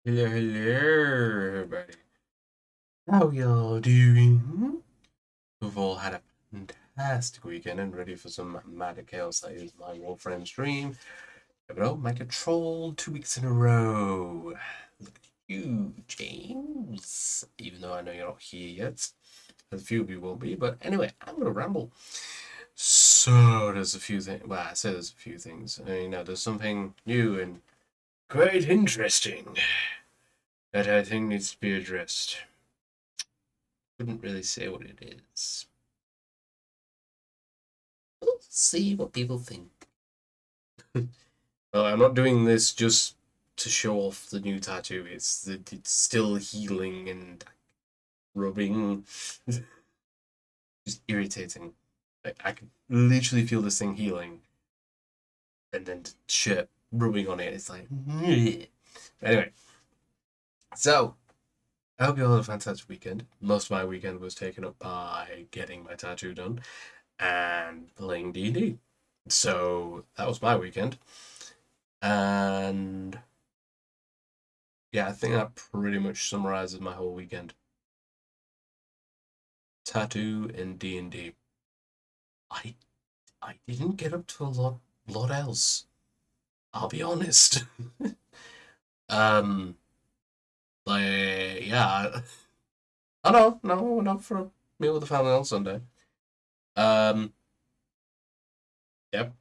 Hello, hello, everybody. How y'all doing? We've all had a fantastic weekend and ready for some mad chaos that is my Warframe stream. But make a troll 2 weeks in a row. Look at you, James. Even though I know you're not here yet. As a few of you will be, but anyway, I'm gonna ramble. So there's a few things. Well, I say there's a few things. There's something new and quite interesting that I think needs to be addressed. Couldn't really say what it is. We'll see what people think. Well, I'm not doing this just to show off the new tattoo. It's still healing and rubbing. Just irritating. I can literally feel this thing healing, and then shit rubbing on it. It's like, anyway. So I hope you all had a fantastic weekend. Most of my weekend was taken up by getting my tattoo done and playing D&D. So that was my weekend. And yeah, I think that pretty much summarizes my whole weekend. Tattoo and D&D. I I didn't get up to a lot else. I'll be honest. um, yeah. Oh no, we went out for a meal with the family on Sunday. Um, yep,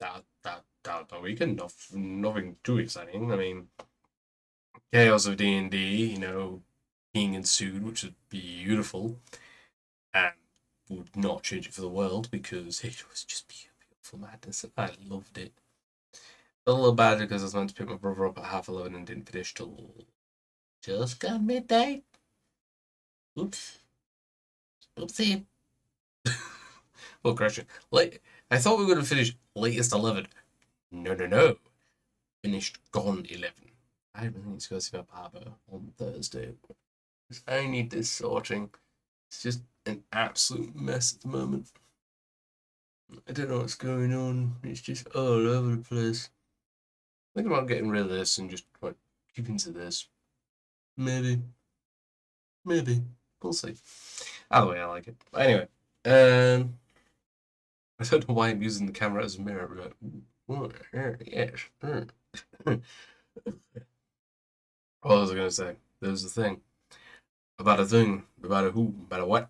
that the weekend. Nothing too exciting. I mean, chaos of D&D. Being ensued, which is beautiful. And would not change it for the world because it was just beautiful madness. I loved it. A little bad because I was meant to pick my brother up at 11:30 and didn't finish till just gone midnight. Oops, oopsie. Well, correction. Late. I thought we were going to finish latest 11. No, no, no. Finished gone 11. I really need to go see my barber on Thursday. I need this sorting. It's just an absolute mess at the moment. I don't know what's going on. It's just all over the place. Thinking about getting rid of this and just like keeping to this. Maybe. Maybe. We'll see. Either way, I like it. But anyway, I don't know why I'm using the camera as a mirror, but yes. What was I going to say? There's a thing. About a thing. About a who. About a what.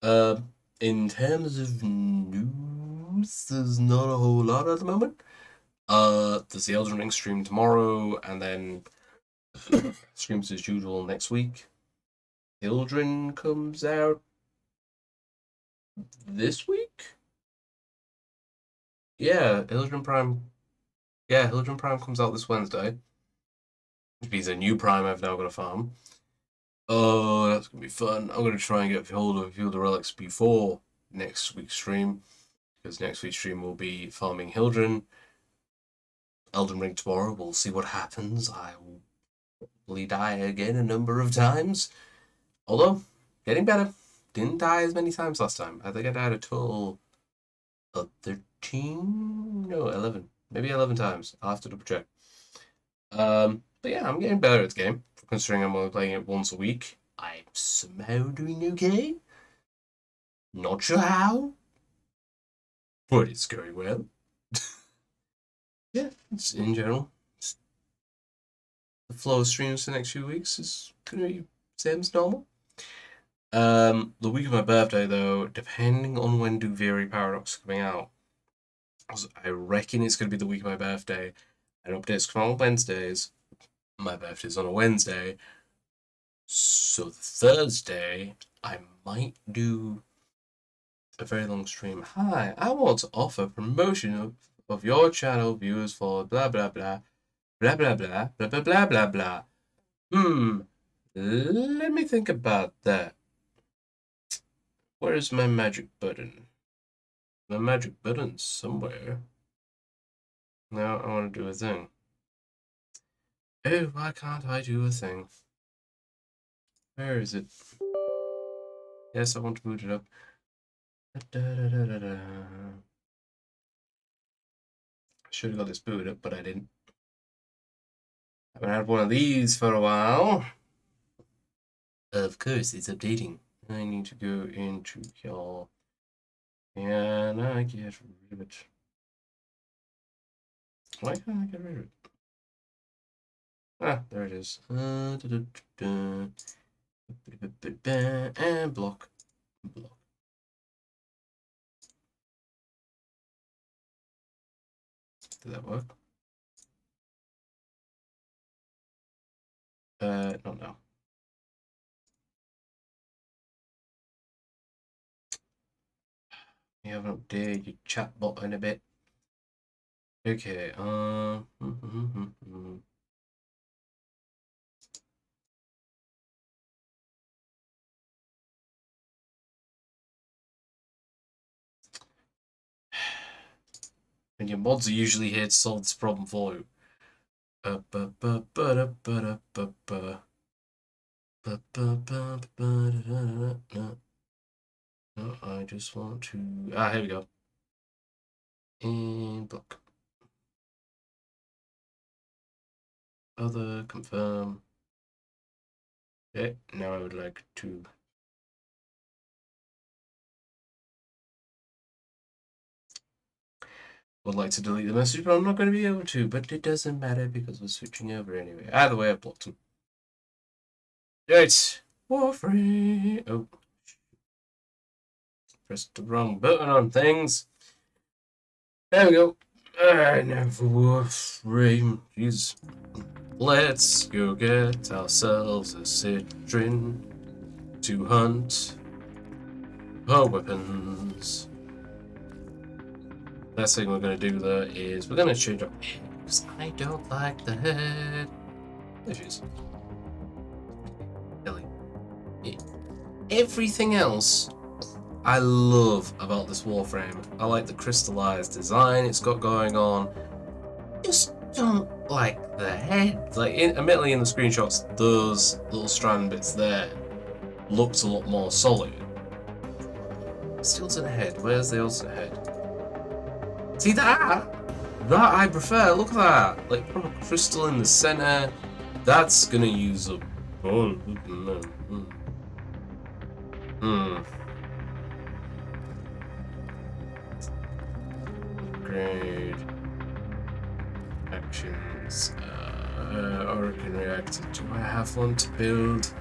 Uh, in terms of news, there's not a whole lot at the moment. There's the Elden Ring stream tomorrow, and then streams as usual next week. Children comes out this week. Yeah, Children Prime. Yeah, Children Prime comes out this Wednesday, which means a new Prime I've now got to farm. Oh, that's gonna be fun. I'm gonna try and get hold of a few of the relics before next week's stream, because next week's stream will be farming Hildren. Elden Ring tomorrow. We'll see what happens. I will probably die again a number of times, although getting better. Didn't die as many times last time. I think I died a total of 13? No, 11. Maybe 11 times. I'll have to double check. But yeah, I'm getting better at the game, considering I'm only playing it once a week. I'm somehow doing okay. Not sure how, but it's going well. Yeah, it's, in general, it's, the flow of streams for the next few weeks is going to be same as normal. The week of my birthday, though, depending on when Duviri Paradox is coming out, I reckon it's going to be the week of my birthday. And updates come out on Wednesdays. My birthday's on a Wednesday. So Thursday, I might do a very long stream. Hi, I want to offer promotion of your channel viewers for blah blah blah blah blah blah blah blah blah blah blah. Hmm. Let me think about that. Where is my magic button? My magic button's somewhere. Now I want to do a thing. Oh, why can't I do a thing? Where is it? Yes, I want to boot it up. Da, da, da, da, da. I should have got this booted up, but I didn't. Haven't had one of these for a while. Of course, it's updating. I need to go into your... And I get rid of it. Why can't I get rid of it? Ah, there it is. And block. Block. Did that work? Not now. You haven't updated your chat bot in a bit. Okay, and your mods are usually here to solve this problem for you. No, I just want to... Ah, here we go. And block. Other, confirm. Okay, now I would like to... Would like to delete the message, but I'm not going to be able to. But it doesn't matter because we're switching over anyway. Either way, I blocked him. Right. Warframe. Oh. Pressed the wrong button on things. There we go. Now for Warframe. Jeez. Let's go get ourselves a Citrine to hunt for weapons. Last thing we're going to do there is we're going to change up because I don't like the head. There she is. Ellie. Everything else I love about this Warframe. I like the crystallized design it's got going on. Just don't like the head. Like, admittedly in the screenshots, those little strand bits there looked a lot more solid. Still to the head. Where's the alternate head? See that? That I prefer. Look at that. Like, proper crystal in the center. That's gonna use up. Upgrade. Actions. Origin reactor. Do I have one to build?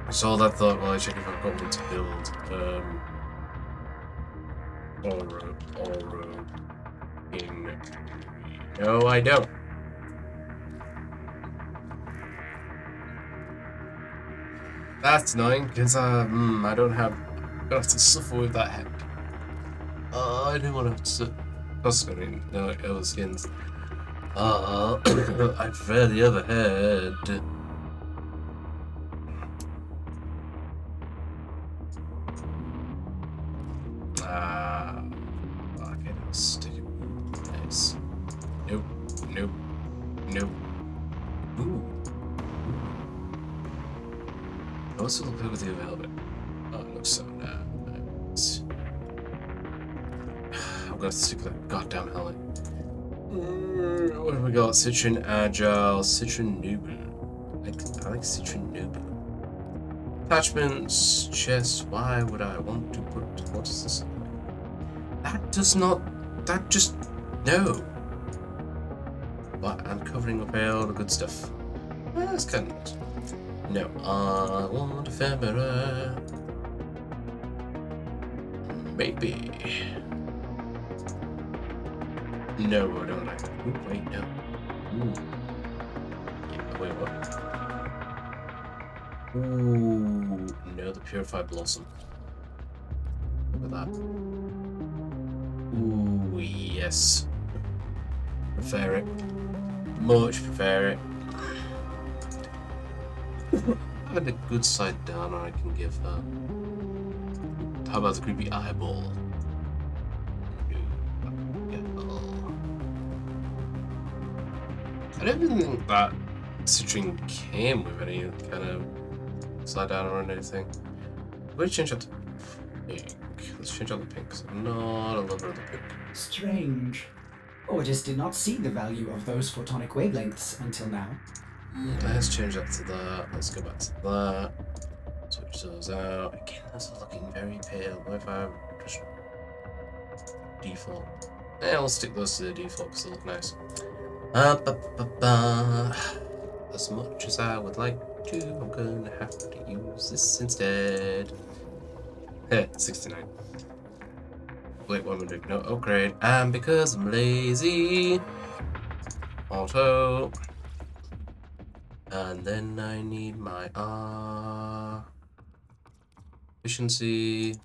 So that thought, well, I check if I've got one to build. Oro. No, I don't. That's annoying because I don't have. I'm gonna have to suffer with that head. I don't want to have to. Plus, I mean, no, other skins. I prefer the other head. Okay, let's stick it. Nice. Nope. Ooh. I also look good with the velvet. Oh, it looks so nice. I'm gonna have to stick with that goddamn helmet. What have we got? Citrin Agile, Citrin Noble. I like Citrin Noble. Attachments, chest. Why would I want to put. What is this? That does not. That just. No. But I'm covering up all the good stuff. That's kind of nice. No, I want ephemera. Maybe. No, I don't like that. Ooh, wait, no. Ooh. Yeah, wait, what? Ooh, no, the Purified Blossom. Look at that. Ooh, yes. Prefer it. Much prefer it. Having a good side down, I can give her. How about the creepy eyeball? I don't even think that Citrine came with any kind of slide down or anything. We'll change out to pink. Let's change out the pink because I'm not a lover of the pink. Strange. or just did not see the value of those photonic wavelengths until now. Let's change that to that. Let's go back to that. Switch those out. Again, that's looking very pale. What if I just default? Yeah, I'll stick those to the default because they look nice. As much as I would like to, I'm gonna have to use this instead. Heh, 69. Wait, what am I doing? No, upgrade. And because I'm lazy, auto. And then I need my efficiency.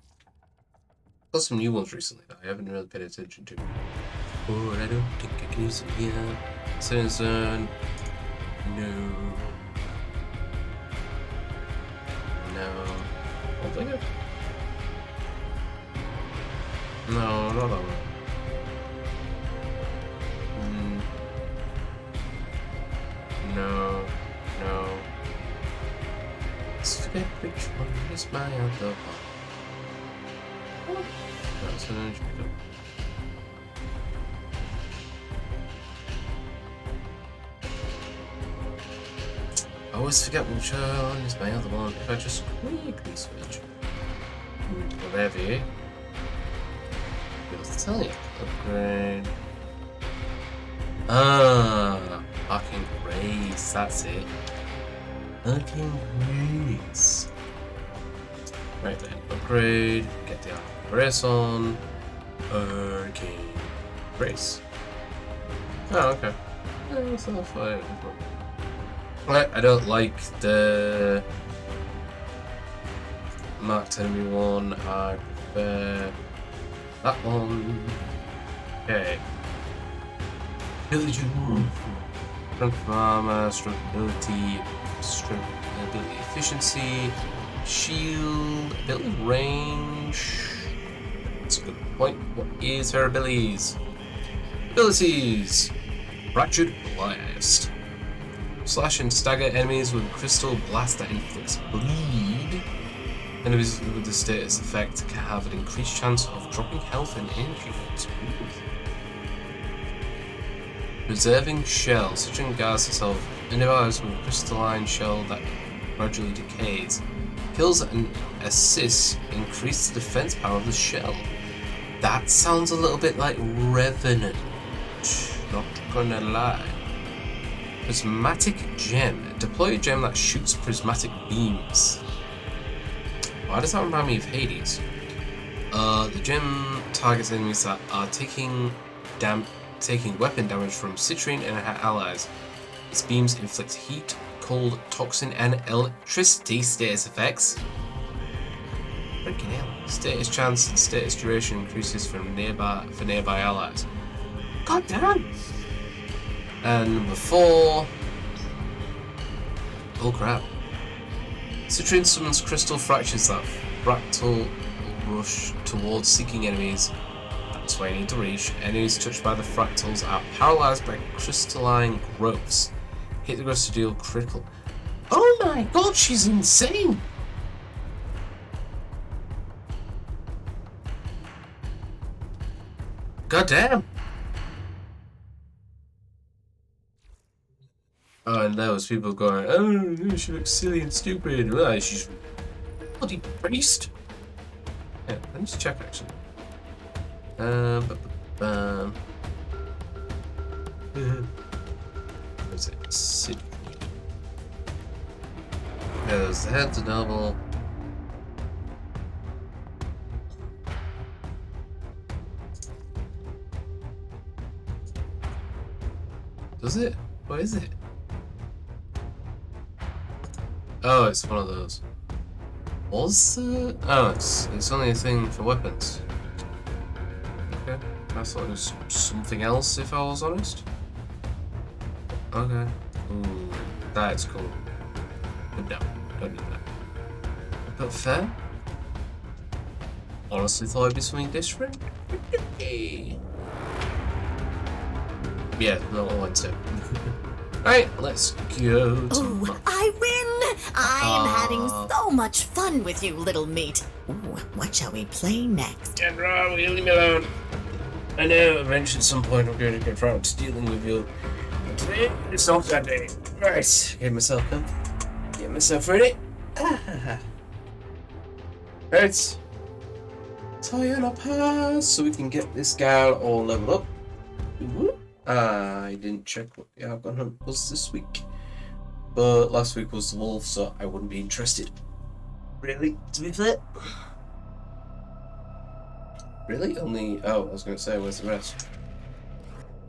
Got some new ones recently that I haven't really paid attention to. Or I don't think I can use them here. Citizen. No. No. Oh, think it. No, not that one. No. No. Let's forget which one is my other one. That's an energy pickup. I always forget which one is my other one if I just quickly switch. Whatever. Feels tell you. Upgrade. Fucking grace, that's it. Fucking grace. Right then, upgrade, get the grace on. Arcane grace. Oh, okay. Yeah, that's not fine. I don't like the marked enemy one. I prefer that one. Okay. Ability, strength of armor, strength ability, efficiency, shield, ability range. That's a good point. What is her abilities? Abilities! Fractured Blast. Slash and stagger enemies with crystal blast that inflicts bleed. Enemies with the status effect can have an increased chance of dropping health and energy levels. Preserving shell. Such guards itself enemies with a crystalline shell that gradually decays. Kills and assists increase the defense power of the shell. That sounds a little bit like Revenant. Not gonna lie. Prismatic Gem. Deploy a gem that shoots prismatic beams. Why does that remind me of Hades? The gem targets enemies that are taking weapon damage from Citrine and her allies. Its beams inflict heat, cold, toxin, and electricity status effects. Freaking hell. Status chance and status duration increases for nearby allies. God damn! And number 4. Oh crap. Citrine summons crystal fractures that fractal rush towards seeking enemies. That's where I need to reach. Enemies touched by the fractals are paralyzed by crystalline growths. Hit the growths to deal critical. Oh my god, she's insane! God damn! Oh, and there was people going, oh, she looks silly and stupid. Well, she's bloody priest. Yeah, let me just check actually. What's it? City. There's the head to double. Does it? What is it? Oh, it's one of those. Was it? Oh, it's only a thing for weapons. Okay, I thought it was something else if I was honest. Okay. Ooh, that's cool. But no, don't need that. But fair. Honestly thought it'd be something different. Yeah, not what I went to. Alright, let's go to... Oh, I win! I'm having so much fun with you, little meat. Ooh, what shall we play next? Kendra, will you leave me alone? I know eventually at some point I'm going to get around to dealing with you. But today, it's not that day. Right, get myself comfy. Get myself ready. Right. Sayonara pass so we can get this gal all leveled up. I didn't check what the Argon Hunt was this week. But last week was the wolf, so I wouldn't be interested. Really? To be fair? Really? Only... Oh, I was going to say, where's the rest?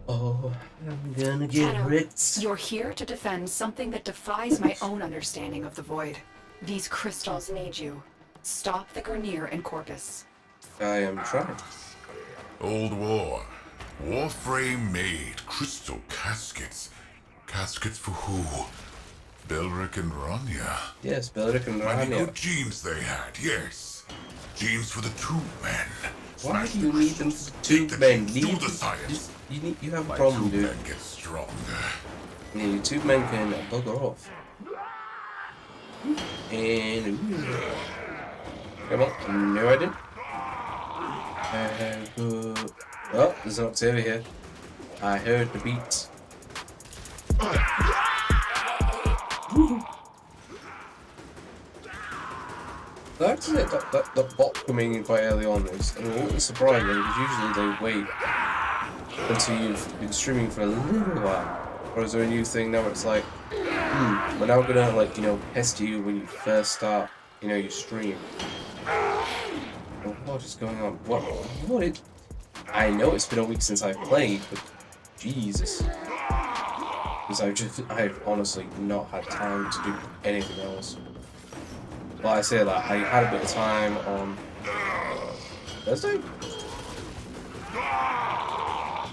Oh, I'm gonna get Tenno, wrecked. you're here to defend something that defies my own understanding of the Void. These crystals need you. Stop the Grineer and Corpus. I am trying. Old war. Warframe made crystal caskets. Caskets for who? Belric and Rania. Yes, Belric and Many Rania. good genes they had, yes. Genes for the two men. Why Smash do you the need them crystals, for two take the men? genes, do Leave the science. you have a My problem, two dude. men get stronger. Yeah, you two men can bugger off. And come on, no I didn't. Oh, there's an Octavia here. I heard the beats. Actually, that bot coming in quite early on is a little surprising because usually they wait until you've been streaming for a little while. Or is there a new thing now where it's like, we're now gonna, like, you know, pester you when you first start, you know, your stream. What is going on? What is... I know it's been a week since I played, but Jesus. Because I've honestly not had time to do anything else. Well, I say that, I had a bit of time on Thursday?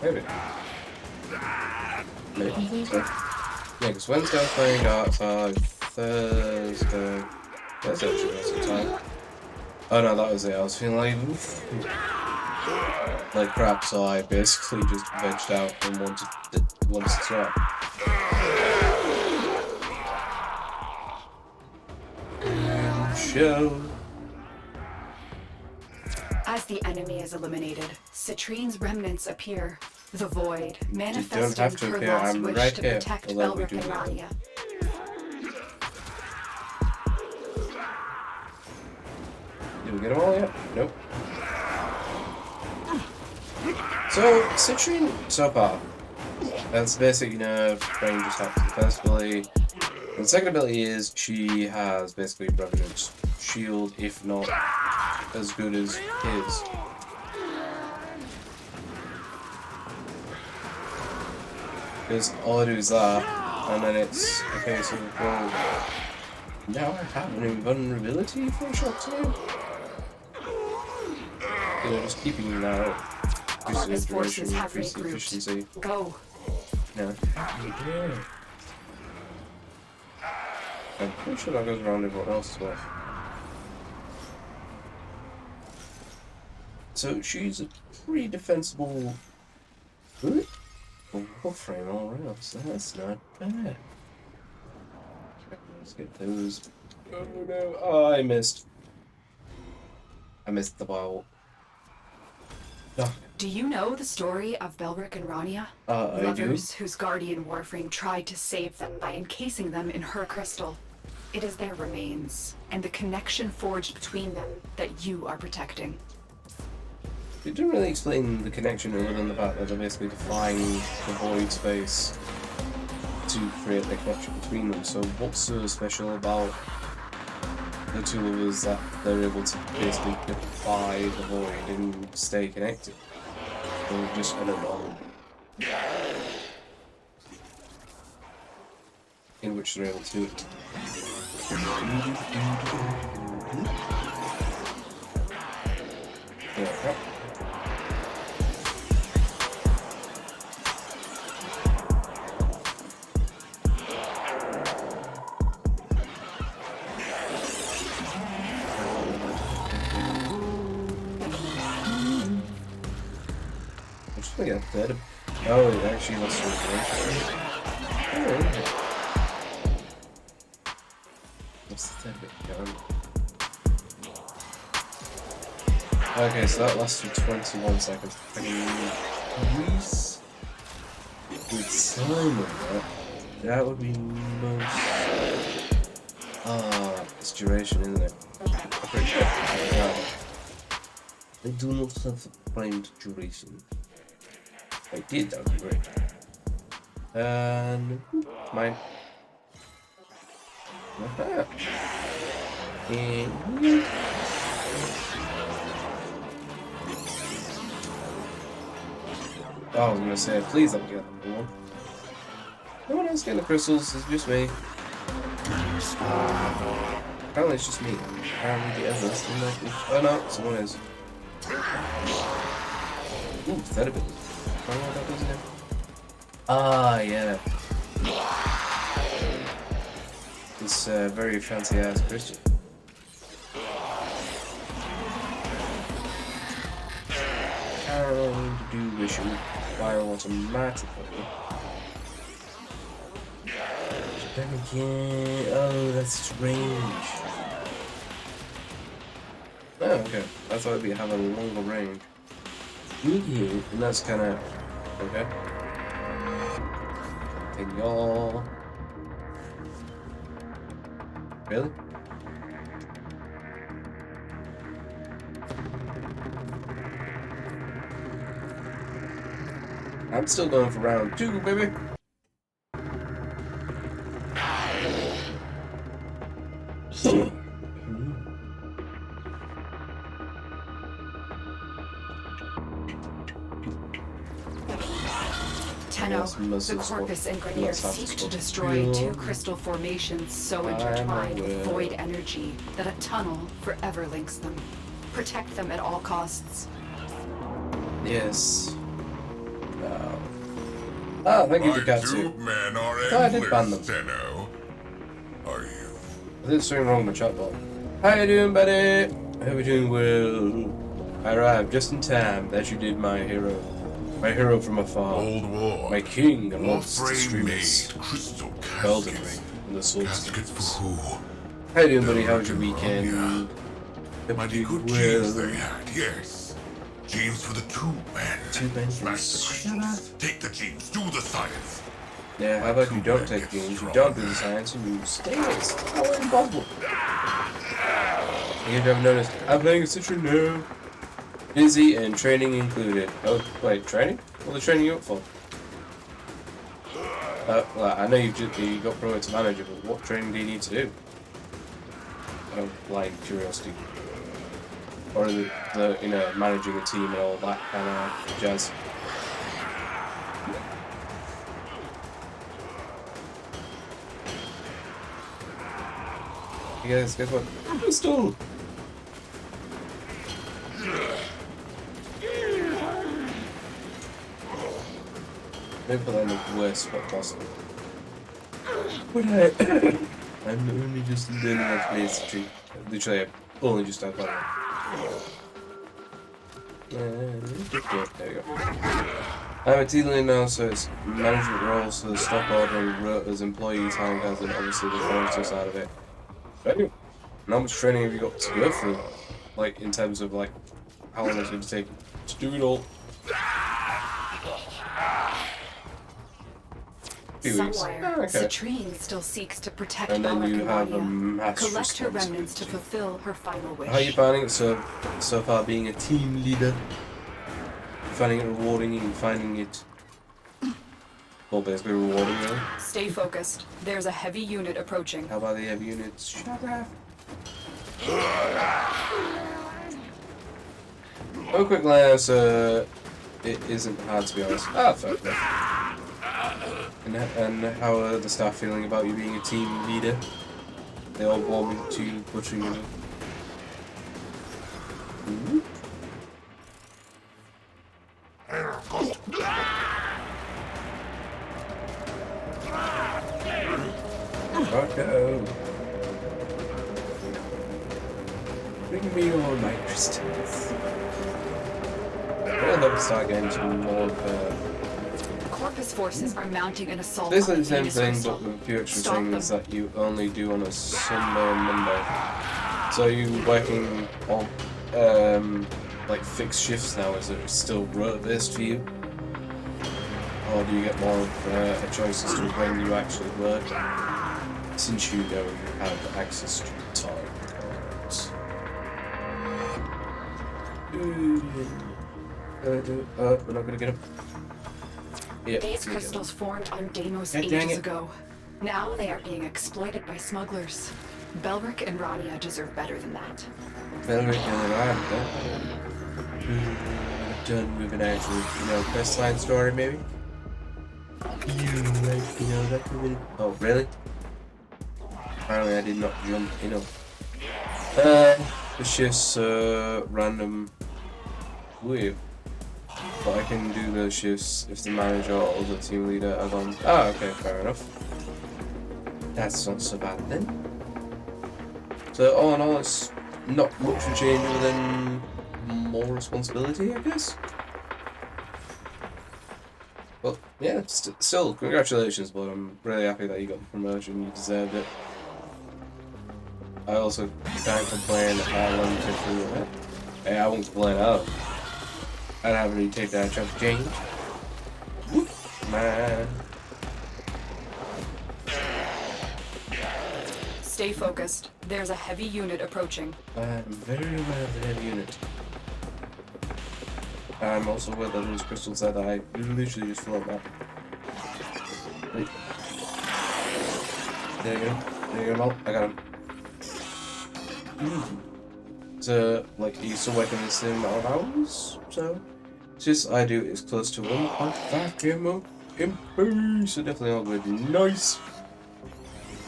Maybe. Maybe Thursday? Yeah, because Wednesday I was playing outside, Thursday actually was some time. Oh no, that was it, I was feeling like crap, so I basically just vegged out and wanted to start. Show. As the enemy is eliminated, Citrines' remnants appear. The Void, have manifesting to her appear, last I'm wish right to here, protect although we Belric do and that. Rania. Did we get them all yet? Nope. So, Citrine, so far, that's basic, you know, brain just acts defensively. And the second ability is she has basically Revenant's shield, if not as good as his. Because all I do is that, and then it's a case of, well, now I have an invulnerability for a short time. You know, just keeping that up. Corpus forces have increase the regrouped. efficiency. Go. Yeah. I'm pretty sure that goes around everyone else as well. So she's a pretty defensible Warframe all around, so that's not bad. Let's get those. Oh no, oh, I missed the ball. Oh. Do you know the story of Belric and Rania? I do. Lovers whose guardian Warframe tried to save them by encasing them in her crystal. It is their remains, and the connection forged between them that you are protecting. It didn't really explain the connection other than the fact that they're basically defying the void space to create the connection between them. So what's so special about the two of us that they're able to basically defy the void and stay connected? Or just, I don't know, in which they're able to do it. Yeah. I'm just gonna get dead. Oh, it actually wants to reverse. What's the third bit going? Okay, so that lasted 21 seconds. Grease with time on that. That would be most. It's duration, isn't it? I'm pretty sure. I do not have primed duration. If I did, that would be great. And mine. Aha. And oh, I was gonna say, please don't get number one. No one else getting the crystals, it's just me. Apparently it's just me. Apparently the others do not. Oh no, someone is. Ooh, that ability. I don't know what that does again. Ah, yeah. This very fancy ass Christian. Trying to do vision fire automatically. Then again, oh, that's strange. Oh, okay. I thought it'd be having a longer range. And that's kind of okay. And y'all, really? I'm still going for round 2, baby. Tenno, the Corpus and Grenier seek to destroy 2 crystal formations so intertwined with void energy that a tunnel forever links them. Protect them at all costs. Yes. Ah, thank you for My Katsu. tube men are I did ban them. endless, Tenno. Are you? There's something wrong with my chatbot. How you doing, buddy? I hope you're doing well. I arrived just in time. That you did my hero. My hero from afar. Old war. My king amongst the Warframe made streamers. crystal Elden caskets. Ring and the Soul Caskets for Streamers. who? How you doing, buddy? How was your weekend? Hope Mighty you good doing genes they well. had, yes. Genes for the tube men. Tube men. Smash the Shut crystals. Take the genes. Do the science. Yeah, how about you don't take games, you don't do the science, and you stay it's all impossible. If you haven't noticed, I'm playing a Citrine now. Busy and training included. Oh, wait, training? What are they training you up for? Well, I know you got promoted to manager, but what training do you need to do? Oh, blind curiosity. Or the managing a team and all that kind of jazz. You guys, guess what? Pistol! Maybe put that in the worst spot possible. But I'm only just learning how to play Citrine. Literally, I've only just started playing. Yeah, there you go. I'm a team lead now, so it's management roles, so the stock ordering, rotas, employee time has, and obviously the financial side of it. But anyway, and how much training have you got to go through? Like, in terms of, like, how long it's going to take to do it all? Few weeks. Somewhere, Oh, okay. Citrine still seeks to protect And then you have a Valakanalia. mass Collect her remnants to responsibility. fulfill her final wish. How are you finding it so far being a team leader? You finding it rewarding and finding it well basically rewarding really? Stay focused. There's a heavy unit approaching. How about the heavy units? Shut up. Oh, quick glance, it isn't hard to be honest. Ah, fair enough. And how are the staff feeling about you being a team leader? They all warming to you, pushing you. Mm-hmm. Okay. Bring me all my crystals. I'd love to start getting some more of Corpus forces are mounting an assault Basically on the same Venus thing, crystal. but with a few extra Stop things them. that you only do on a Sunday and Monday. So you working on like fixed shifts now? Is it still rota-based for you? Or do you get more of a choice as to when you actually work? Since you know you have access to time cards. We're not gonna get him. Yep, These crystals formed on Deimos dang ages it. ago. Now they are being exploited by smugglers. Belric and Radia deserve better than that. Belric and Randa. Done with an actual, questline story, maybe? That really... Oh, really? Apparently I did not jump enough. It's just random weird. But I can do those shifts if the manager or the team leader are gone. Ah, okay, fair enough. That's not so bad then. So all in all, it's not much of a change other than more responsibility, I guess. Well, yeah, still, congratulations, but I'm really happy that you got the promotion. You deserved it. I also can't complain. I won't get through it. Hey, I won't complain out. I'd have you take that chunk of change. Whoop, man. Stay focused. There's a heavy unit approaching. I'm very aware of the heavy unit. I'm also aware that those crystals that I literally just float back. Wait. There you go. There you go, Mel. I got him. So, like, he used to work in the same amount of hours, so it's just I do is close to 1.5 GMO MP, so definitely not going to be nice.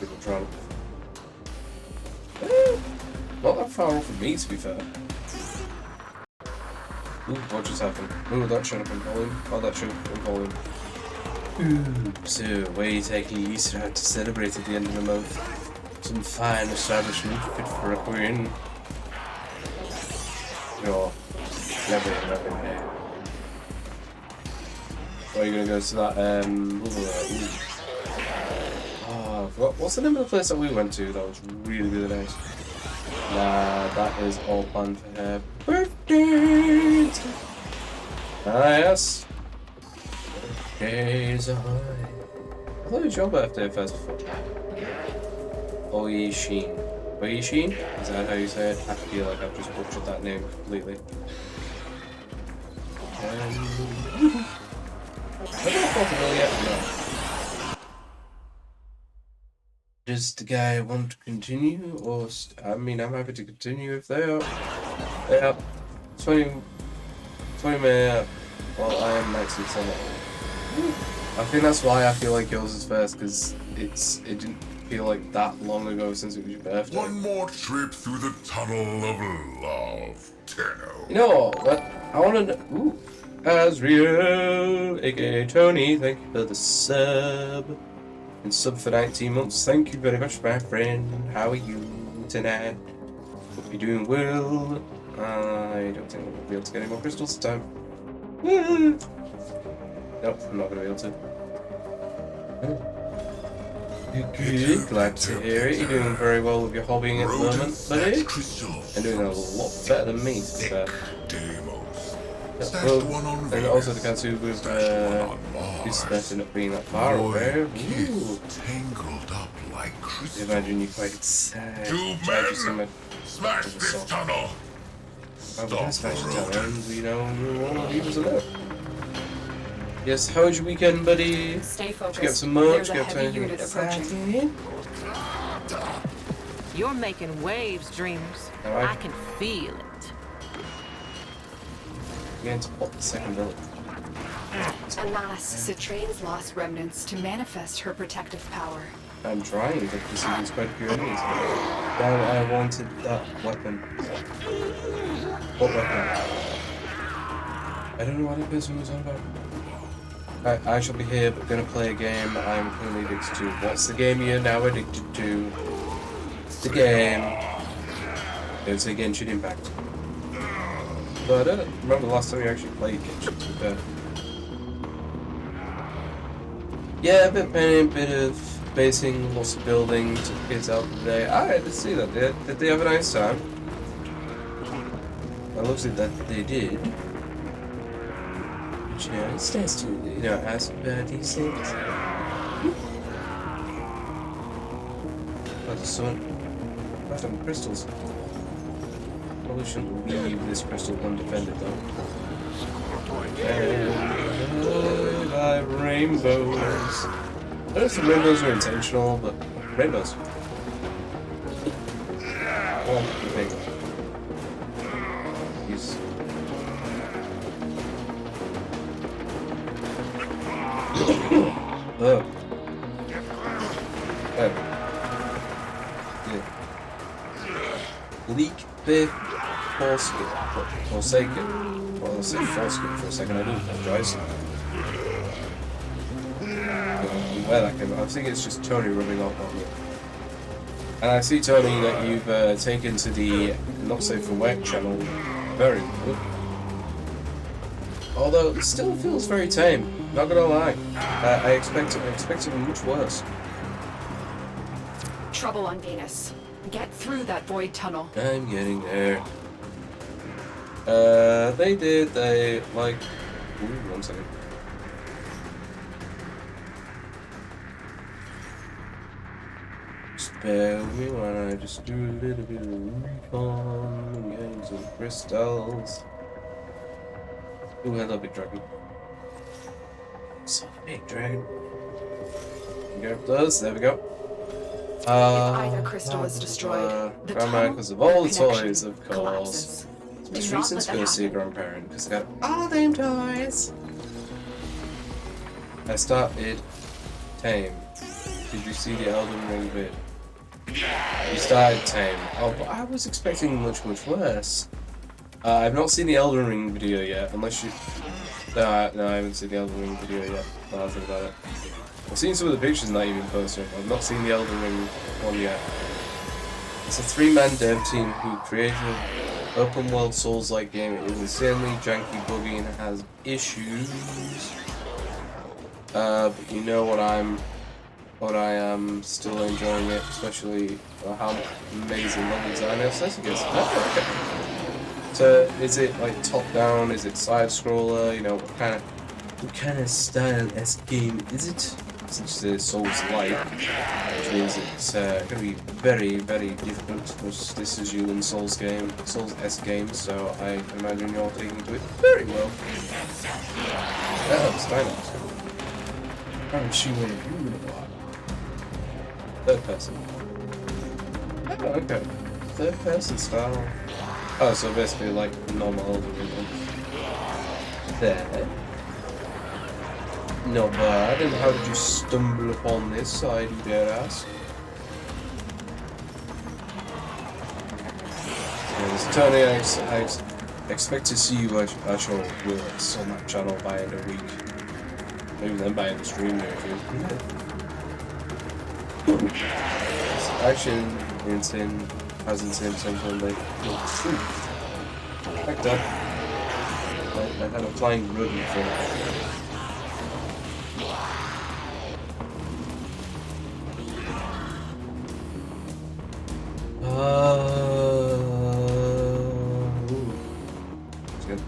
People trying to... Not that far off from me, to be fair. Ooh, what just happened? Ooh, that shut up in volume. Oh, that shut up in volume. Ooh, so where you take Easter out to celebrate at the end of the month. Some fine establishment fit for a queen. You're never here. Or are you gonna go to that, what's the name of the place that we went to that was really, really nice? Nah, that is all planned for her birthday! Ah, yes! Birthdays are high. I thought it was your birthday first before. Oishin. Oishin? Is that how you say it? I feel like I've just butchered that name completely. Have I got a yet? No. Does the guy want to continue, or I mean, I'm happy to continue if they are. They are 20 minutes. Well, I am maxing summer. I think that's why I feel like yours is first, because it didn't feel like that long ago since it was your birthday. One more trip through the tunnel of love, Tenno. You know what? I want to know. Ooh. Asriel, aka Tony, thank you for the sub. And sub for 19 months. Thank you very much, my friend. How are you tonight? Hope you're doing well. I don't think I'm going to be able to get any more crystals this time. Nope, I'm not going to be able to. Good, glad to hear it. You're doing very well with your hobbying at the moment, buddy. And doing a lot better than me, to be fair. Well, and also the Katsu with is better not being that far away. Ooh. Tangled up like crystal. Imagine you're quite sad. Two men! Smash this tunnel! Oh, we can smash the tunnel, and we know all the views are there. Yes, how was your weekend, buddy? Stay Did focused. you get some merch? There's a Get to heavy anything unit approaching. exciting? You're making waves, Dreamers. Alright. I can feel it. Again to pop the second village. Alas, Citrines lost remnants to manifest her protective power. I'm trying, but this is quite a few enemies. Damn, I wanted that weapon. What weapon? I don't know what that person was on about. I shall be here, but gonna play a game I'm currently addicted to. What's the game you're now addicted to? The game. It's a Genshin Impact. But I don't remember the last time you actually played Genshin, to be fair. Yeah, a bit of painting, a bit of basing, lots of building, took the kids out today. Alright, let's see that. Did they have a nice time? love it that they did. But, you know, it's nice to, you know, ask about these things. Oh, there's someone left on crystals. Probably shouldn't leave this crystal undefended though. And I rainbows. I don't know if the rainbows are intentional, but rainbows. Oh, okay. He's... oh. Oh. Yeah. Leak, faith, forsaken. Well, I'll say foreskin for a second, I do apologize. Where that came, I think it's just Tony rubbing off on me. And I see, Tony, that you've taken to the Not Safe for Work channel very good. Although it still feels very tame, not gonna lie. I expected much worse. Trouble on Venus. Get through that void tunnel. I'm getting there. They like... Ooh, 1 second. Just bear with me while I just do a little bit of recon and getting some crystals. Ooh, hello, big dragon. So big dragon. Grab those, there we go. If either crystal is destroyed, the Grandma, tunnel because of all the connection toys, of course. collapses. It's Do not recent let to that go see a happen. grandparent because they got all them toys. I started Tame. Did you see the Elden Ring bit? You started Tame. Oh, but I was expecting much worse. I've not seen the Elden Ring video yet, unless you... No, I haven't seen the Elden Ring video yet. Now I think about it. I've seen some of the pictures that you've been posting. I've not seen the Elden Ring one yet. It's a 3-man dev team who created an open world Souls-like game. It is insanely janky, buggy, and has issues. But you know what I am still enjoying it, especially how amazing level design aesthetic is. Oh, okay. So is it like top down? Is it side scroller? You know, what kind of style game is it? Since it's Souls-like, which means it's going to be very difficult because this is you in Souls-esque games. So I imagine you're taking to it very well. Oh, Steiners. I haven't seen one of you in a while. Third person. Oh, okay. Third person style. Oh, so basically like normal Elden Ring. There. Not bad. And how did you stumble upon this, I do dare ask? Yes, Tony, I expect to see you at your Willis on that channel by end of week. Maybe then by end of stream there too. Action, insane, has insane something like... Like that. I had a flying rodent before. It's good.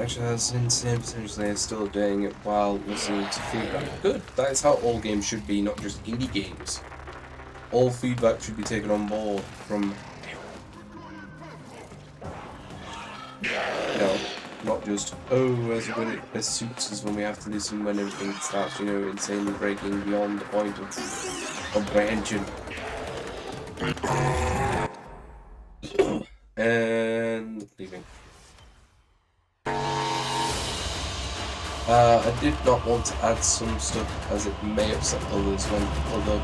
Actually has insane potentially and still doing it while listening to feedback. Good. That is how all games should be, not just indie games. All feedback should be taken on board from not just, oh, as when it best suits us when we have to listen when everything starts, you know, insanely breaking beyond the point of comprehension. And leaving. I did not want to add some stuff as it may upset others when other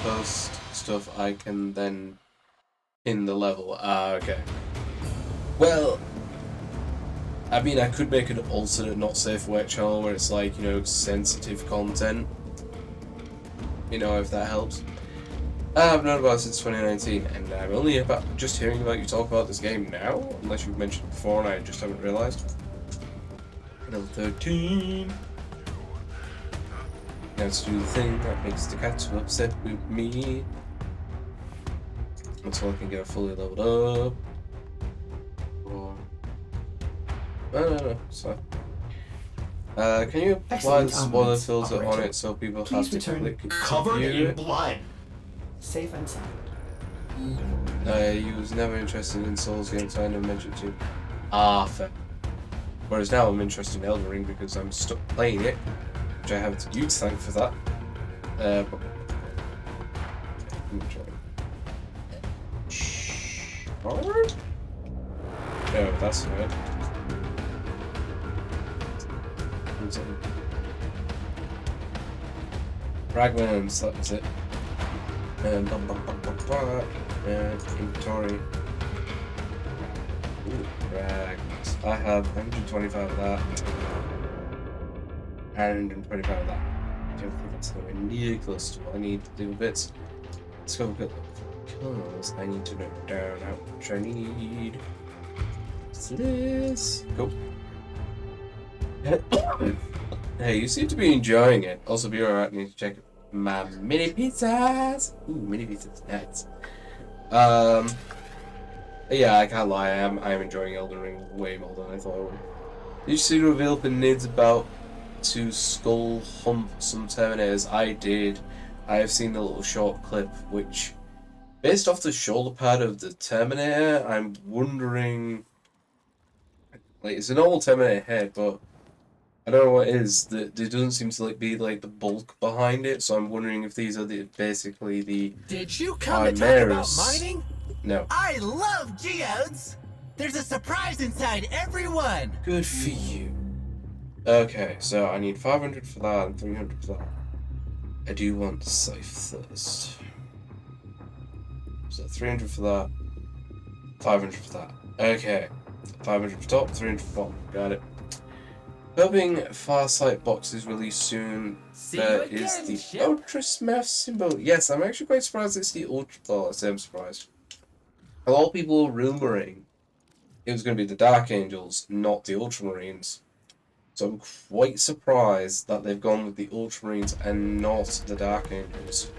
post stuff I can then pin the level. Okay. Well, I mean, I could make an alternate not safe work channel where it's like, you know, sensitive content. You know, if that helps. I've known about it since 2019, and I'm only just hearing about you talk about this game now, unless you've mentioned it before and I just haven't realised. Level 13. Now let's do the thing that makes the cat so upset with me. Until I can get fully leveled up. No, sorry. Can you apply Excellent the spoiler armaments, filter on operator. it so people Please have to return. click to Covered view in it? blood. Safe and sound. You was never interested in Souls games, I never mentioned to you. Ah, fair. Whereas now I'm interested in Elden Ring because I'm stuck playing it, which I have you to thank for that. But... Forward? No, that's right. Fragments, that was it. And inventory. Ooh, fragments. I have 125 of that. And 125 of that. I don't think that's nowhere near close to what I need to do bits. Let's go look at because I need to note down how much I need. What's this? Cool. Hey, you seem to be enjoying it. Also, be alright, need to check my mini pizzas. Ooh, mini pizzas, nice. Yeah, I can't lie. I am enjoying Elden Ring way more than I thought I would. Did you see the reveal of Nid's about to skull hump some Terminators? I did. I have seen the little short clip, which, based off the shoulder pad of the Terminator, I'm wondering. Like, it's a normal Terminator head, but I don't know what it is. There doesn't seem to be the bulk behind it, so I'm wondering if these are basically the Did you come to talk about chimeras. mining? No. I love geodes. There's a surprise inside every one. Good for you. Okay, so I need 500 for that and 300 for that. I do want Scythe first. So 300 for that, 500 for that. Okay, 500 for top, 300 for bottom. Got it. Hoping Farsight box is released soon. There is the Ultra Smurf symbol. Yes, I'm actually quite surprised it's the Ultra. Well, I say I'm surprised. A lot of people were rumoring it was going to be the Dark Angels, not the Ultramarines. So I'm quite surprised that they've gone with the Ultramarines and not the Dark Angels.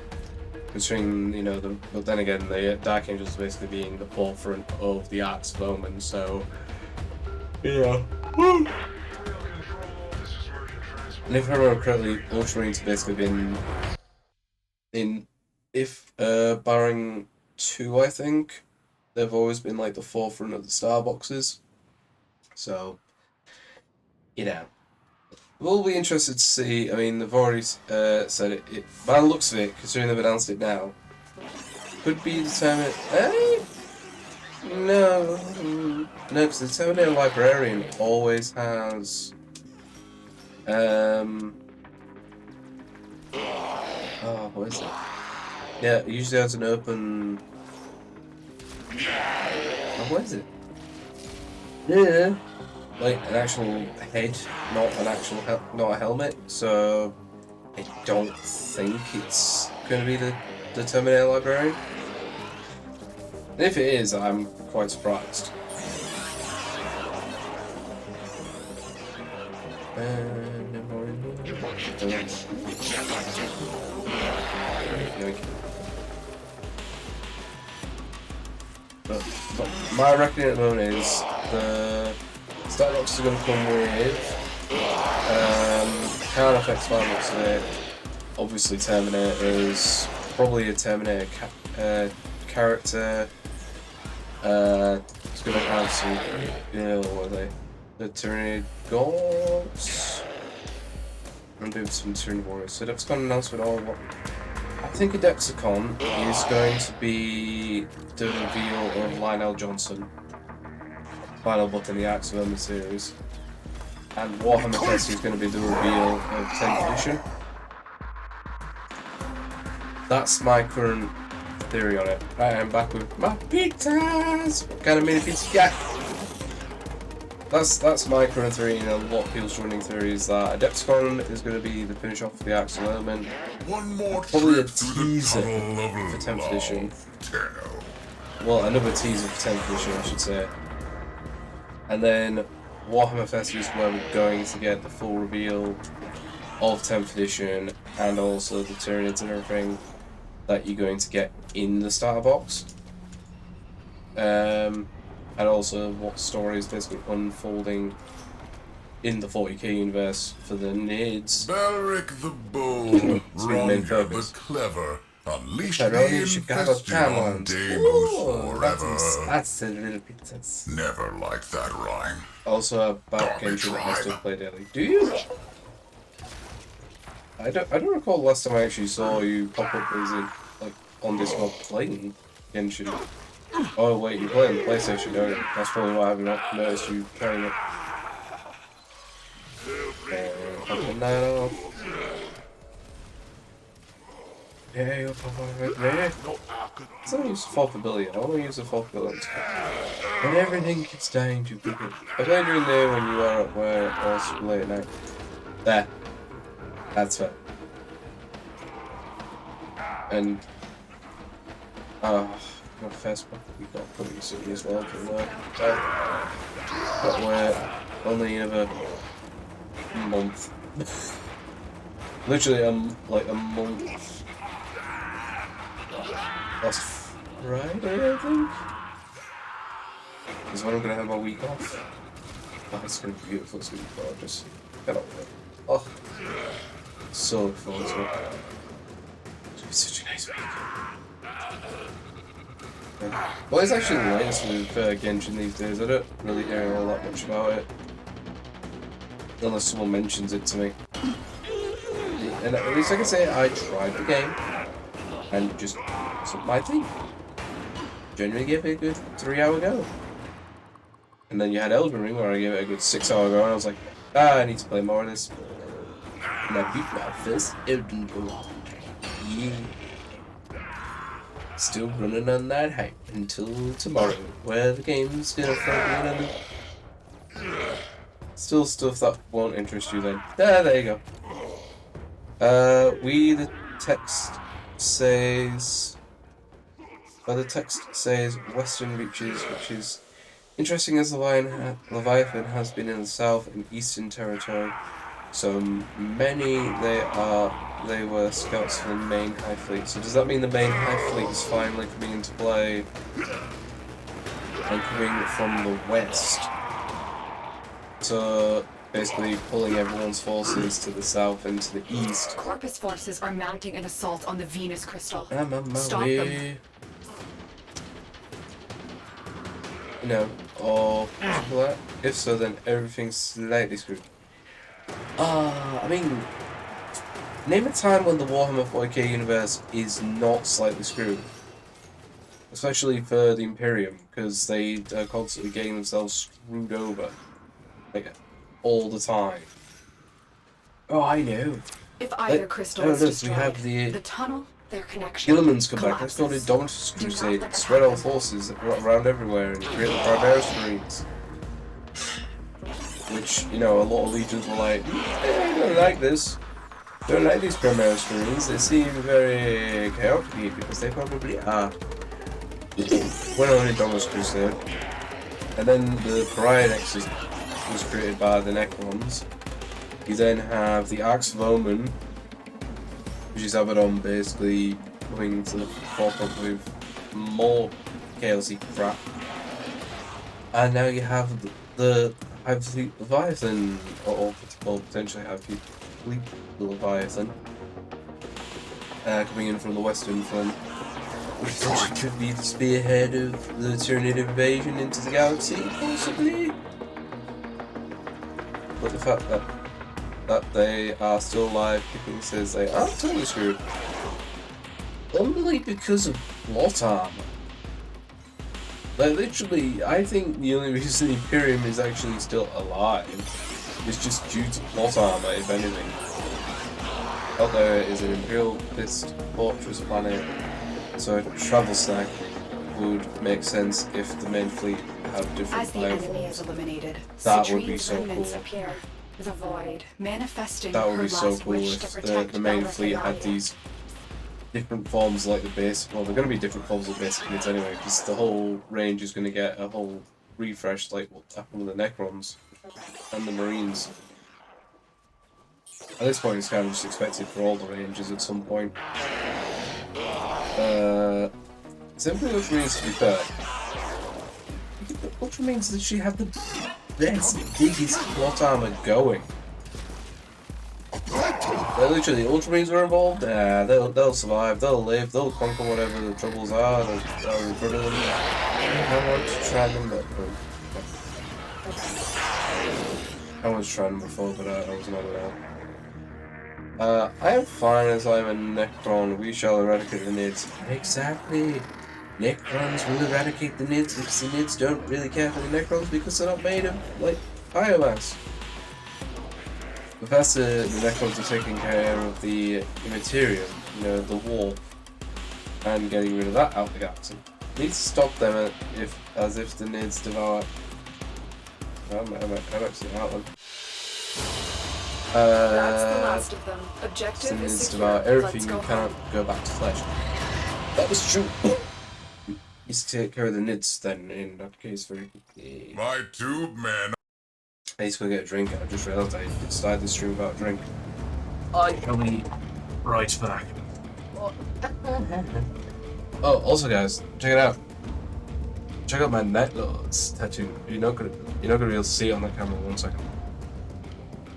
Considering, you know, but then again, the Dark Angels basically being the forefront of the Arcs of Omen, so, yeah. And if I remember correctly, Ultramarines have basically been barring 2, I think, they've always been like the forefront of the star boxes. So, you know, we'll be interested to see. I mean, they've already said it. By the looks of it, considering they've announced it now, could be determined. No, because the Terminator Librarian always has. What is it? Yeah, it usually has an open. Oh, what is it? Yeah, like an actual head, not an actual not a helmet. So I don't think it's going to be the Terminator Librarian. And if it is, I'm quite surprised. But my reckoning at the moment is the stat box is going to come with card effects by the looks of it. Obviously Terminators, probably a Terminator character. It's going to have some, what are they? The Tyranid Gods. And do some Tyranid Warriors. So that's got an announcement on what I think Adepticon is going to be the reveal of Lionel Johnson, final book in the Arcs of Omen series, and Warhammer Fest is going to be the reveal of 10th edition. That's my current theory on it. Right, I'm back with my pizzas. What kind of mini pizza you got? That's my current theory, and a lot of people's running theory is that Adepticon is going to be the finish off of the Arcs of Omen. One more Probably a trip through the teaser tunnel of for 10th love, edition. Tenno. Well, another teaser for 10th edition, I should say. And then Warhammer Fest is where we're going to get the full reveal of 10th edition and also the Tyranids and everything that you're going to get in the starter box. And also what story is basically unfolding in the 40k universe for the nids. Balric the bold, main Ronya the focus. clever, unleash Tyrone, the Chicago, infested on Camelot. Deimos forever. That's a little bit sense. Never liked that rhyme. Also about Genshin that I still play daily. Do you? I don't recall the last time I actually saw you pop up as in like on Discord playing Genshin. Oh wait, you play on the PlayStation, don't you? That's probably why I haven't noticed you playing it. Popping that off. Yeah, you're popping with me. It's not use the folk ability. I want to use the folk ability. When everything keeps dying too quickly. I played during there when you are at work or late at night. There. That's fair. And no first one we got pretty soon as well from work. But we're only another month. Literally like a month. Last Friday, I think. Is when I'm gonna have my week off. Oh, it's gonna be beautiful. It's gonna be gorgeous. Cannot wait. Oh, so look forward to it. It's gonna be such a nice week. What is actually the latest with Genshin these days? I don't really hear all that much about it. Unless someone mentions it to me. And at least I can say I tried the game. And just wasn't my thing. Generally gave it a good 3-hour go. And then you had Elden Ring where I gave it a good 6-hour go and I was like, I need to play more of this. And I beat my first Elden Ring. Yeah. Still running on that hype until tomorrow, where the game's gonna throw me another. Still stuff that won't interest you then. There you go. The text says. The text says Western Reaches, which is interesting as the Leviathan has been in the South and Eastern Territory. So many they were scouts for the main High Fleet. So does that mean the main High Fleet is finally coming into play and coming from the west? So basically pulling everyone's forces to the south and to the east. Corpus forces are mounting an assault on the Venus crystal. I'm on my Stop way. them. Or something like that. If so, then everything's slightly screwed. I mean, name a time when the Warhammer 40k universe is not slightly screwed. Especially for the Imperium, because they are constantly getting themselves screwed over. Like, all the time. Oh, I know. If either crystal is destroyed, we have the tunnel, their connection Gilliman's come back. Let's go to Dominus Crusade, spread our forces around everywhere, and create the Primaris Marines. Which, a lot of legions were like, I don't like this. Don't like these Primaris Marines. They seem very chaotic here, because they probably are. Went on in Dominus Crusade. And then the Pariah Nexus was created by the Necrons. You then have the Arcs of Omen, which is Abaddon basically coming to the forefront with more KLC crap. And now you have the High Fleet Leviathan, or potentially High Fleet Leviathan, coming in from the Western Front, which potentially could be the spearhead of the Tyranid invasion into the galaxy, possibly. But the fact that they are still alive, people says they are totally screwed. Only because of plot armor. Like, literally, I think the only reason the Imperium is actually still alive is just due to plot armor, if anything. Out there is an Imperial Fist Fortress planet, so a travel stack would make sense if the main fleet had different As the enemy is eliminated, that would be Citrines so remnants cool. appear. The void, manifesting That would her be so last cool wish to if protect the main Belrith fleet and had Arya. these different forms like the base. Well, they're going to be different forms of basic units anyway, because the whole range is going to get a whole refresh like what happened with the Necrons and the Marines. At this point, it's kind of just expected for all the ranges at some point. Simply which means to be fair. Which means that she had the best, biggest plot armor going. Literally, the Ultramarines were involved. They'll survive. They'll live. They'll conquer whatever the troubles are that are in front of them. I want to try them, but I was trying them before, but I was not allowed. I am fine as I am a Necron. We shall eradicate the Nids. Exactly. Necrons will eradicate the Nids because the Nids don't really care for the Necrons because they're not made of, like, biomass. The faster the Necrons are taking care of the material, you know, the wall, and getting rid of that out of the galaxy. Needs to stop them as if the Nids devour. I'm actually out of them. That's the last of them. Objective The is Nids secure. devour everything. Let's You go cannot home. go back to flesh. That was true. Needs to take care of the Nids then. In that case, very quickly. My tube men. I need to go get a drink. I just realised I started the stream without a drink. I shall be right back. Oh, also guys, check it out. Check out my Nightlords tattoo. You're not gonna be able to see it on the camera. 1 second.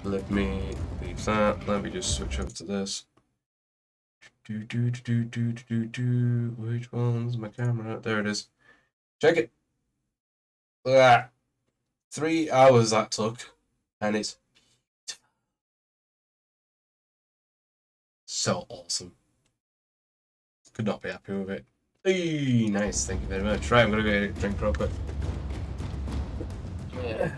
Let me leave that. Let me just switch over to this. Which one's my camera? There it is. Check it. Look at that. 3 hours that took, and it's so awesome. Could not be happy with it. Hey, nice, thank you very much. Right, I'm gonna go get a drink real quick. Yeah.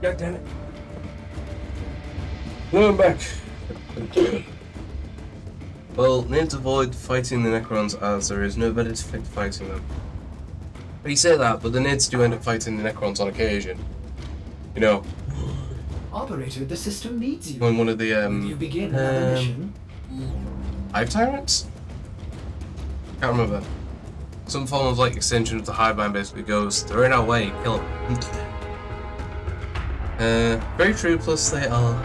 God damn it. No, I'm back. Well, need to avoid fighting the Necrons as there is no benefit fighting them. But you say that, but the Nids do end up fighting the Necrons on occasion. You know, Operator, the system needs you. when one of the, Will you begin another mission? Hive Tyrants? Can't remember. Some form of, like, extension of the Hive Mind basically goes, they're in our way, kill them. Very true, plus they are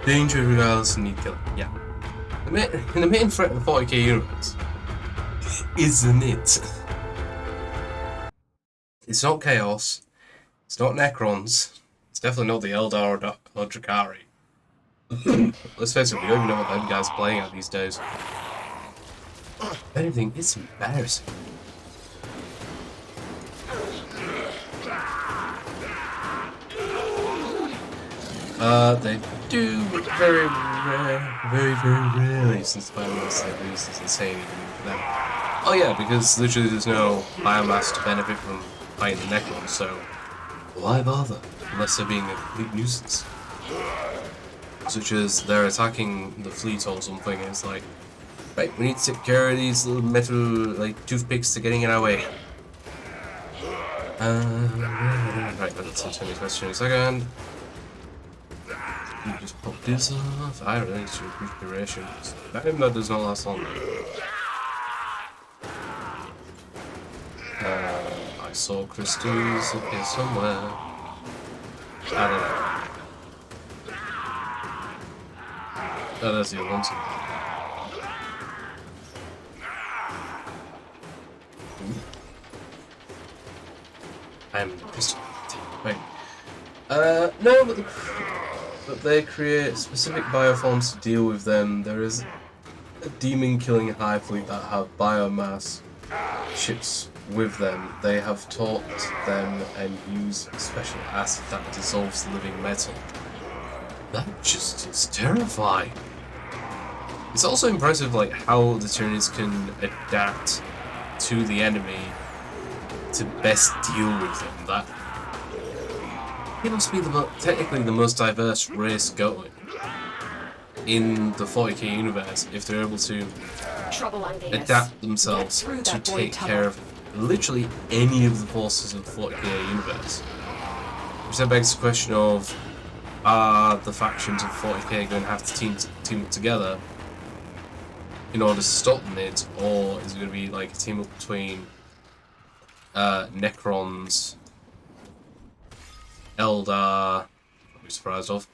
danger regardless and need killing. Yeah. The main threat of the 40k universe is the Nids. It's not Chaos. It's not Necrons. It's definitely not the Eldar or Drakari. Let's face it, we don't even know what them guys are playing at these days. If anything, it's embarrassing. They do, but very rarely, since biomass they lose is insane even for them. Oh yeah, because literally there's no biomass to benefit from fighting the Necrons, so why bother, unless they're being a complete nuisance. Such as they're attacking the fleet or something, and it's like, right, we need to take care of these little metal, like, toothpicks to getting in our way. Right, let's answer any question in a second. You just pop this off. I really need to increase duration. That does not last long. I saw crystals up here somewhere. I don't know. Oh, there's the other one too. I'm crystal. Wait. No, but they create specific bioforms to deal with them. There is a demon-killing hive fleet that have biomass ships with them. They have taught them and use special acid that dissolves living metal. That just is terrifying. It's also impressive, like, how the Citrines can adapt to the enemy to best deal with them. he must be technically the most diverse race going in the 40k universe if they're able to Trouble on Venus. adapt themselves Get through to that void take tunnel. care of literally any of the forces of the 40k universe. Which then begs the question of, are the factions of 40k going to have to team up together in order to stop the Mids, or is it going to be like a team up between Necrons, Eldar, I'd be surprised of,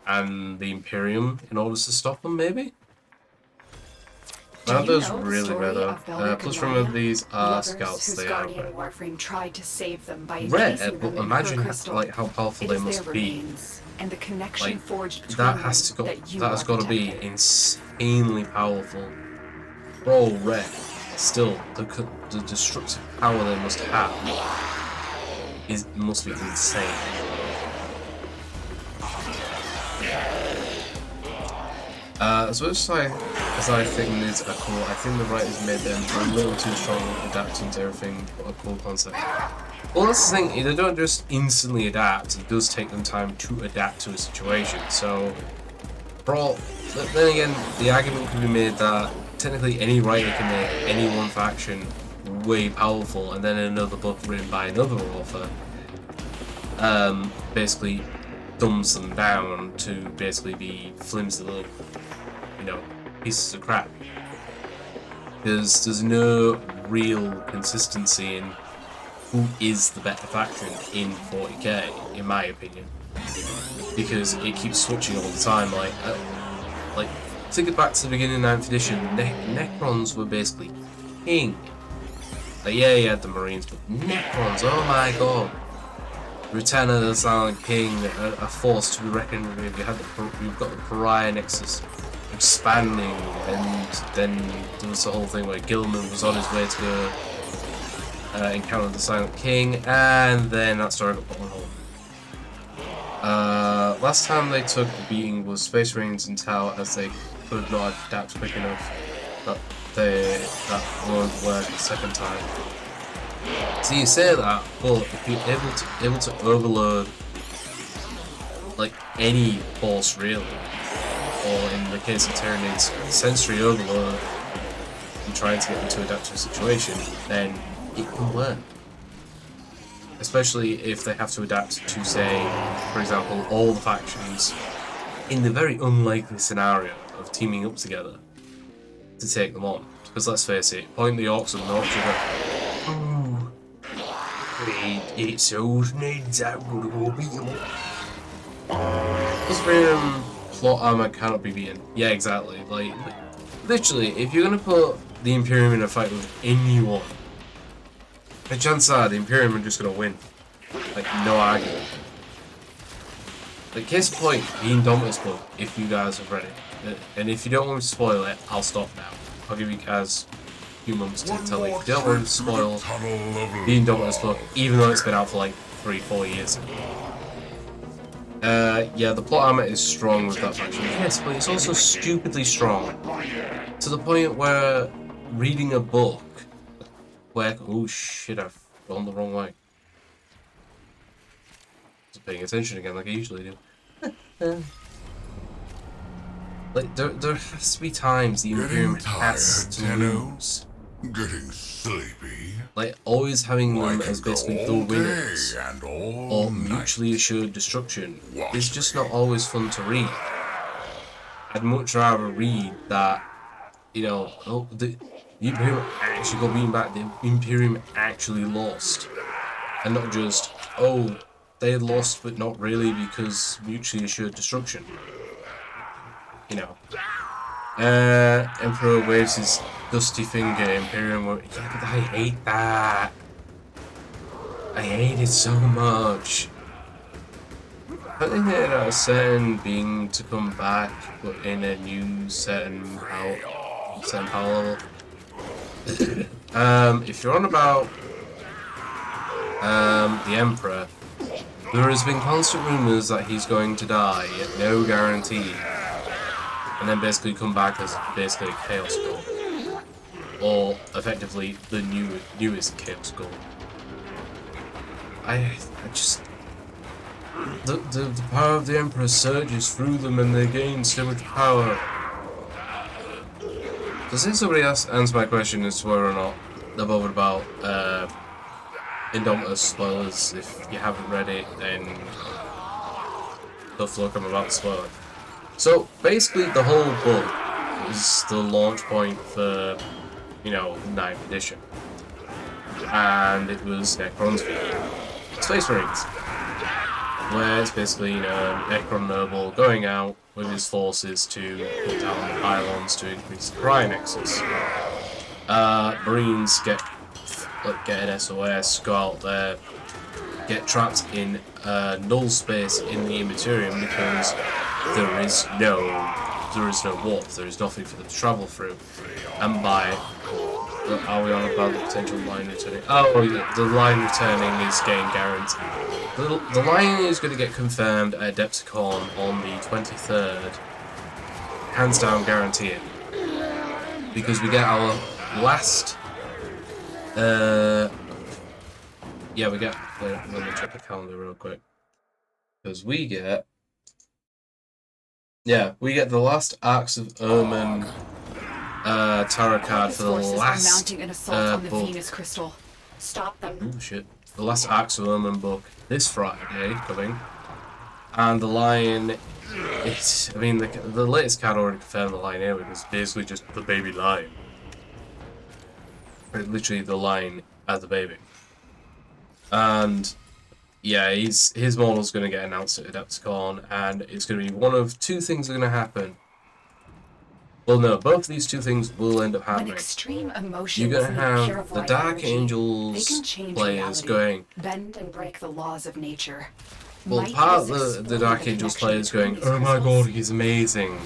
and the Imperium in order to stop them, maybe? Do That you does know the really story better. of Velvet Plus, Canaria? remember, these are Lovers scouts. whose They are guardian Warframe tried to save them by rare, encasing but them in imagine her crystal. like how powerful It they is must their be. remains and the connection Like forged between that has to them go. that you That has are got to be protecting. insanely powerful. For all rare, still the destructive power they must have must be insane. As much as I think Mids are cool, I think the writers made them a little too strong at adapting to everything but a cool concept. Well, that's the thing, they don't just instantly adapt, it does take them time to adapt to a situation, so... Then again, the argument could be made that technically any writer can make any one faction way powerful, and then another book written by another author basically dumbs them down to basically be flimsy little, pieces of crap. Because there's no real consistency in who is the better faction in 40k, in my opinion. Because it keeps switching all the time. Like think it back to the beginning of 9th edition. Necrons were basically king. Like, yeah, you had the Marines, but Necrons, oh my god. Return of the Silent King, a force to be reckoned with. You've got the Pariah Nexus expanding, and then there was the whole thing where Gilman was on his way to go encounter the Silent King, and then that story got put on hold. Last time they took the beating was Space Marines and Tau, as they could not adapt quick enough that won't work the second time. So you say that, but if you're able to overload like any force really, or in the case of Tyranids, sensory overload, and trying to get them to adapt to a situation, then it can work. Especially if they have to adapt to, say, for example, all the factions in the very unlikely scenario of teaming up together to take them on. Because let's face it, point the orcs and the orcs are like, it's those Nids, I'm gonna go beat them up. Plus random plot armor cannot be beaten. Yeah, exactly. Like, literally, if you're gonna put the Imperium in a fight with anyone, the chances are the Imperium are just gonna win. Like, no argument. Like, case in point, the Indomitus book, if you guys have read it. And if you don't want me to spoil it, I'll stop now. I'll give you guys a few months to tell you. If you don't want me to spoil the Indomitus book, even though it's been out for like 3-4 years. Yeah, the plot armor is strong with that faction. Yes, but it's also stupidly strong. To the point where reading a book where... Oh shit, I've gone the wrong way. Just paying attention again like I usually do. Like, there has to be times the Imperium has to lose. Getting sleepy. Like, always having them I as could go basically the all winners day and all or night. mutually assured destruction is just not always fun to read. I'd much rather read that, oh, the Imperium actually got beaten back, the Imperium actually lost. And not just, oh, they lost but not really because mutually assured destruction. Emperor waves his dusty finger, Imperium yeah, but I hate that. I hate it so much. I think they had a certain being to come back, but in a new certain power level. If you're on about the Emperor, there has been constant rumours that he's going to die, yet no guarantee. And then basically come back as basically a Chaos God. Or effectively the newest Chaos God. I just... the power of the Emperor surges through them and they gain so much power. Does somebody else answer my question as to whether or not they're bothered about Indomitus spoilers? If you haven't read it, then tough luck, I'm about to spoil it. So basically the whole book is the launch point for, you know, 9th edition. And it was Necron's Space Marines. Where it's basically, you know, Necron noble going out with his forces to put down the pylons to increase the Cryo Nexus. Marines get an SOS, go out there, get trapped in null space in the Immaterium because there is no warp, there is nothing for them to travel through. And by are we on about the potential line returning? Oh, yeah, the line returning is getting guaranteed. The line is going to get confirmed at Adepticon on the 23rd. Hands down, guarantee it. Because we get our last. Yeah, we get. Let me check the calendar real quick. Because we get. Yeah, we get the last Arcs of Omen tarot card for the last mounting an assault on the book. Venus crystal. Stop them. Oh shit. The last Arcs of Omen book this Friday coming. And the line, it's, I mean, the latest card already confirmed the line here, was basically just the baby lion. Literally the line as the baby. And yeah, his model's going to get announced at Adepticon, and it's going to be one of two things are going to happen. Well, no, both of these two things will end up When happening. extreme emotions You're going to meet pure have the void Dark energy, Angels they can change players reality, going, bend and break the laws of nature. well, Might part is of the exploring Dark Angels connection players between going, these oh my crystals. god, he's amazing.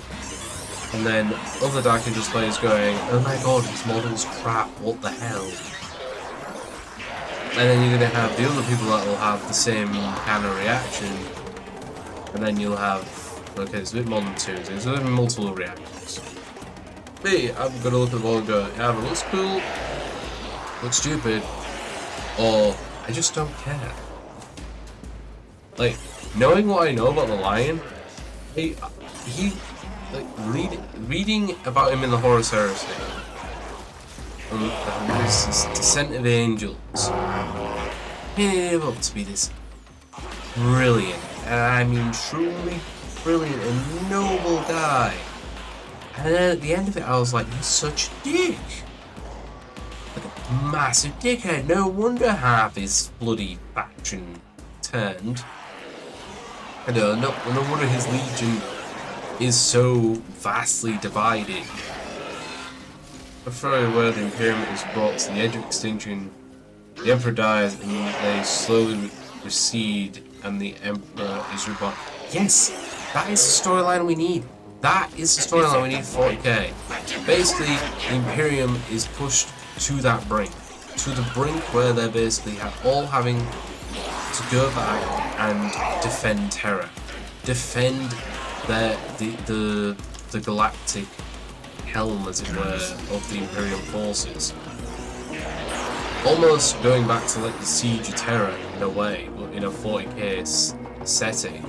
And then other Dark Angels players going, oh my god, his model's crap, what the hell? And then you're going to have the other people that will have the same kind of reaction. And then you'll have, okay, it's a bit more than two, so there's going to be multiple reactions. Me, I'm going to look at the ball and go, yeah, it looks cool, looks stupid, or I just don't care. Like, knowing what I know about the lion, he like, reading about him in the Horus Heresy, his Descent of Angels, being able to be this brilliant, and I mean truly brilliant and noble guy. And then at the end of it, I was like, he's such a dick. Like a massive dickhead. No wonder half his bloody faction turned. I don't know, no wonder his legion is so vastly divided. Before where the Imperium is brought to the edge of extinction, the Emperor dies and they slowly recede and the Emperor is reborn. Yes! That is the storyline we need. That is the storyline we need for 40k. Basically, the Imperium is pushed to that brink. To the brink where they're basically all having to go back and defend Terra. Defend the galactic helm, as it were, of the Imperium forces. Almost going back to like the Siege of Terra in a way, but in a 40k setting.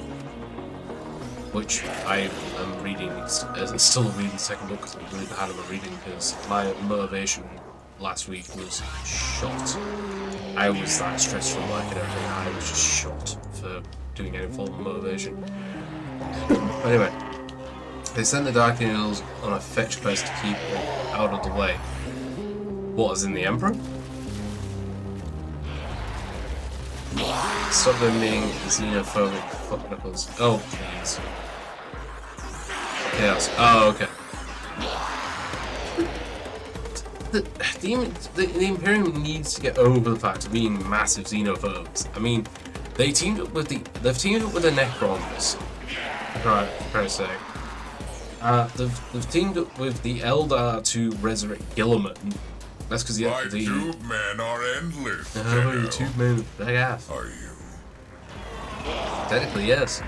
Which I am reading, still reading the second book because I'm really bad at reading because my motivation last week was shot. I was that stressed from work and everything, I was just shot for doing any form of motivation. Anyway, they sent the Dark Angels on a fetch quest to keep it out of the way. What, as in the Emperor? Stop them being xenophobic fuck knuckles. Oh, please. Chaos. Oh, okay. The Imperium needs to get over the fact of being massive xenophobes. I mean, they've teamed up with the Necrons, per se. They've teamed up with the Eldar to resurrect Gilliman. That's because My tube men are endless. How about your tube men with big ass? Are you? Technically, yes. I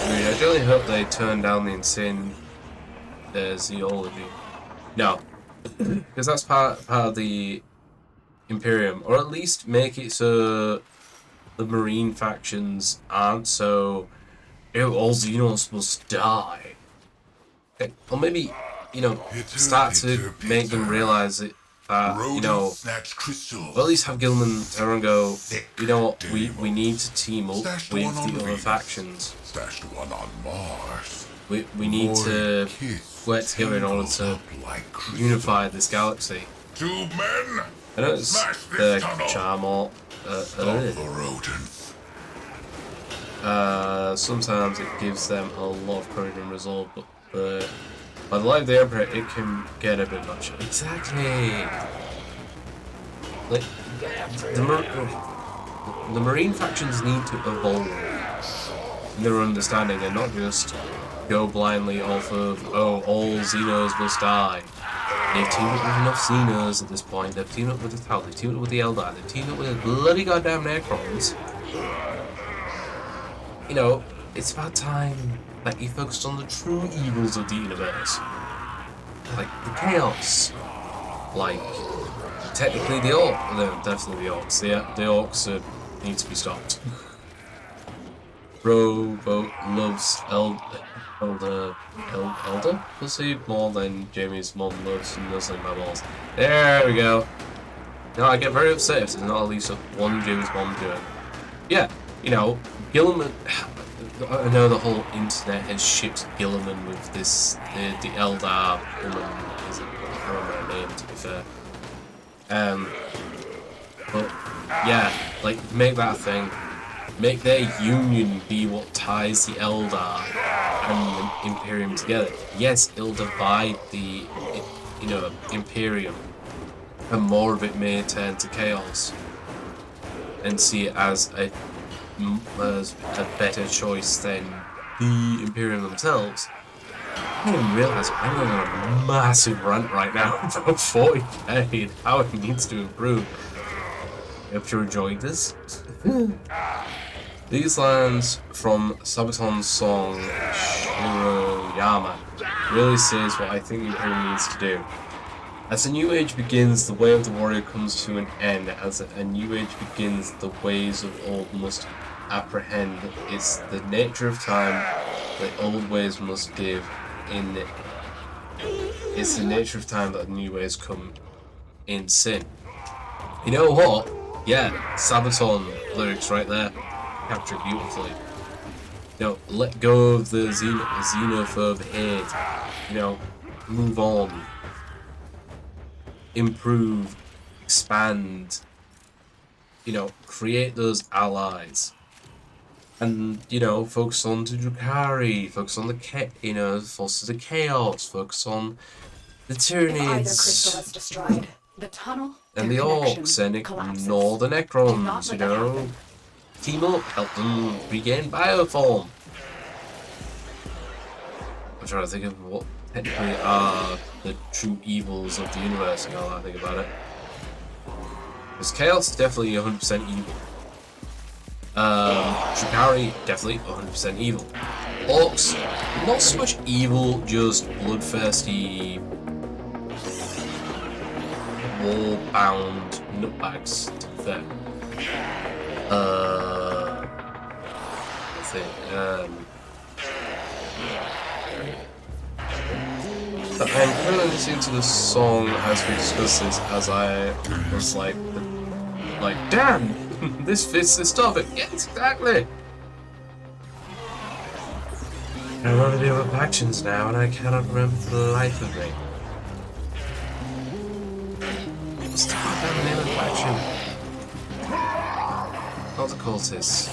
mean, I really hope they turn down the insane zoology. No. Because that's part of the Imperium. Or at least make it so the Marine factions aren't so, all Xenos must die. Okay. Or maybe, start to make them realize it, that, snatch crystals. or at least have Gilman turn and go, you know what, we Demo. need to team up Stashed with one on the other Venus. factions. Stashed one on Mars. We need to work together in order to unify this galaxy. 2 men. I know it's Smash the this tunnel. Charmol. Stop the rodents. Sometimes it gives them a lot of courage and resolve, but by the light of the Emperor, it can get a bit much. Exactly. Like the Marine factions need to evolve in their understanding and not just go blindly off of, oh, all Xenos must die. They've teamed up with enough Xenos at this point. They've teamed up with the Tau. They've teamed up with the Eldar. They've teamed up with the bloody goddamn Necrons. It's about time that you focused on the true evils of the universe. Like the Chaos. Like, technically the Orcs. No, definitely the Orcs. The Orcs need to be stopped. Robo loves Elder pussy more than Jamie's mom loves nuzzling my balls. There we go. Now I get very upset if there's not at least one Jamie's mom do it. Yeah, Gilliman. I know the whole internet has shipped Gilliman with this the Eldar woman. I can't remember her name, to be fair. But yeah, like make that a thing. Make their union be what ties the Eldar and the Imperium together. Yes, it'll divide the, Imperium, and more of it may turn to chaos, and see it as a better choice than the Imperium themselves. I didn't realise I'm going on a massive rant right now about 40k and how it needs to improve. Hope you're enjoying this. These lines from Sabaton's song Shiroyama really says what I think the Imperium needs to do. As a new age begins, the way of the warrior comes to an end. As a new age begins, the ways of old must apprehend. It's the nature of time that old ways must give in. It's the nature of time that new ways come in sin. You know what? Yeah, Sabaton lyrics right there. Captured beautifully. Let go of the xenophobe hate. Move on. Improve. Expand. Create those allies. And, focus on the Drukhari, focus on the forces of chaos, focus on the If either Citrines. crystal is destroyed, the tunnel And the their connection Orcs, and collapses. ignore the Do not Necrons, let that happen. Team up, help them regain bioform. I'm trying to think of what technically are the true evils of the universe now that I think about it. Because Chaos is definitely 100% evil. Drukhari, definitely 100% evil. Orcs, not so much evil, just bloodthirsty, war-bound nutbags, to be fair. I think, I'm kind of listening to the song as we discussed this, as I was like, damn, this fits this topic. Yes, exactly. I remember the other factions now, and I cannot remember for the life of me. What's the goddamn name of the faction? Not the cultists.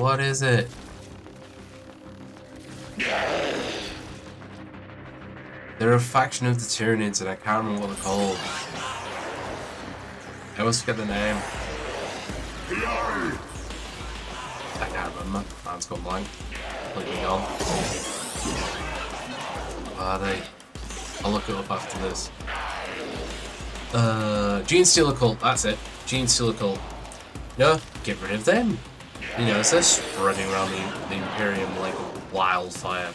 What is it? They're a faction of the Citrines, and I can't remember what they're called. I always forget the name. I can't remember. Man's gone blank. Completely gone. Are they? I'll look it up after this. Gene Stealer Cult, that's it. Gene Stealer Cult. No, get rid of them. They're spreading around the Imperium like wildfire.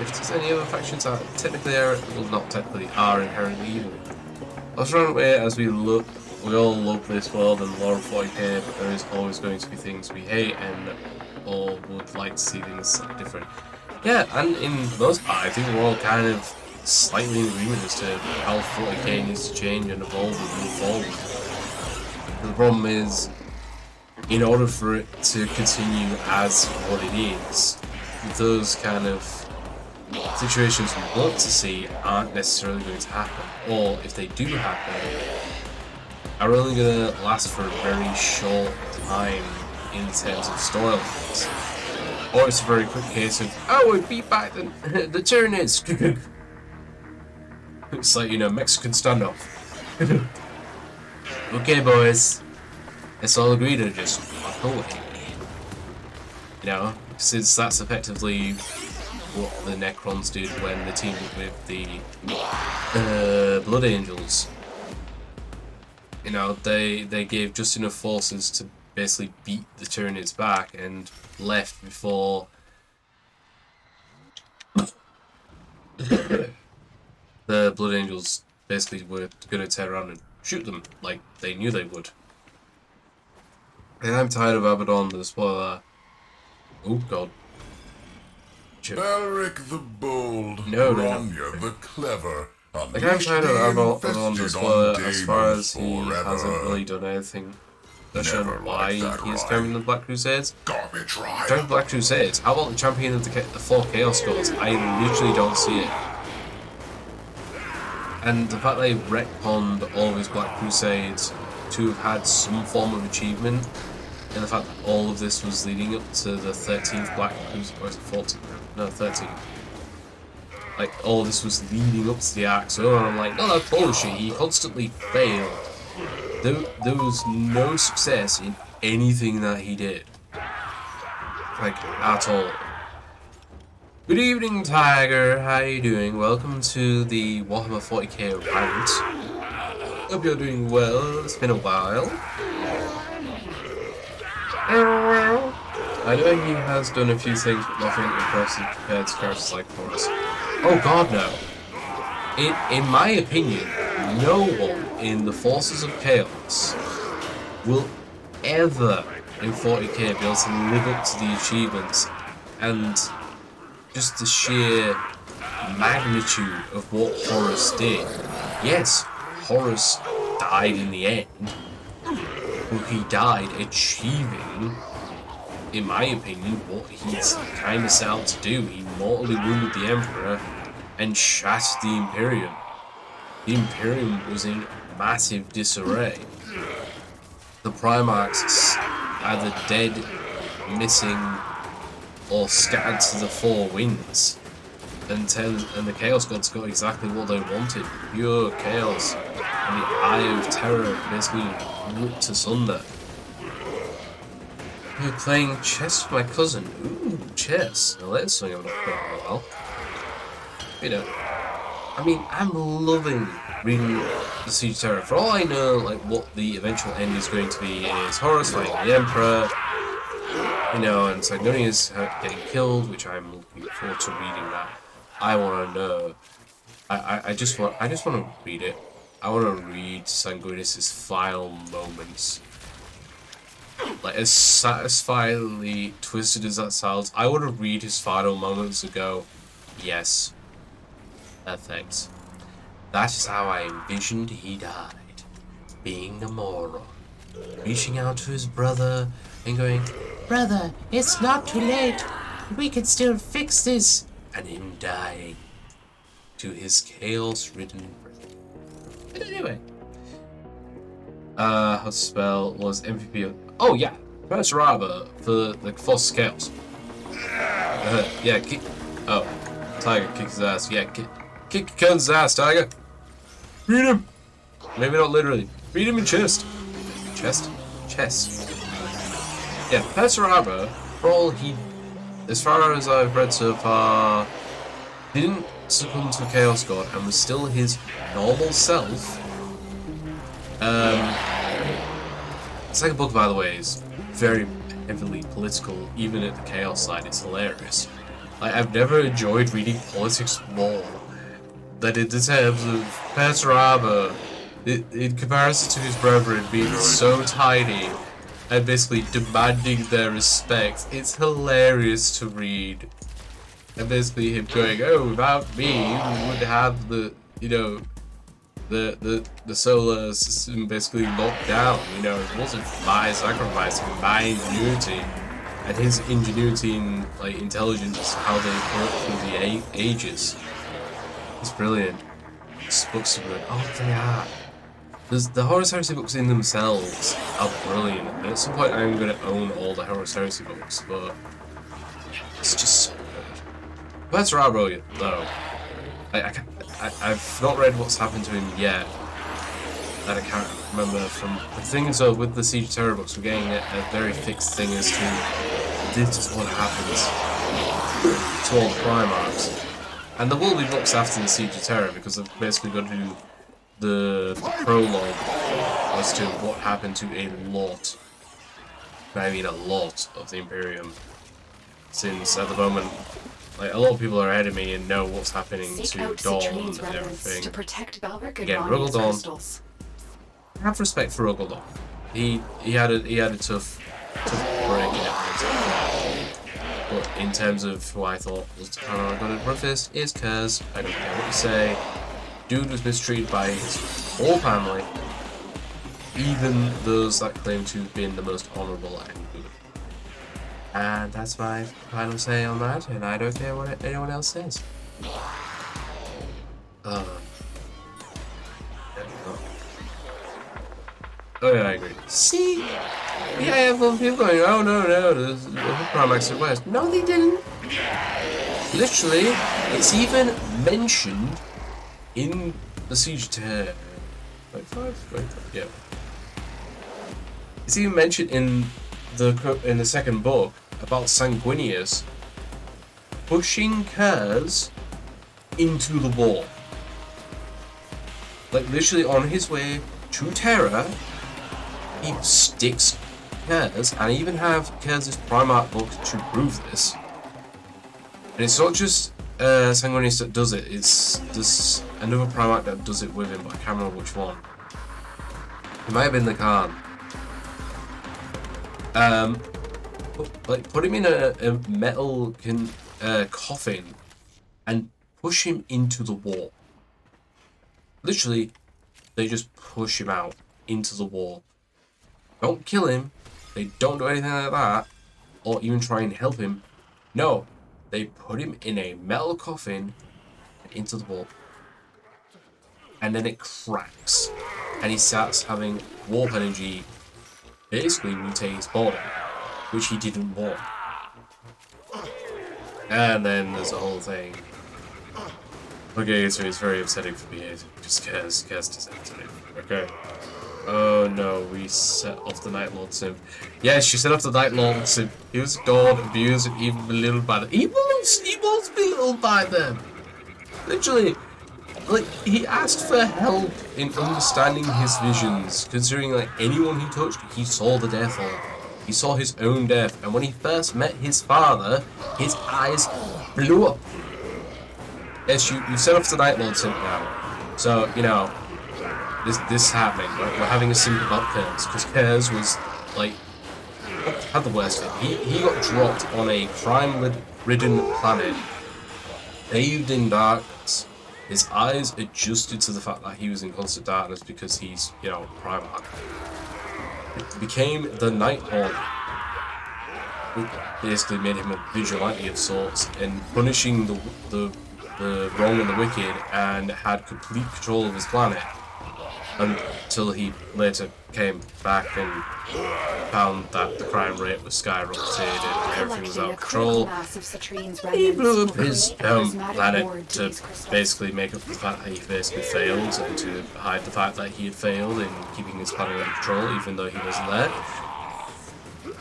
If there's any other factions that technically are, well, not technically, are inherently evil. Let's run away as we look. We all love this world and lore of 40k, but there is always going to be things we hate and all would like to see things different. Yeah, and in most part, I think we're all kind of slightly in agreement as to how 40k needs to change and evolve and move forward. The problem is, in order for it to continue as what it is, those kind of situations we want to see aren't necessarily going to happen, or if they do happen, are only going to last for a very short time in terms of storylines. Or it's a very quick case of, oh, we beat back the Citrines. It's like, you know, Mexican standoff. Okay, boys. Let's all agree to just walk away. You know, since that's effectively what the Necrons did when they teamed up with the Blood Angels. You know, they gave just enough forces to basically beat the Tyranids back and left before the Blood Angels basically were going to turn around and shoot them like they knew they would. And I'm tired of Abaddon, the spoiler. Oh god. Belric the bold, No. Bronya the clever. Like, I'm tired of Abaddon, the spoiler, as far as he hasn't really done anything. Not sure why he is carrying the Black Crusades. Garbage ride. Champion of the Black Crusades? How about the champion of the 4 Chaos Gods? I literally don't see it. And the fact they retconned all of his Black Crusades to have had some form of achievement, and the fact that all of this was leading up to the 13th Black Crusade, or is it 14th? No, 13th. Like, all this was leading up to the Ark, so I'm like, no, that's bullshit, he constantly failed. There was no success in anything that he did. Like, at all. Good evening, Tiger, how you doing? Welcome to the Warhammer 40k rant. Hope you're doing well, it's been a while. I know he has done a few things, but nothing impressive compared to characters like Horus. Oh god, no. In my opinion, no one in the Forces of Chaos will ever, in 40k, be able to live up to the achievements and just the sheer magnitude of what Horus did. Yes, Horus died in the end, but he died achieving, in my opinion, what he's kind of set out to do. He mortally wounded the Emperor and shattered the Imperium. The Imperium was in massive disarray. The Primarchs either dead, missing, or scattered to the 4 winds. And the Chaos Gods got exactly what they wanted. Pure chaos. And the Eye of Terror basically ripped asunder. You're playing chess with my cousin. Ooh, chess. Now that's something I've not played in a while. You know, I mean, I'm loving reading the Siege of Terror. For all I know, like, what the eventual end is going to be is Horus fighting the Emperor, you know, and Signoni is getting killed, which I'm looking forward to reading that. I want to know. I just want to read it. I want to read Sanguinus' final moments. Like, as satisfyingly twisted as that sounds, I want to read his final moments and go, yes, perfect. That is how I envisioned he died. Being a moron. Reaching out to his brother and going, brother, it's not too late. We can still fix this. And him dying to his chaos-ridden brother. But anyway. How to spell was MVP of... Oh, yeah. Perturaba for the Force Chaos. Yeah, kick... Oh. Tiger, kick his ass. Yeah, kick your cousin's ass, Tiger. Read him. Maybe not literally. Read him in chest. Chest? Chest. Yeah, Perturaba, for all he... As far as I've read so far, didn't succumb to Chaos God and was still his normal self. The second book, by the way, is very heavily political, even at the Chaos side. It's hilarious. Like, I've never enjoyed reading politics more than in the terms of Perturaba in comparison to his brethren being so tiny and basically demanding their respect, it's hilarious to read. And basically him going, oh, without me, we would have the, you know, the solar system basically locked down. You know, it wasn't my sacrifice, it was my ingenuity. And his ingenuity and like intelligence, how they work through the ages. It's brilliant. These books are good. Oh, they are. The Horus Heresy books in themselves are brilliant. And at some point I'm going to own all the Horus Heresy books, but it's just so good. That's brilliant, though. I've not read what's happened to him yet. That I can't remember from the thing. So with the Siege of Terror books, we're getting a very fixed thing as to this is what happens to all the Primarchs. And there will be books after the Siege of Terror because I've basically got to do the prologue as to what happened to a lot, I mean a lot, of the Imperium. Since at the moment, like, a lot of people are ahead of me and know what's happening to Dawn and everything. To protect Belric Again, and Ruggledon. I have respect for Ruggledon. He had a tough break in it. But in terms of who I thought was the Primarch got it roughest is Curse. I don't care what you say. Dude was mistreated by his whole family, even those that claim to have been the most honourable and good. And that's my final say on that, and I don't care what anyone else says. Oh yeah, I agree. See? Yeah, I have people going, oh no, the Primarchs are west. No, they didn't. Literally, it's even mentioned in the Siege of Terror. Yeah. It's even mentioned in the second book about Sanguinius pushing Curse into the wall. Like literally on his way to Terra, he sticks Curse, and I even have Curse's Primarch book to prove this. And it's not just Sanguinius that does it, there's another Primarch that does it with him, but I can't remember which one. It might have been the Khan. Like, put him in a metal coffin and push him into the wall. Literally, they just push him out into the wall. Don't kill him, they don't do anything like that, or even try and help him. No, they put him in a metal coffin and into the wall. And then it cracks, and he starts having warp energy basically mutate his body, which he didn't want. And then there's a whole thing. Okay, so it's very upsetting for me. It just cares to it. Okay. Oh no, we set off the Night Lord Sim. Yes, she set off the Night Lord Sim. He was adored, abused, and even belittled by them. He was belittled by them! Literally. Like, he asked for help in understanding his visions, considering, like, anyone he touched, he saw the death of. He saw his own death, and when he first met his father, his eyes blew up. Yes, you set off the Night Lord Sim now. So, you know, this is happening. We're having a sim about Curse, because Curse was, like, had the worst of it. He got dropped on a crime-ridden planet, bathed in darkness. His eyes adjusted to the fact that he was in constant darkness because he's, you know, Primarch. It became the Nighthawk, which basically made him a vigilante of sorts, and punishing the wrong and the wicked, and had complete control of his planet. Until he later came back and found that the crime rate was skyrocketed and everything was out of control. He blew up his planet to basically make up for the fact that he basically failed, and to hide the fact that he had failed in keeping his planet under control, even though he wasn't there.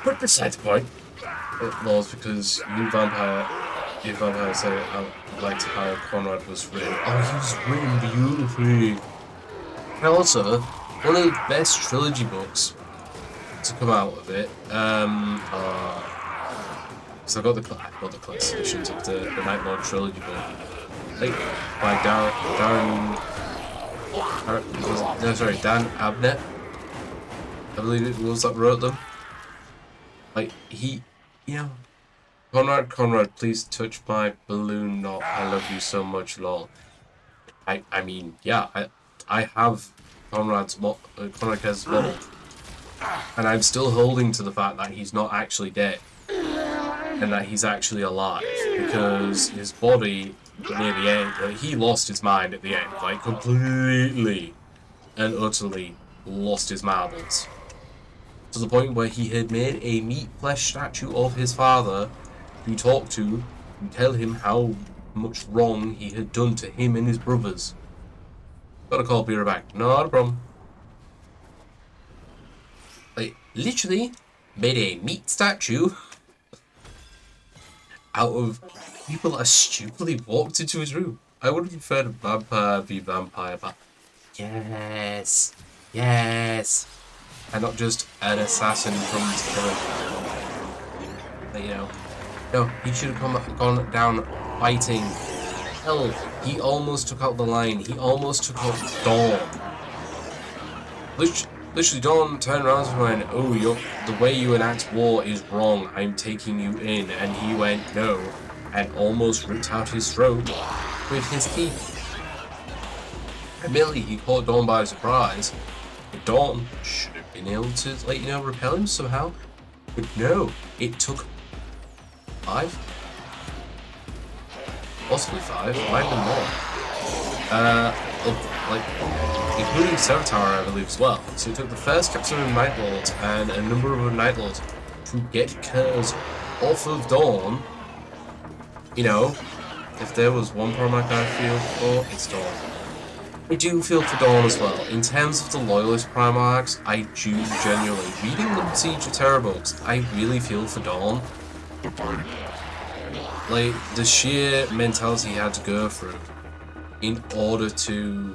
But besides the point, it was because you vampire said I liked how Conrad was written. Oh, he was written beautifully. And also, one of the best trilogy books to come out of it, so I got the class editions of the Night Lord trilogy book, like by Darren No, sorry, Dan Abnett, I believe it was that wrote them. Like, he, you know, Conrad, please touch my balloon knot. I love you so much, lol. I mean, yeah, I have Conrad Cares' model, and I'm still holding to the fact that he's not actually dead, and that he's actually alive, because his body, near the end, like, he lost his mind at the end, like, completely and utterly lost his marbles. To the point where he had made a meat flesh statue of his father to talk to and tell him how much wrong he had done to him and his brothers. Gotta call Beer back. Not a problem. Like, literally made a meat statue out of people that stupidly walked into his room. I would have preferred a vampire be vampire, but yes, yes. And not just an assassin from the you know. No, he should have gone down fighting. Hell, he almost took out the line. He almost took out Dawn. Literally, Dawn turned around and went, "Oh, the way you enact war is wrong. I'm taking you in." And he went, "No," and almost ripped out his throat with his teeth. Admittedly, he caught Dawn by surprise. But Dawn should have been able to, like, you know, repel him somehow. But no, it took 5? Possibly 5, might have been more. Like, including Servitor, I believe, as well. So it took the first captain of Night Lords and a number of Night Lords to get Curse off of Dawn. You know, if there was one Primarch I feel for, it's Dawn. I do feel for Dawn as well. In terms of the Loyalist Primarchs, I do genuinely. Reading the Siege of Terror books, I really feel for Dawn. Like, the sheer mentality he had to go through in order to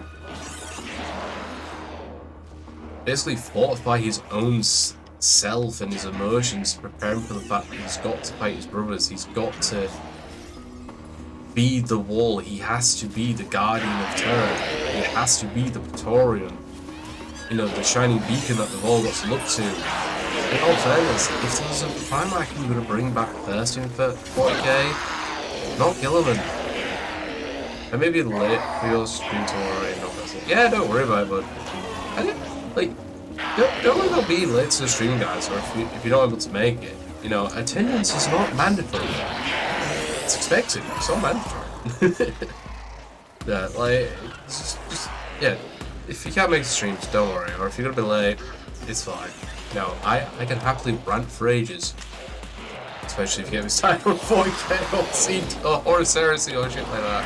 basically fortify his own self and his emotions, preparing for the fact that he's got to fight his brothers, he's got to be the wall, he has to be the guardian of terror, he has to be the Praetorian, you know, the shining beacon that they've all got to look to. In all fairness, if there was a Primarch who were going to bring back Thirsting for 40k, not Gilliman. And maybe late for your stream tomorrow, yeah, don't worry about it, but I don't, like, don't worry about being late to the stream, guys, or if you're not able to make it. You know, attendance is not mandatory. It's expected, it's not mandatory. Yeah, like, yeah, if you can't make the streams, don't worry, or if you're gonna be late, it's fine. No, I can happily rant for ages. Especially if you get me started on 40k or Seed or Cersei or shit like that.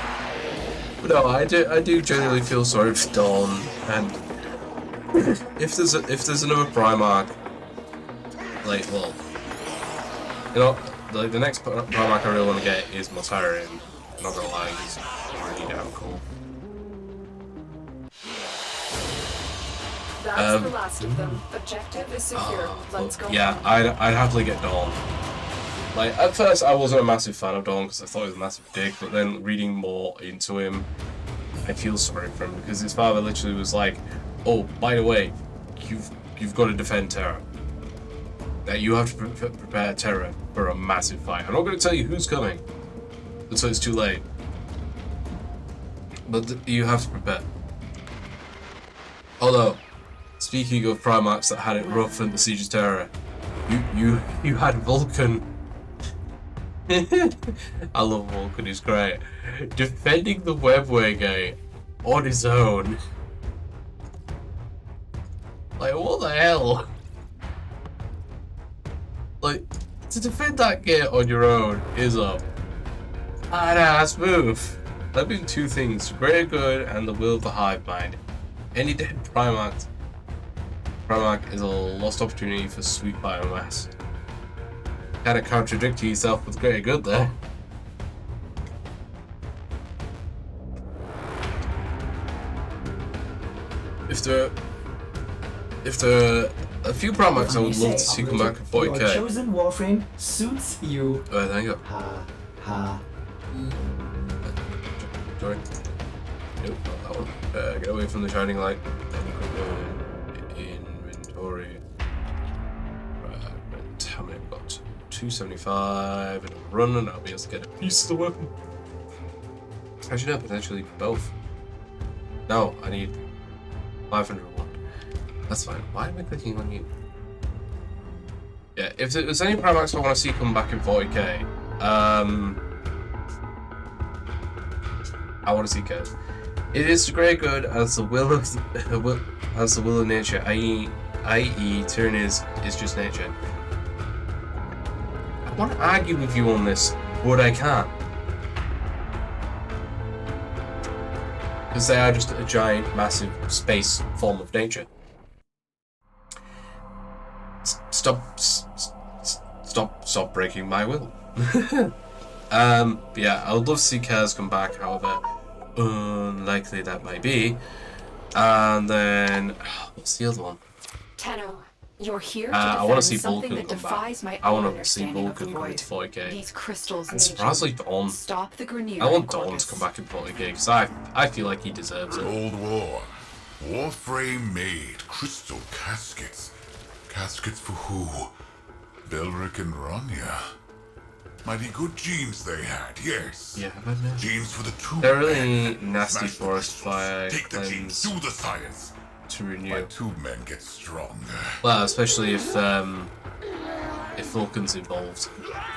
But no, I do genuinely feel sorry for Dawn, and if there's another Primarch, like, well, you know, like, the next Primarch I really want to get is Mortarion. I'm not gonna lie, he's really damn cool. That's the last of them. Objective is secure. Let's go. Yeah, I'd happily get Dawn. Like, at first I wasn't a massive fan of Dawn because I thought he was a massive dick, but then reading more into him, I feel sorry for him because his father literally was like, "Oh, by the way, you've got to defend Terra. That you have to prepare Terra for a massive fight. I'm not going to tell you who's coming until it's too late, but you have to prepare." Although, speaking of Primarchs that had it rough in the Siege of Terror, you had Vulcan. I love Vulcan, he's great. Defending the Webway guy on his own. Like, what the hell? Like, to defend that gate on your own is a badass move. That means two things: greater good and the will of the hive mind. Any dead Primarch is a lost opportunity for sweet biomass. Kind of contradicting yourself with greater good there. If there are a few Primarchs I would love to see come back in 40k. Your chosen warframe suits you. Thank you. Ha ha. Sorry. Nope, not that one. Get away from the shining light. Inventory. Right, how many have we got? 275 and a run, and I'll be able to get a piece of the weapon. Actually, no, potentially both. No, I need 501. That's fine. Why am I clicking on you? Yeah, if there's any Primax I want to see come back in 40k, I want to see Kez. It is the great good as the will of nature, i.e. Citrines is just nature. I want to argue with you on this, but I can't. Because they are just a giant, massive space form of nature. Stop breaking my will. Yeah, I would love to see Kaz come back, however unlikely that might be. And then, what's the other one? Tenno, you're here to I want to see something Vulcan that come back. defies my I own want to see understanding of the Vulcan come void. into 40k. These crystals And need surprisingly you. Dawn. Stop the Grineer I want and Dawn Corpus. to come back in 40k because I feel like he deserves it. Cold War. Warframe made crystal caskets. Caskets for who? Belric and Rania. Mighty good genes they had, yes. Yeah, I know. Genes for the two. They're really men. nasty Smash the forest crystals. fire Take the genes, cleanse do the science. to My renew. tube men get stronger. Well, especially if Vulcan's involved,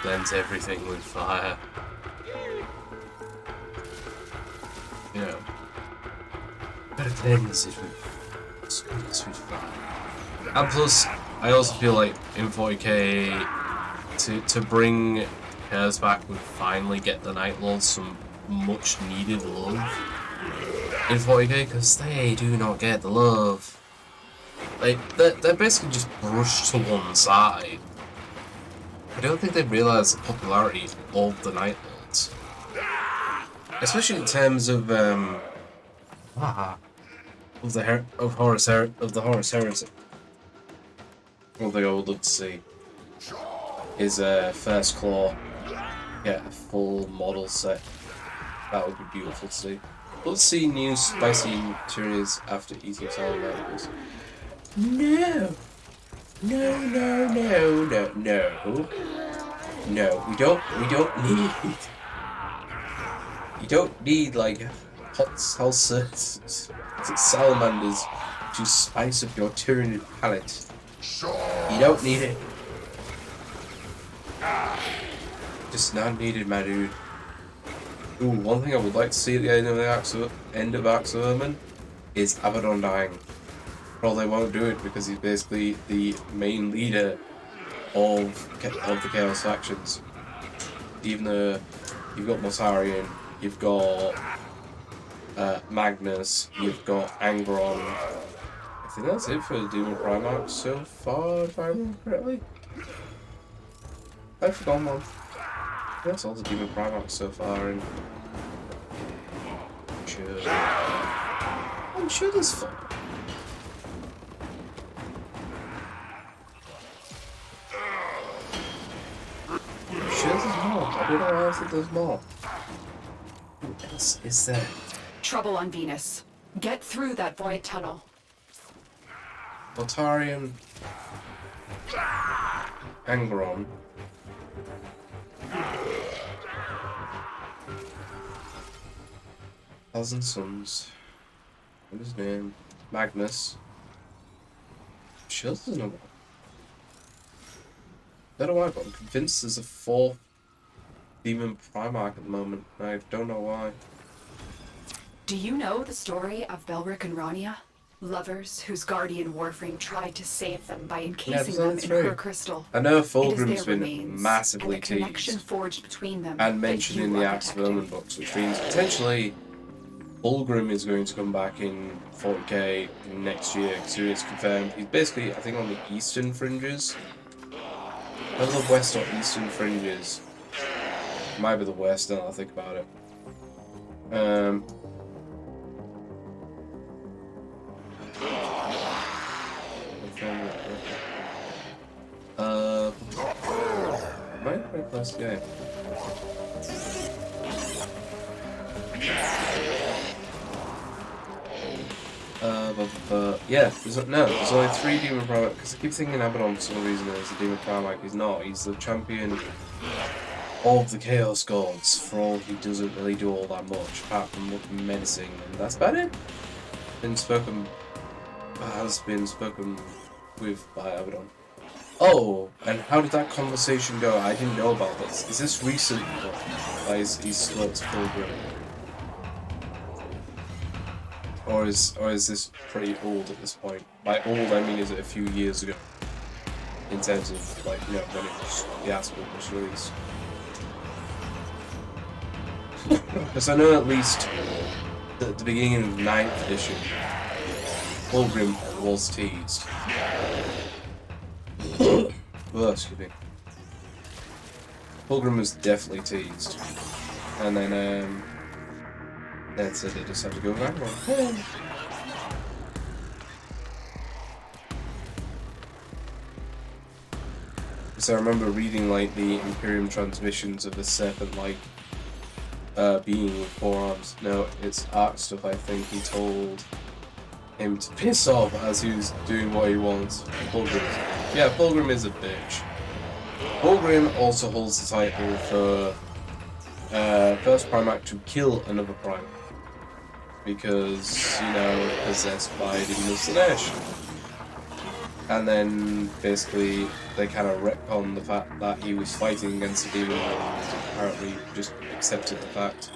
blends everything with fire. You know, gotta cleanse it with sweet fire. And plus, I also feel like in 40k, to bring Curse back would finally get the Night Lords some much needed love in 40k, because they do not get the love. Like, they're basically just brushed to one side. I don't think they realise the popularity of the Night Lords. Especially in terms of the Horus Heresy. One thing I would love to see is First Claw get a full model set. That would be beautiful to see. Let's see new spicy Citrines after eating salamanders. No, we don't need. You don't need like hot salsa salamanders to spice up your tyrannid palate. You don't need it. Just not needed, my dude. Ooh, one thing I would like to see at the end of Arx of Vermin is Abaddon dying. Well, they won't do it because he's basically the main leader of the Chaos factions. Even though you've got Mortarion, you've got Magnus, you've got Angron. I think that's it for the Demon Primarch so far, if I remember correctly. I've forgotten one. That's all the Demon Primarch so far, and I'm sure there's fun. I'm sure there's more. I don't know why I think there's more. Who else is there? Trouble on Venus. Get through that void tunnel. Mortarion, Angron, Thousand Suns. What is his name? Magnus. I'm sure there's another one. I don't know why, but I'm convinced there's a fourth Demon Primarch at the moment. I don't know why. Do you know the story of Belric and Rania? Lovers whose guardian Warframe tried to save them by encasing them in her crystal. I know It is Fulgrim's their been remains, massively and the connection teased forged between them and that mentioned you in the are Arx of protecting. Vermin books, which means potentially Fulgrim is going to come back in 40k next year, so it's confirmed. He's basically, I think, on the eastern fringes. Either the west or eastern fringes. Might be the west now that I think about it. Very close game. Yeah, there's only 3 Demon Primarch, because I keep thinking Abaddon for some reason is a Demon Primarch. He's not. He's the champion of the Chaos Gods. For all, he doesn't really do all that much, apart from looking menacing, and that's about it. Has been spoken with by Abaddon. Oh, and how did that conversation go? I didn't know about this. Is this recent? He's split to Fulgrim? Or is this pretty old at this point? By old, I mean, is it a few years ago? In terms of, like, when the article was released. Because I know at least at the beginning of the 9th edition, Fulgrim was teased. Oh, excuse me. Fulgrim was definitely teased. And then, so they just had to go back one. So I remember reading, like, the Imperium transmissions of the Serpent-like being with 4 arms. No, it's Arc stuff, I think. He told him to piss off as he was doing what he wants. Fulgrim is a bitch. Fulgrim also holds the title for first Primarch to kill another Primarch. Because, possessed by Demon Slanesh. And then, basically, they kind of retcon the fact that he was fighting against a demon and apparently just accepted the fact.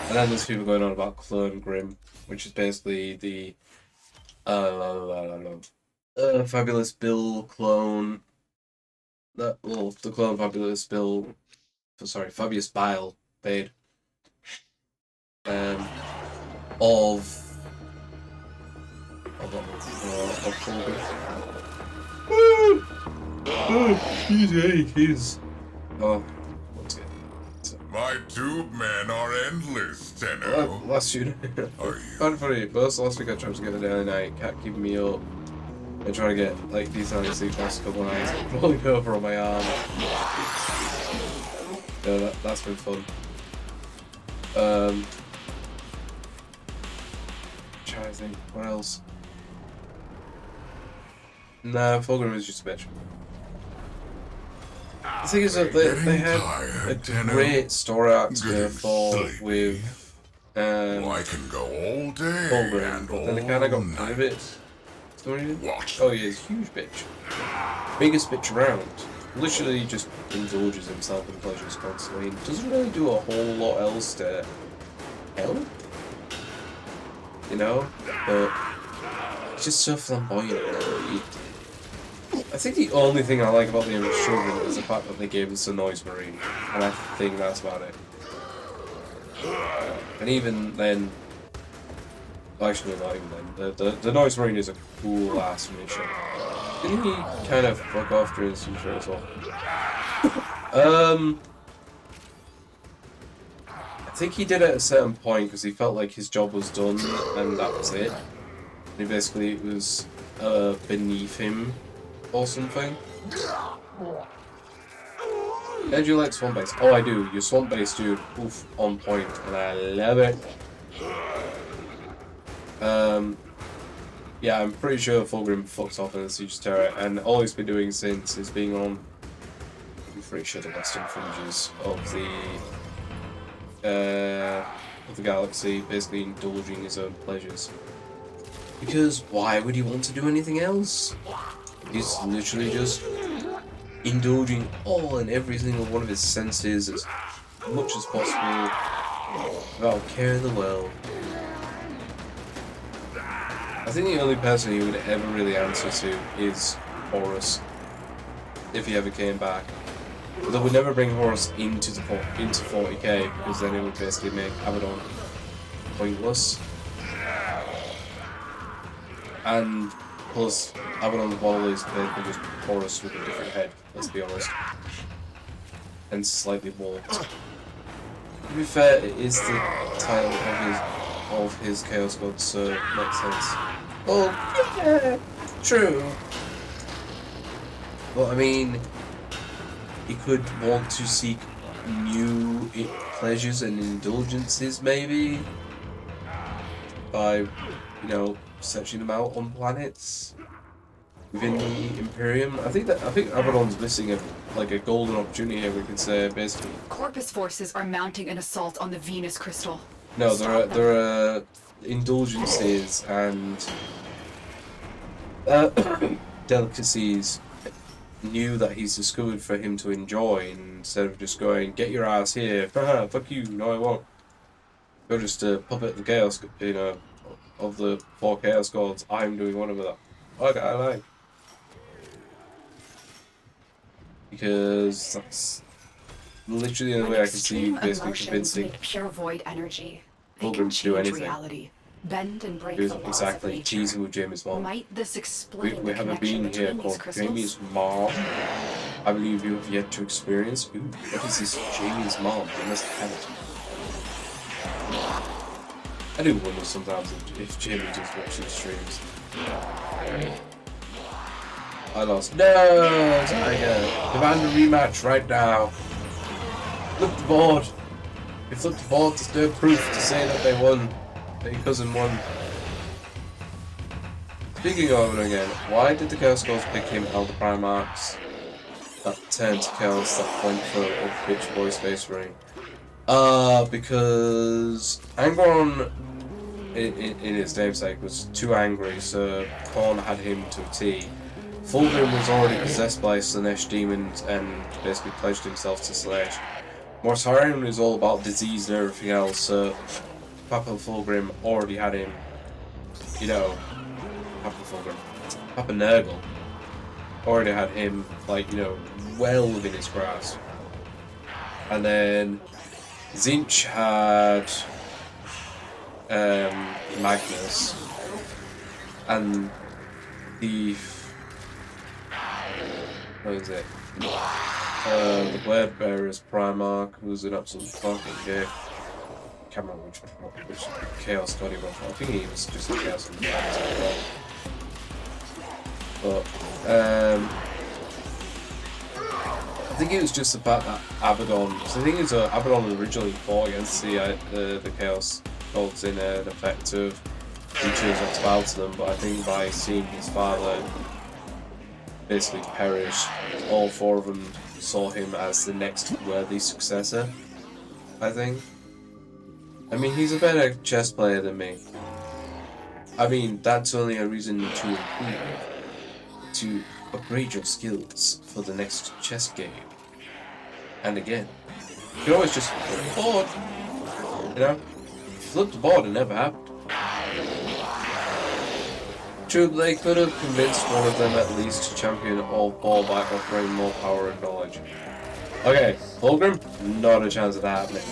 And then there's people going on about Clone Grim, which is basically the Fabulous Bill clone. The clone Fabulous Bill. Sorry, Fabius Bile made. Of Fulgrim. He's what's it? My tube men are endless, Tenno. Last year, kind of funny. But last week I tried to get the daily night, cat keeping me up. And trying to get like decent night's sleep last couple of nights, rolling over on my arm. Yeah, that's been fun. Trying to think, what else? Nah, Fulgrim is just a bitch. The thing is that they had a great story arc to go for with I can go all day Fulgrim, but then they kind of got rid of it. Oh yeah, he's a huge bitch. Biggest bitch around. Literally just indulges himself in pleasures constantly and doesn't really do a whole lot else to help. But it's just so flamboyant. I think the only thing I like about the Image Children is the fact that they gave us a Noise Marine, and I think that's about it. And even then, actually not even then, the Noise Marine is a cool ass mission. Didn't he kind of fuck off during some show as well? I think he did it at a certain point because he felt like his job was done and that was it. And he basically was beneath him or something. How do you like Swamp Base? Oh, I do. Your Swamp Base, dude, oof, on point, and I love it. Yeah, I'm pretty sure Fulgrim fucks off in the Siege of Terror, and all he's been doing since is being on, I'm pretty sure, the western fringes of the galaxy, basically indulging his own pleasures. Because why would he want to do anything else? He's literally just indulging all and every single one of his senses as much as possible without caring the world. I think the only person he would ever really answer to is Horus, if he ever came back. But they would never bring Horus into 40k, because then it would basically make Abaddon pointless. And plus, Abaddon's model is basically just Horus with a different head, let's be honest. And slightly warped. To be fair, it is the title of his Chaos God, so it makes sense. Oh, yeah, true. But I mean, he could want to seek new pleasures and indulgences, maybe, by, you know, searching them out on planets within the Imperium. I think Abaddon's missing a golden opportunity here. We could say basically. Corpus forces are mounting an assault on the Venus crystal. No, Stop them. there are indulgences and delicacies new that he's discovered for him to enjoy, instead of just going, get your ass here, haha, fuck you, no I won't. You're just a puppet of the chaos, you know, of the 4 chaos gods. I'm doing one of them. Okay, I like. Because that's literally the only way I can see you Extreme basically emotions convincing make pure void energy. They Fulgrim can to do change anything. reality, bend and break Who's the laws exactly of nature. teasing with Jamie's mom. Might this explain We the have a connection being here between these called crystals? Jamie's mom. I believe you have yet to experience. Ooh, what is this Jamie's mom? You must have it. I do wonder sometimes if Jamie just watches streams. I lost. No, Tiger. Demand a rematch right now. Flip the board. You flipped the board to stir proof to say that they won. That your cousin won. Speaking of it again, why did the Chaos Gods pick him Elder Primarchs? That turned to Chaos that went for a bitch boy space ring. Because Angron in his namesake was too angry, so Korn had him to a T. Fulgrim was already possessed by Slanesh demons and basically pledged himself to Slanesh. Mortarion is all about disease and everything else, so Papa Fulgrim already had him, you know, Papa Nurgle already had him, like, you know, well within his grasp. And then Zinch had Magnus, and the what is it? The Blade Bearer's Primarch, who's an absolute fucking gay. Can't remember which Chaos God he was. I think he was just a Chaos and but I think it was just the fact that Abaddon. So I think it's Abaddon originally fought against the Chaos Gods in an effect of he chose not to bow to them, but I think by seeing his father basically perish, all 4 of them saw him as the next worthy successor, I think. I mean, he's a better chess player than me. I mean, that's only a reason to improve, to upgrade your skills for the next chess game. And again, you can always just flip the board, you know? Flip the board, it never happened. True, they could have convinced one of them at least to champion all 4 by offering more power and knowledge. Okay, Fulgrim, not a chance of that happening.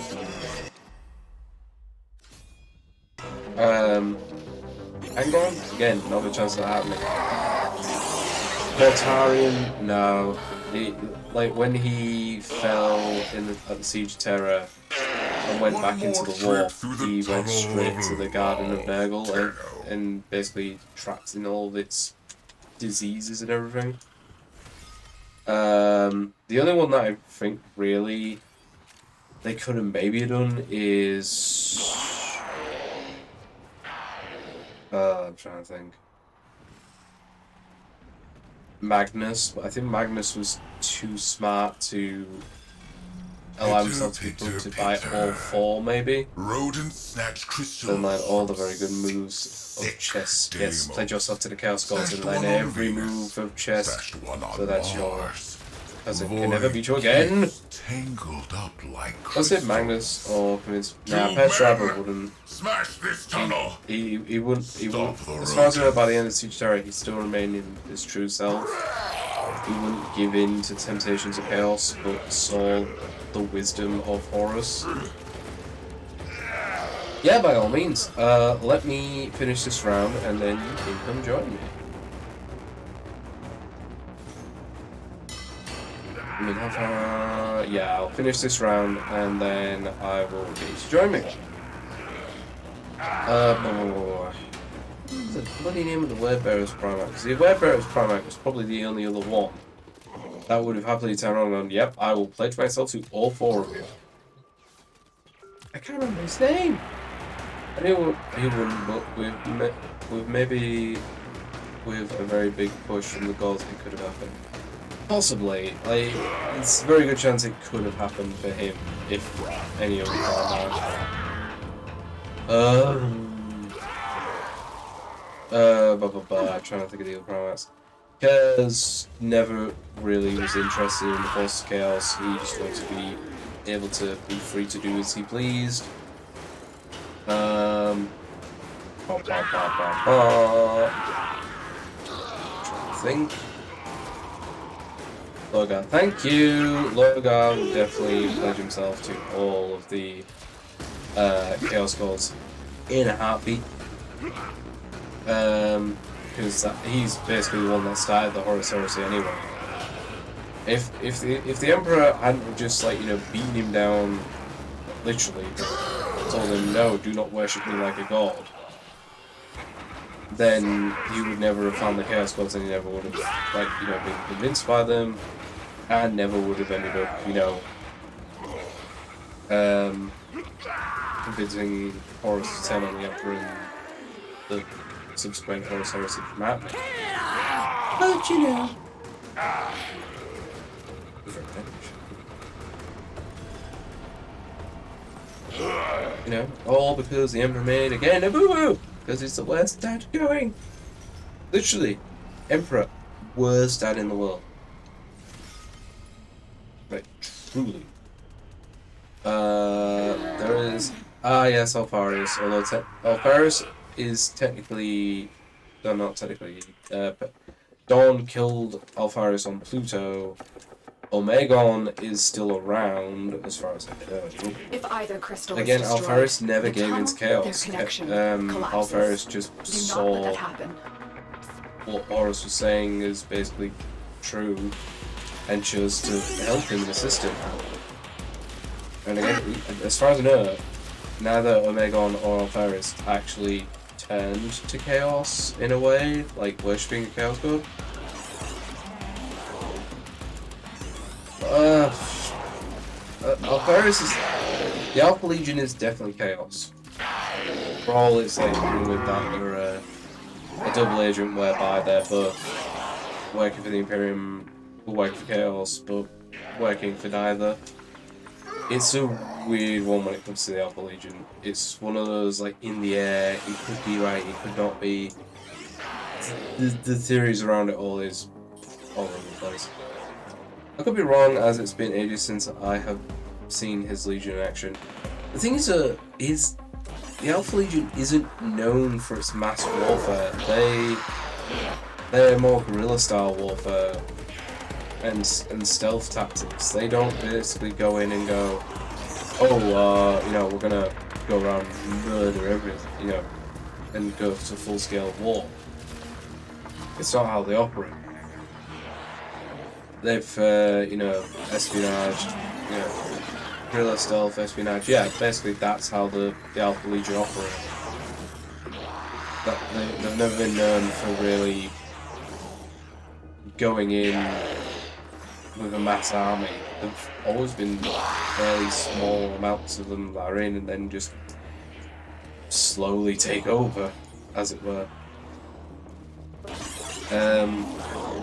Angron, again, not a chance of that happening. Mortarion, no. Like when he fell at the Siege of Terror and went back into the warp, he went straight to the Garden of Nurgle and basically trapped in all of its diseases and everything. The only one that I think really they could have maybe done is I'm trying to think. Magnus, but I think Magnus was too smart to allow himself to be put by all 4, maybe. Rodents snatch crystals. Then learn all the very good moves of chess. Yes, pledge yourself to the Chaos Gods and learn every move of chess, so that's yours. As it can never beat you again. Tangled up like Was it Magnus or convinced? Nah, Petrava wouldn't. Smash this tunnel. He wouldn't. As far as I know, by the end of Siege Terror, he'd still remain in his true self. He wouldn't give in to temptations of chaos, but saw the wisdom of Horus. Yeah, by all means. Let me finish this round, and then you can come join me. I mean, how far? Yeah, I'll finish this round, and then I will get you to join me. What's the bloody name of the Wordbearer's Primarch? Because the Wordbearer's Primarch was probably the only other one that would have happily turned around and gone, yep, I will pledge myself to all 4 of you. I can't remember his name. I knew he wouldn't, but with a very big push from the gods, it could have happened. Possibly, like, it's a very good chance it could have happened for him if any of them found out. I'm trying to think of the other primates. Kaz never really was interested in the force of chaos. He just wanted to be able to be free to do as he pleased. Trying to think. Logar, thank you! Logar would definitely pledge himself to all of the Chaos Gods in a heartbeat. Because he's basically the one that started the Horus Heresy anyway. If the Emperor hadn't just, like, you know, beaten him down, literally, told him, no, do not worship me like a god, then he would never have found the Chaos Gods, and he never would have, like, you know, been convinced by them, and never would have ended up, you know, convincing Horus to turn on the Emperor and the subsequent Horus Heresy from happening. But, you know... You know, all because the Emperor made, again, a boo-boo! Because it's the worst dad going! Literally, Emperor, worst dad in the world. Like, truly. There is... yes, Alpharius, although Alpharius is technically... No, not technically. Dawn killed Alpharius on Pluto. Omegon is still around, as far as I know. If either crystal Again, is destroyed, Alpharius never the gave tunnel, into chaos. their connection collapses. Alpharius just Do not let saw that happen. what Horus was saying is basically true, and chose to help him assist him. And again, as far as I know, neither Omegon or Alpharius actually turned to chaos in a way, like worshipping a chaos god. Alpharius is... The Alpha Legion is definitely chaos. For all it's like with that, they're a double agent whereby they're both working for the Imperium, working for chaos, but working for neither. It's a weird one when it comes to the Alpha Legion. It's one of those, like, in the air, it could be right, it could not be. The theories around it all is all over the place. I could be wrong, as it's been ages since I have seen his Legion in action. The thing is, the Alpha Legion isn't known for its mass warfare. They're more guerrilla-style warfare and stealth tactics. They don't basically go in and go, oh, you know, we're gonna go around and murder everything, you know, and go to full-scale war. It's not how they operate. They've, you know, espionage, you know, guerrilla stealth, espionage. Yeah, basically that's how the Alpha Legion operate. They've never been known for really going in with a mass army. There've always been fairly small amounts of them that are in and then just slowly take over, as it were.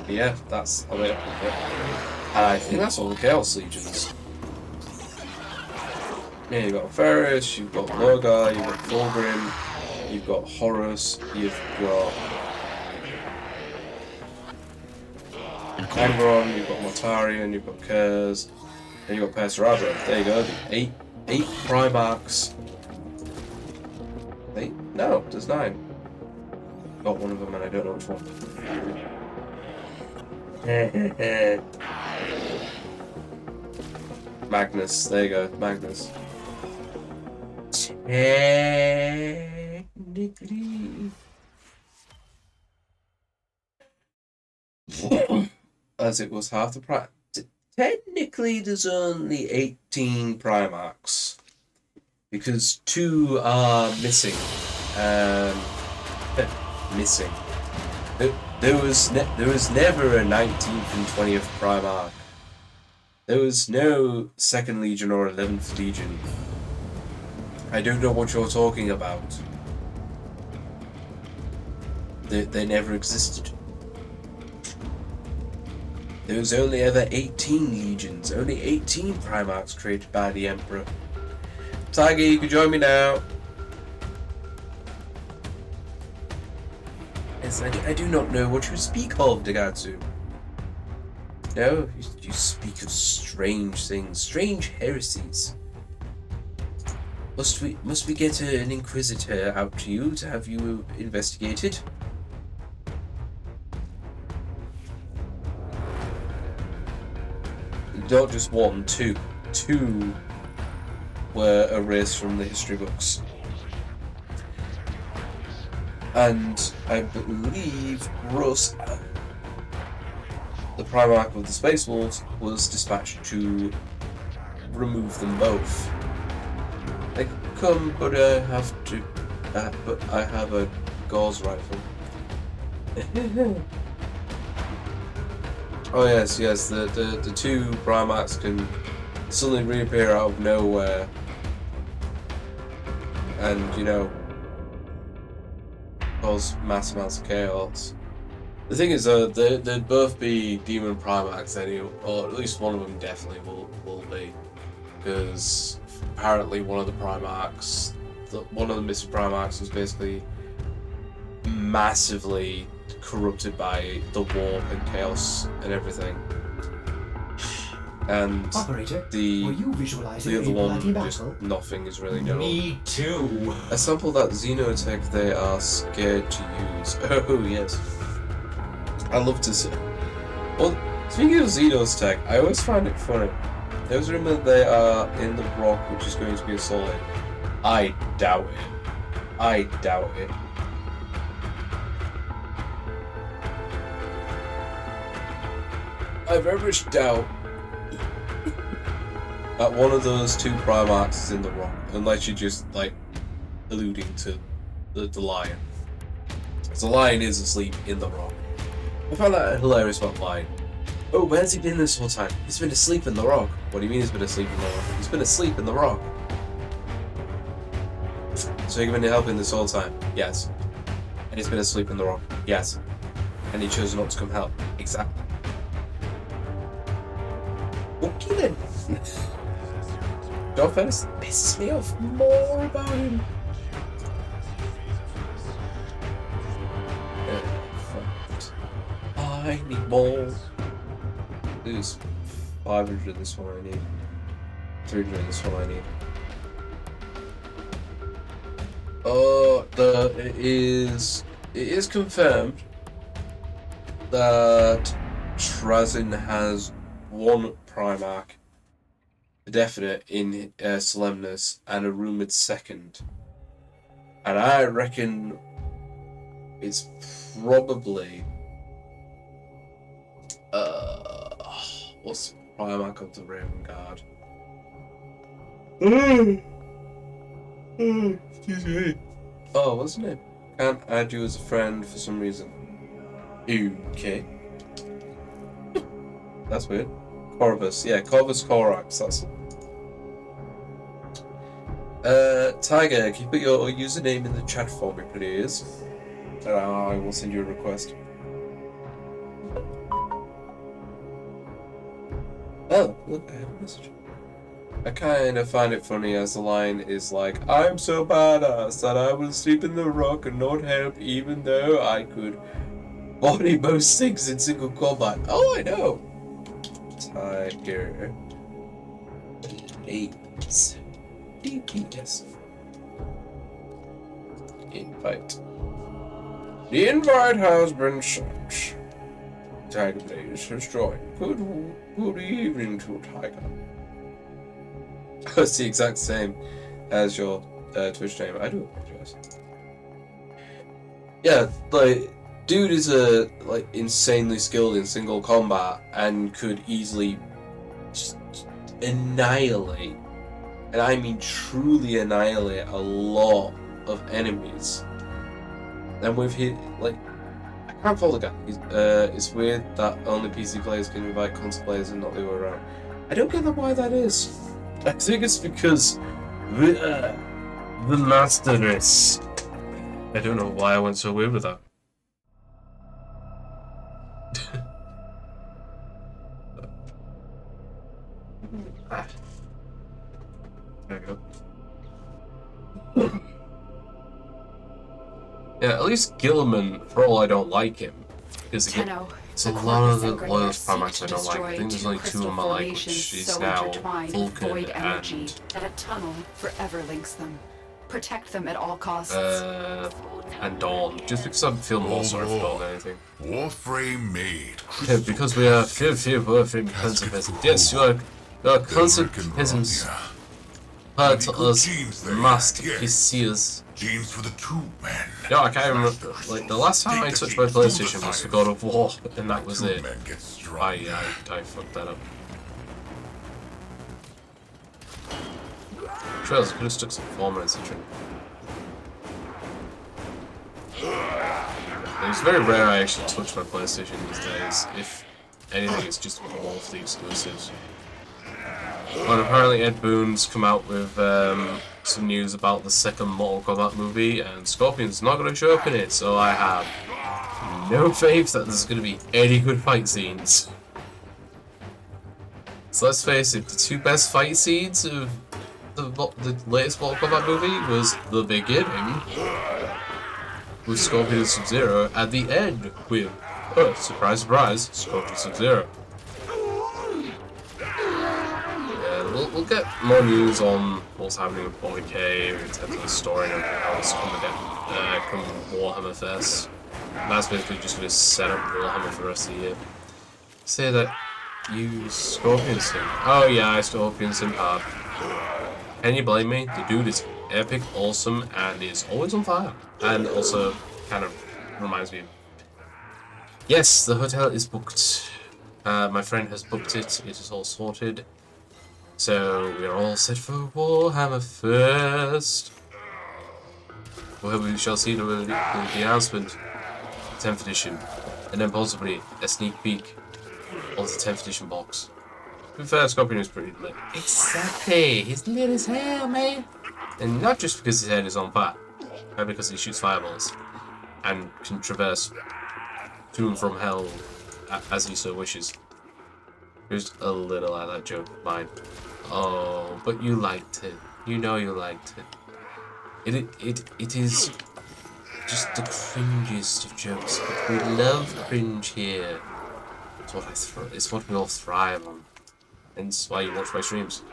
Yeah, that's how they operate. I think that's all the Chaos Legions. Yeah, you've got Ferris, you've got Logar, you've got Fulgrim, you've got Horus, you've got Angron, you've got Mortarion, you've got Kurz, and you've got Perseradra. There you go, the eight Primarchs. 8? No, there's 9. Got one of them and I don't know which one. Magnus, there you go, Magnus. Technically, as it was half the price. Technically, there's only 18 Primarchs because 2 are missing. Missing. There was never a 19th and 20th Primarch. There was no 2nd Legion or 11th Legion. I don't know what you're talking about. They never existed. There was only ever 18 legions, only 18 Primarchs created by the Emperor. Tiger, you can join me now. Yes, I do not know what you speak of, Dagatsu. No, you speak of strange things, strange heresies. Must we get an Inquisitor out to you to have you investigated? Not just one, two. Two were erased from the history books. And I believe Russ, the Primarch of the Space Wolves, was dispatched to remove them both. I could come, but I have to. But I have a gauze rifle. Oh yes, the two Primarchs can suddenly reappear out of nowhere, and you know, cause mass amounts of chaos. The thing is, they'd both be Demon Primarchs anyway, or at least one of them definitely will be, because apparently one of the Primarchs, one of the missing Primarchs was basically massively corrupted by the warp and chaos and everything. And Operator, the were you visualizing other a bloody one, just battle? nothing is really known. Me too. A sample that Xenotech they are scared to use. Oh yes. I love to see. Well, speaking of Xenotech, I always find it funny. There's a rumor they are in the rock which is going to be a solid. I doubt it. I doubt it. I very much doubt that one of those two Primarchs is in the rock, unless you're just, like, alluding to the lion. So the lion is asleep in the rock. I found that hilarious about the lion. Oh, where's he been this whole time? He's been asleep in the rock. What do you mean he's been asleep in the rock? He's been asleep in the rock. So you've been helping this whole time? Yes. And he's been asleep in the rock? Yes. And he chose not to come help? Exactly. Okay then. John Fennis pisses me off more about him. I need more. There's 500 this one I need. 300 this one I need. It is confirmed that Trazin has one Primarch, a definite in Solemnus, and a rumoured second. And I reckon it's probably what's the Primarch of the Raven Guard? Excuse me. Oh, what's his name? Can't add you as a friend for some reason. Okay. That's weird. Corvus, yeah, Corvus Corax, that's it. Tiger, can you put your username in the chat for me, please? And I will send you a request. Oh, look, I have a message. I kind of find it funny as the line is like, I'm so badass that I will sleep in the rock and not help even though I could body most things in single combat. Oh, I know. Tiger. Names. DPS. Invite. The invite has been sent. Tiger Blaze has joined. Good evening to Tiger. It's the exact same as your Twitch name. I do apologize. Yeah, like, dude is insanely skilled in single combat and could easily just annihilate, and I mean truly annihilate, a lot of enemies. And with his, like, I can't follow the guy. It's weird that only PC players can invite console players and not the other way around. I don't get why that is. I think it's because The master race. I don't know why I went so weird with that. There we go. Yeah, at least Gilliman, for all I don't like him, because Tenno, it's a the lot of Corvus the and Grenier Loyalist Primates seek I to don't like. I destroy think there's two only two of crystal them I like, formations which is so now intertwined with Vulcan void energy and that a tunnel forever links them. Protect them at all costs. and Dawn. Just because I feel more sorry for Dawn than anything. Warframe made. Yeah, because we are few Warframe consequences. Yes, you are consequences. Hurt us, masterpieces. Genes for the two men. No, I can't remember. Like, the last time I touched my PlayStation was for God of War, and that was it. Men get I stronger. fucked that up. Trails, I could have stuck some Foreman and Citrine. It's very rare I actually touch my PlayStation these days. If anything, it's just all of the exclusives. But apparently Ed Boon's come out with some news about the second Mortal Kombat movie, and Scorpion's not going to show up in it, so I have no faith that there's going to be any good fight scenes. So let's face it, the two best fight scenes of the latest Mortal Kombat movie was the beginning, with Scorpion and Sub-Zero, and the end with, oh, surprise, surprise, Scorpion and Sub-Zero. We'll get more news on what's happening with 40k in terms of the story and how it's going to get come Warhammer Fest. And that's basically just going to set up Warhammer for the rest of the year. Say that you Scorpion Sim. Oh yeah, I Scorpion Sim hard. Can you blame me? The dude is epic, awesome, and is always on fire. And also kind of reminds me of... Yes, the hotel is booked. My friend has booked it. It is all sorted. So we are all set for Warhammer Fest. Well, we shall see the announcement, 10th edition, and then possibly a sneak peek of the 10th edition box. To be fair, Scorpion is pretty lit. Exactly, he's lit as hell, man. And not just because his head is on fire, but because he shoots fireballs and can traverse to and from hell as he so wishes. Here's a little like that joke of mine. Oh, but you liked it. You know you liked it. It is just the cringiest of jokes. But we love cringe here. It's what we all thrive on. Hence why you watch my streams.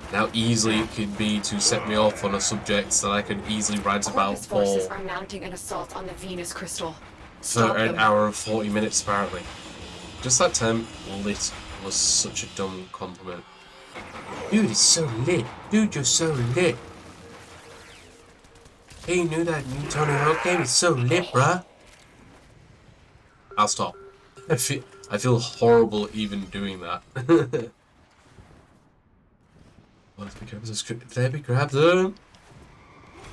And how easily it could be to set me off on a subject that I could easily rant about Corvus for forces are mounting an assault on the Venus crystal. Stop an them. hour and 40 minutes apparently. Just that term, lit, was such a dumb compliment. Dude, it's so lit. Dude, you're so lit. Hey, you knew that new Tony Hawk game is so lit, bruh. I'll stop. I feel horrible even doing that. What if we grab the script? Did we grab them?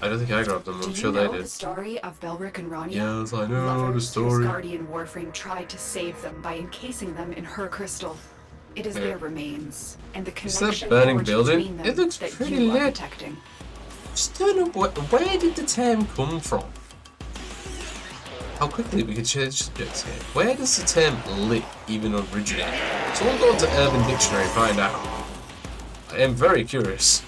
I don't think I grabbed them. I'm sure they Do you know did. the story of Belric and Rania? Yes, I know the Lovers story. whose guardian Warframe tried to save them by encasing them in her crystal. It is their remains, and the Is connection that burning forged building? between them It looks that pretty you are lit. protecting. Just don't know where did the term come from? How quickly we can change subjects here. Where does the term lit even originate? Someone go to Urban Dictionary and find out. I am very curious.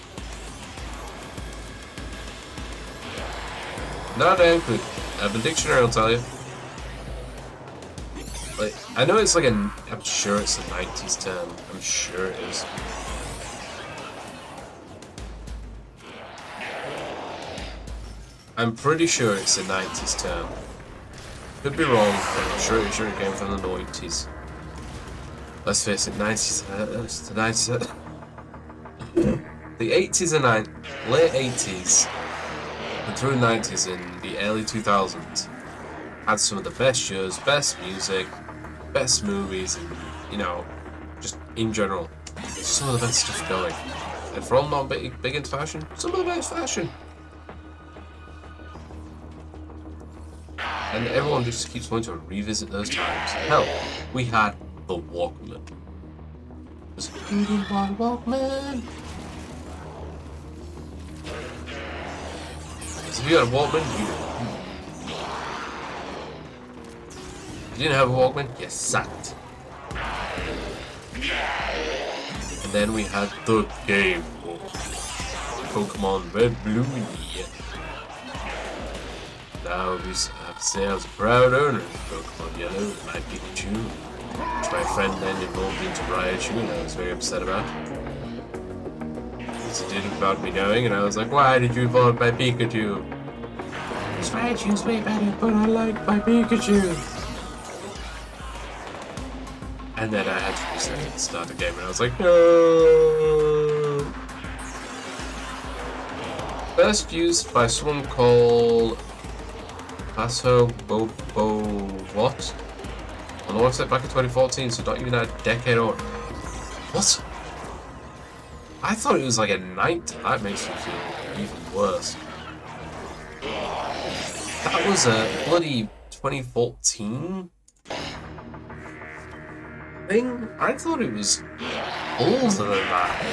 No damn clue. Urban Dictionary will tell you. Like, I know it's like I'm sure it's a 90s term. I'm sure it is. I'm pretty sure it's a 90s term. Could be wrong, but I'm sure it came from the 90s. Let's face it, 90s, the 90s, the 80s and late 80s, and through 90s and the early 2000s, had some of the best shows, best music, best movies, and, you know, just in general, some of the best stuff going. And for all not big into fashion, some of the best fashion. And everyone just keeps wanting to revisit those times. Hell, we had the Walkman. It was who didn't want a Walkman? If you had a Walkman, you didn't have a Walkman, you sucked. And then we had the game Pokemon Red, Blue, and Yellow. Now we have to say I was a proud owner of Pokemon Yellow with my Pikachu, which my friend then evolved into Raichu, and I was very upset about. Because he did without me knowing, and I was like, why did you evolve my Pikachu? This Raichu's way better, but I like my Pikachu. And then I had to reset it and start the game, and I was like, no. First used by someone called Paso Bobo what? On the website back in 2014, so not even a decade old. What? I thought it was like a 90. That makes me feel even worse. That was a bloody 2014 thing? I thought it was older than that.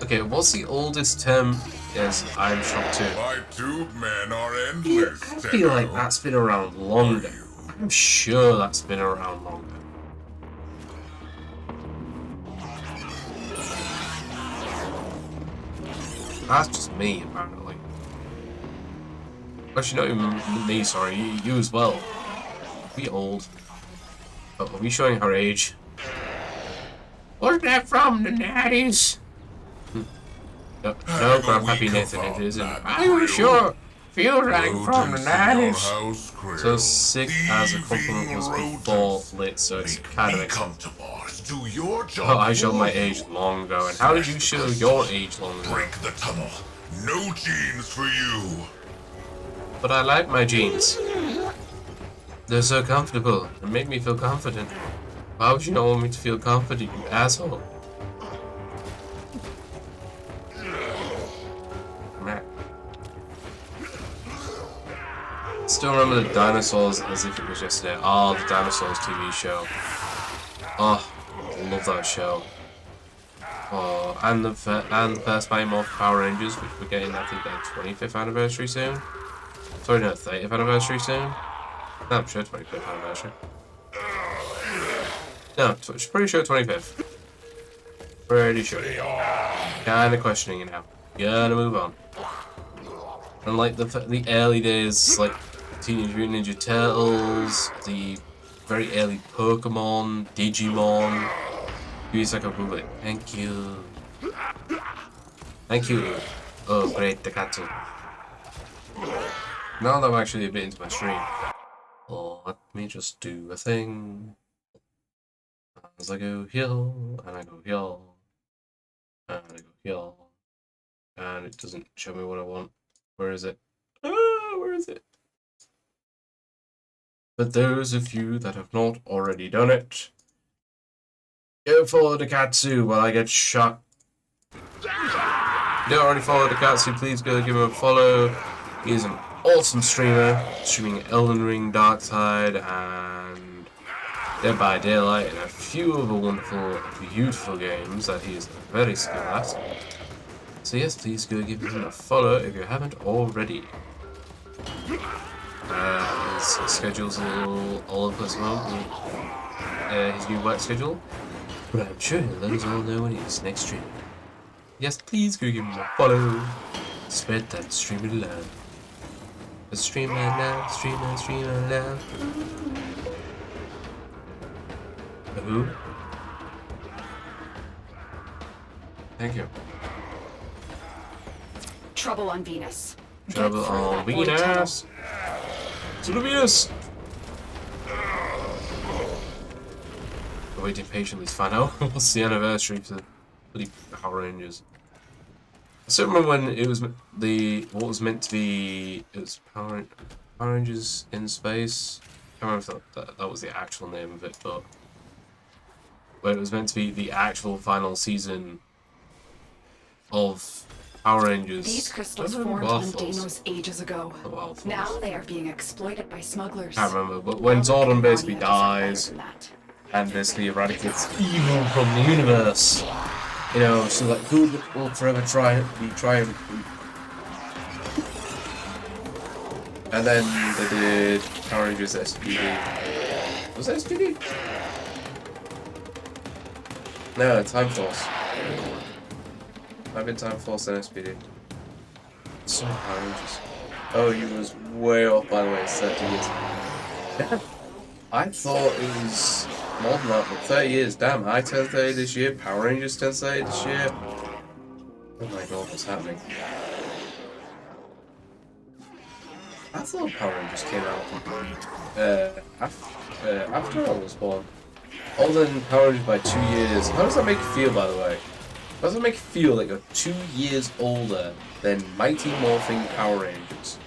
Okay, what's the oldest term? Yes, I'm shocked too. My tube men are Yeah, endless. I feel like that's been around longer. I'm sure that's been around longer. That's just me, apparently. Actually, not even me, sorry, you as well. We old. Oh, are we showing our age? Was that from the 90s? No, Grandpappy Nathan, it isn't. Are you sure? Feels like from the 90s. So sick as a compliment was before lit, so it's kind of comfortable. Do your job. Oh, I showed my age long ago, and how did you show your age long ago? Break the tunnel. No jeans for you. But I like my jeans. They're so comfortable and make me feel confident. Why would you not want me to feel confident, you asshole? Still remember the dinosaurs as if it was yesterday. Oh, the Dinosaurs TV show. Oh, I love that show. Oh, and the first Mighty Morphin Power Rangers, which we're getting, I think, their 25th anniversary soon. Sorry, no, 30th anniversary soon. No, I'm sure 25th anniversary. No, pretty sure 25th. Pretty sure. Kinda questioning it now. Gonna move on. And like the early days, like Teenage Mutant Ninja Turtles, the very early Pokemon, Digimon. Use like a bullet. Thank you. Thank you. Oh, great, the Katsu. Now that I'm actually a bit into my stream, oh, let me just do a thing. As I go here, and I go here, and I go here, and it doesn't show me what I want. Where is it? Ah, where is it? But those of you that have not already done it, go follow the Katsu while I get shot. If you don't already follow the Katsu, please go give him a follow. He is an awesome streamer, streaming Elden Ring, Darkside, and Dead by Daylight, and a few other wonderful, beautiful games that he is very skilled at. So yes, please go give him a follow if you haven't already. His schedule's a little all over as well, his new work schedule, but I'm sure he'll let us all know when he's next streaming. Yes, please go give him a follow. Spread that streaming love. The streamer love, streamer love. Who? Thank you. Trouble on Venus. Trouble on Venus. To the Venus. Waiting patiently to find out what's the anniversary for the bloody Power Rangers. I still remember when it was what was meant to be. It was Power Rangers in Space. I can't remember if that was the actual name of it, but where it was meant to be the actual final season of Power Rangers. These crystals formed on Deimos ages ago. Now they are being exploited by smugglers. I can't remember, but when Zordon basically dies and basically eradicates evil from the universe, You know, so like who will forever try and and then they did Power Rangers SPD. Was that SPD? No, Time Force. I've been Time Force and SPD. So Power Rangers. Oh, he was way off by the way, 30 years. I thought it was more than that, but 30 years. Damn, I turned 30 this year, Power Rangers turned 30 this year. Oh my god, what's happening? I thought Power Rangers came out after I was born. Older than Power Rangers by 2 years. How does that make you feel, by the way? How does it make you feel that you're 2 years older than Mighty Morphing Power Rangers?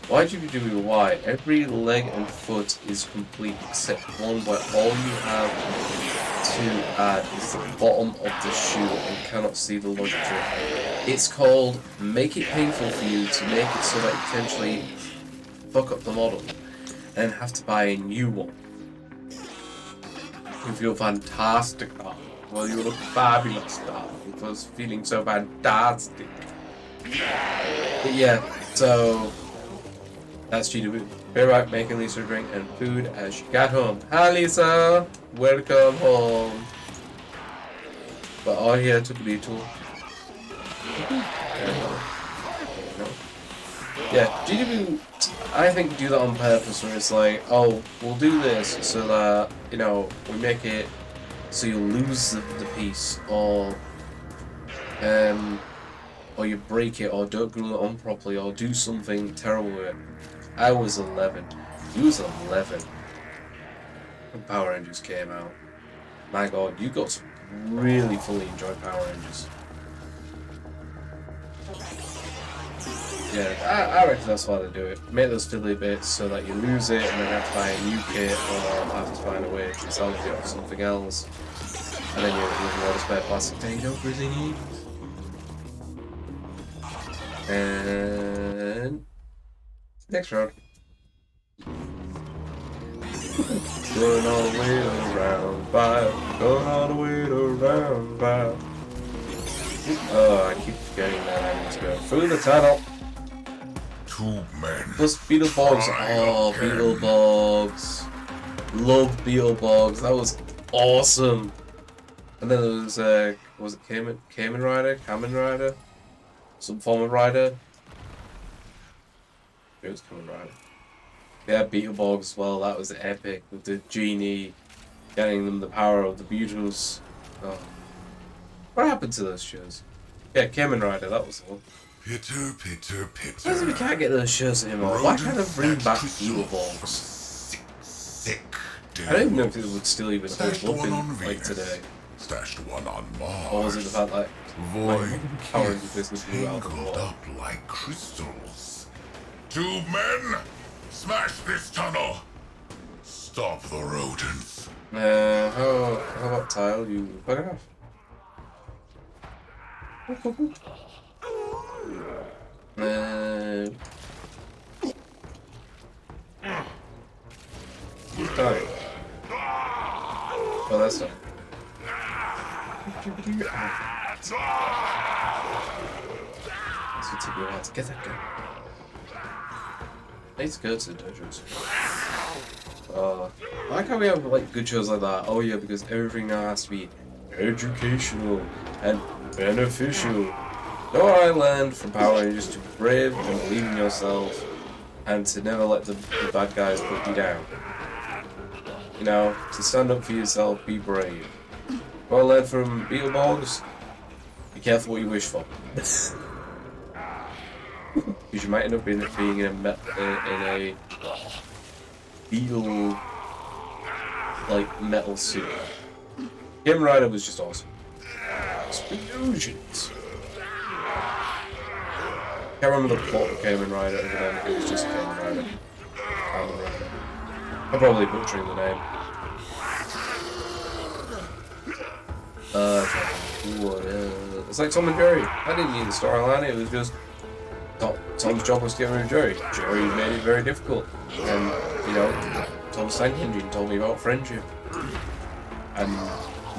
Why do you do why? Every leg and foot is complete except one where all you have to add is the bottom of the shoe and cannot see the logic to it. It's called make it painful for you to make it so that you potentially fuck up the model and have to buy a new one. You feel fantastic now. Well, you look fabulous now. It was feeling so fantastic. But yeah, so that's GW. Be right, making Lisa a drink and food as she got home. Hi Lisa! Welcome home. But all here took a little. Yeah, GW, I think do that on purpose where it's like, oh, we'll do this so that, you know, we make it so you lose the piece or you break it or don't glue it on properly or do something terrible with it. I was 11. He was 11 when Power Rangers came out. My god, you got to really fully enjoy Power Rangers. Yeah, I reckon that's why they do it. Make those fiddly bits so that you lose it and then have to buy a new kit or have to find a way to salvage it or something else. And then you're using all the spare plastic that you don't really need. And next round. Going all the way around 5. Going all the way around 5. Oh, I keep forgetting that I need to go through the tunnel. 2 men. Plus Beetleborgs. Oh, Beetleborgs. Love Beetleborgs. That was awesome. And then there was it Kamen Rider? Kamen Rider? Some form of rider? It was Kamen Rider. Yeah, Beetleborgs as well. That was epic with the genie getting them the power of the Beatles. Oh. What happened to those shows? Yeah, Kamen Rider, that was the one. Pitter, pitter, pitter. Why we can't get those shows anymore? Why can't I bring back Beetleborgs? Sick. I don't even know if it would still even hold Stashed one on up in, like, Venus. today. Stashed one on Mars. Or was it the fact that Void Power kiss Rangers business blew out of the tangled water? up like crystals. 2 men, smash this tunnel. Stop the rodents. How about Tile? You fuck it off. He's dying. Oh, that's not. That's what took me a while to get that gun. I need to go to the dojos. I like how we have like good shows like that. Oh yeah, because everything now has to be educational and beneficial. Know what I learned from Power Rangers: to be brave and believe in yourself, and to never let the bad guys put you down. You know, to stand up for yourself, be brave. What I learned from Beetleborgs: be careful what you wish for. Because you might end up being in a beetle like metal suit. Kamen Rider was just awesome. Explosions. Can't remember the plot of Kamen Rider, and then it was just Kamen Rider. I'm probably butchering the name. It's like Tom and Jerry. I didn't need the storyline, it was just Tom's job was to get rid of Jerry. Jerry made it very difficult. And, you know, Tom's tank engine told me about friendship. And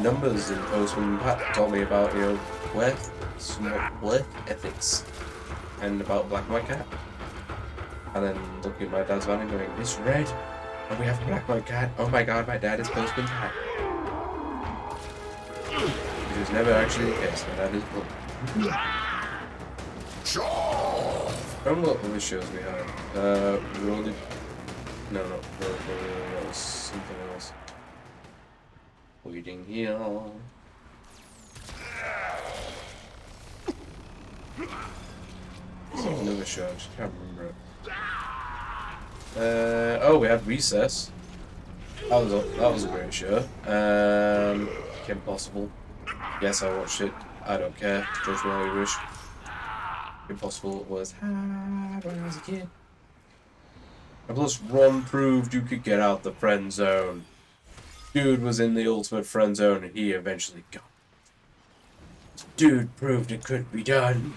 numbers in post when Pat told me about, you know, work ethics and about Black and White Cat. And then looking at my dad's van and going, it's red, and we have a Black and White Cat. Oh my god, my dad is Postman Pat. Which was never actually the case. My dad is blue. I don't know what other shows we had. Rolling. No, not Rolling. That was something else. Waiting here. Another show, I just can't remember it. Oh, we had Recess. That was a great show. Kim Possible. Yes, I watched it. I don't care. Judge me all you wish. Kim Possible was hard when I was a kid. And plus, Ron proved you could get out the friend zone. Dude was in the ultimate friend zone, and he eventually got. Dude proved it could be done.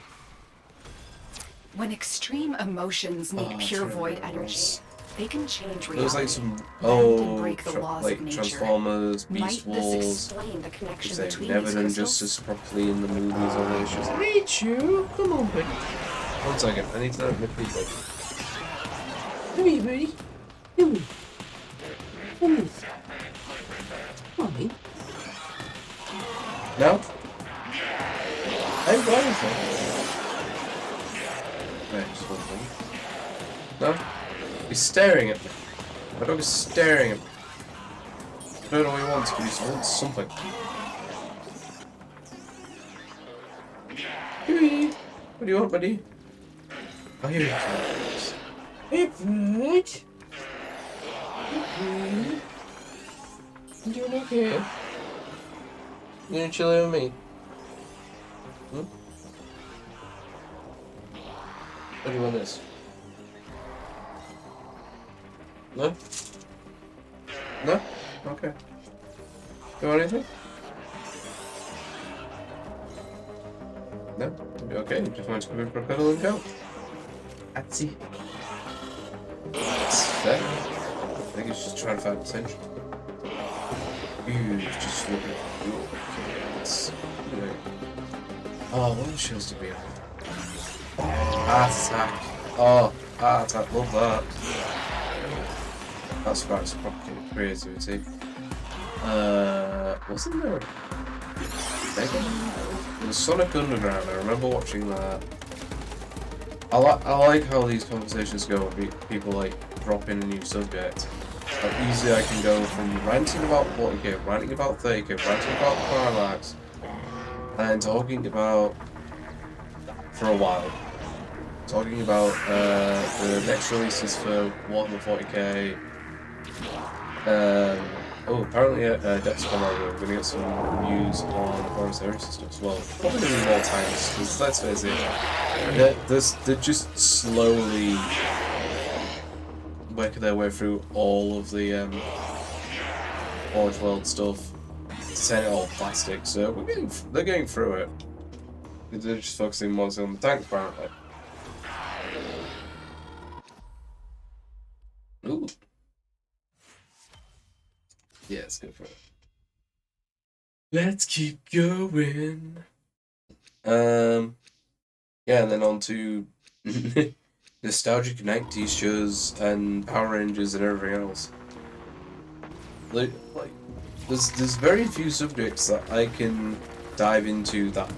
When extreme emotions meet pure void energy, they can change reality. There was like some and break the laws like of nature. Transformers, Beast Might this Wars, explain the connection which they've between never these done crystals? justice properly in the movies or they just Rachel, come on, buddy. 1 second, I need to know if my feet. Come here, buddy. Come here. Come here. Come on, mate. No? I'm going for it. Right, just 1 second. No? He's staring at me. My dog is staring at me. I don't know what he wants, but he wants something. Huey! What do you want, buddy? Oh, here he comes. Hey, bud! Hey, you doing okay? You gonna chill with me? Hmm? What do you want this? No? No? Okay. You want anything? No? Okay, you just want to come in for a cuddle and go. That's it. That's fair. I think he's just trying to find attention. He's just looking at you. Oh, what other shows did we have? Art Attack. Oh, Art Attack, love that. That's quite some creativity. What's in there? It was Sonic Underground. I remember watching that. I like how these conversations go. People like drop in a new subject. How easily I can go from ranting about 40k, ranting about 30k, ranting about the climax, and talking about for a while. Talking about the next releases for Warhammer 40k. Apparently at Depthcon we're going to get some news on Foreign Series and stuff as well. Probably going to be more times, because let's face it, they're just slowly working their way through all of the Orange World stuff, setting it all plastic, so they're getting through it. They're just focusing mostly on the tanks, apparently. Ooh. Yeah, let's go for it. Let's keep going. Yeah, and then on to nostalgic 90s shows and Power Rangers and everything else. Like there's very few subjects that I can dive into that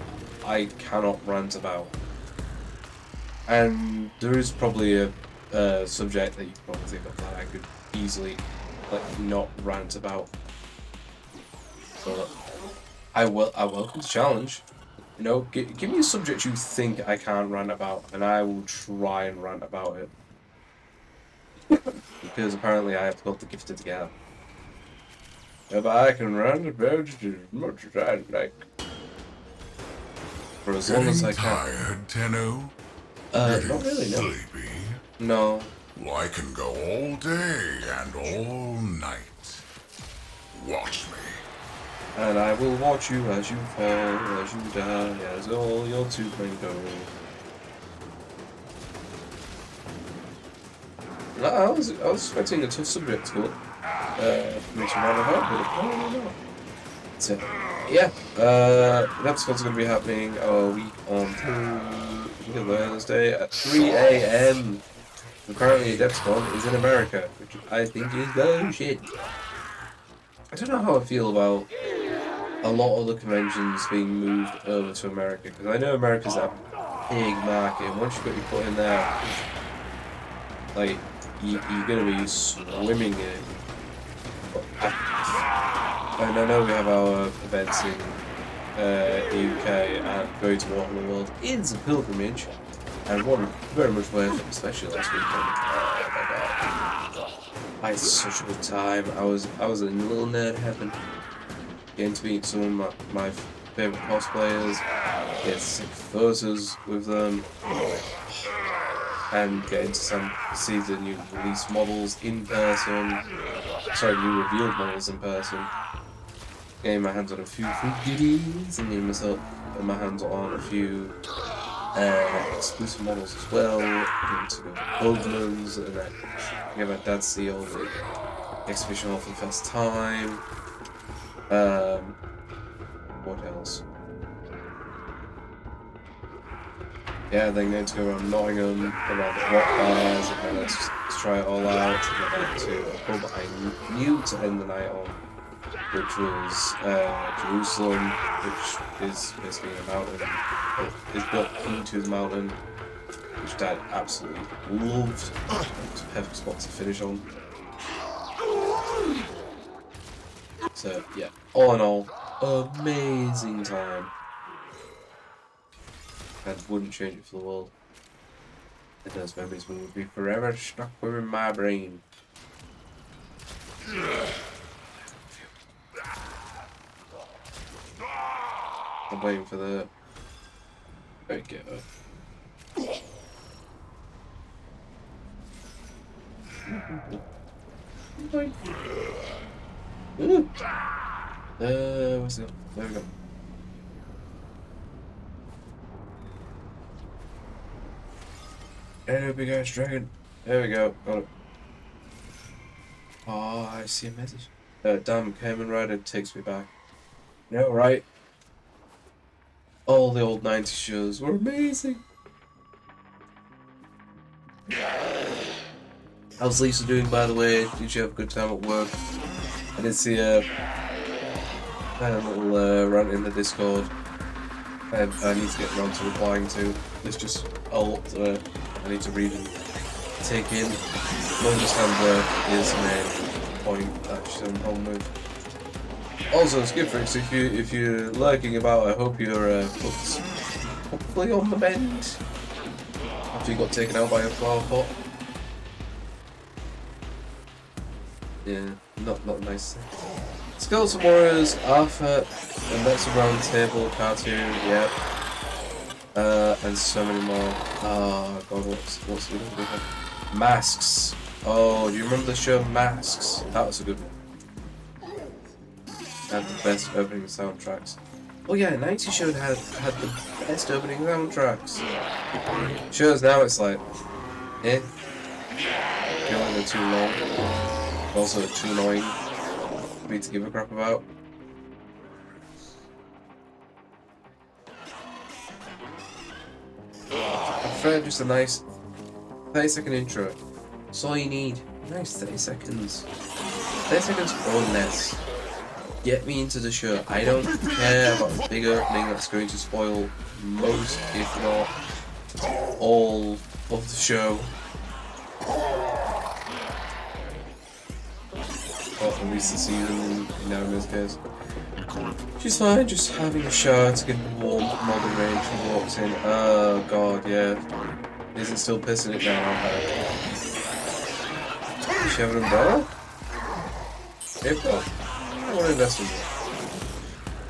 I cannot rant about. And there is probably a subject that you probably think of that I could easily not rant about. But I welcome the challenge. You know, give me a subject you think I can't rant about, and I will try and rant about it. Because apparently I have got the gift of the gab. If I can rant about it as much as I like. For as long as I can. Tired, Tenno? Not really, no. Sleepy? No. Well, I can go all day and all night. Watch me. And I will watch you as you fall, as you die, as all your tooth may go. No, I was expecting a tough subject for me to run about, but no. So, yeah, the episode's going to be happening a week on Thursday at 3 a.m. Apparently, Depscon is in America, which I think is bullshit. I don't know how I feel about a lot of the conventions being moved over to America, because I know America's a big market, and once you've got your foot in there, like, you're going to be swimming in it. And I know we have our events in the UK, and going to Walk in the World is a pilgrimage, and one very much worth it, especially last weekend. Oh my god. I had such a good time. I was in little nerd heaven, getting to meet some of my favourite cosplayers, get to take photos with them, and getting to see the new release models in person. Sorry, new revealed models in person. Getting my hands on a few free goodies, and getting my hands on a few exclusive models as well. Getting to go to Bogman's, and then get my dad see all the exhibition hall for the first time. What else? Yeah, then going to go around Nottingham, around the rock bars, and then to try it all out, and then to a pub I knew to end the night on, which was Jerusalem, which is basically a mountain, is built into the mountain, which Dad absolutely loved. It's a perfect spot to finish on. So yeah, all in all, amazing time. And wouldn't change it for the world. And those memories will be forever stuck within my brain. I'm waiting for the... There we go. Ooh. Where's it? There we go. Hello, big ass dragon. There we go. Got it. Oh, I see a message. Damn, Kamen Rider takes me back. Yeah, right. All the old 90s shows were amazing. How's Lisa doing, by the way? Did you have a good time at work? I did see a little rant in the Discord. I need to get around to replying to. There's just a lot I need to read and take in. Don't understand where is the main point that she's on home with. Also, Skipfrix, if you're lurking about, I hope you're hopefully on the mend after you got taken out by a flower pot. Yeah, not nice. Skeleton Warriors, Arthur, and that's a round table cartoon, yeah. And so many more. Oh god, what's the other one? Masks. Oh, do you remember the show Masks? That was a good one. Had the best opening soundtracks. Oh yeah, 90s show had the best opening soundtracks. Shows now it's like, I feel like they're too long. Also too annoying for me to give a crap about. I prefer just a nice 30-second intro. That's all you need. Nice 30 seconds. 30 seconds or less. Get me into the show. I don't care about the big opening that's going to spoil most, if not all, of the show. Or at least the season, in this case. She's fine, just having a shower to give her warm modern rage. She walks in. Oh god, yeah. Is it still pissing it down on her? Does she have an umbrella? April? I want to invest in it.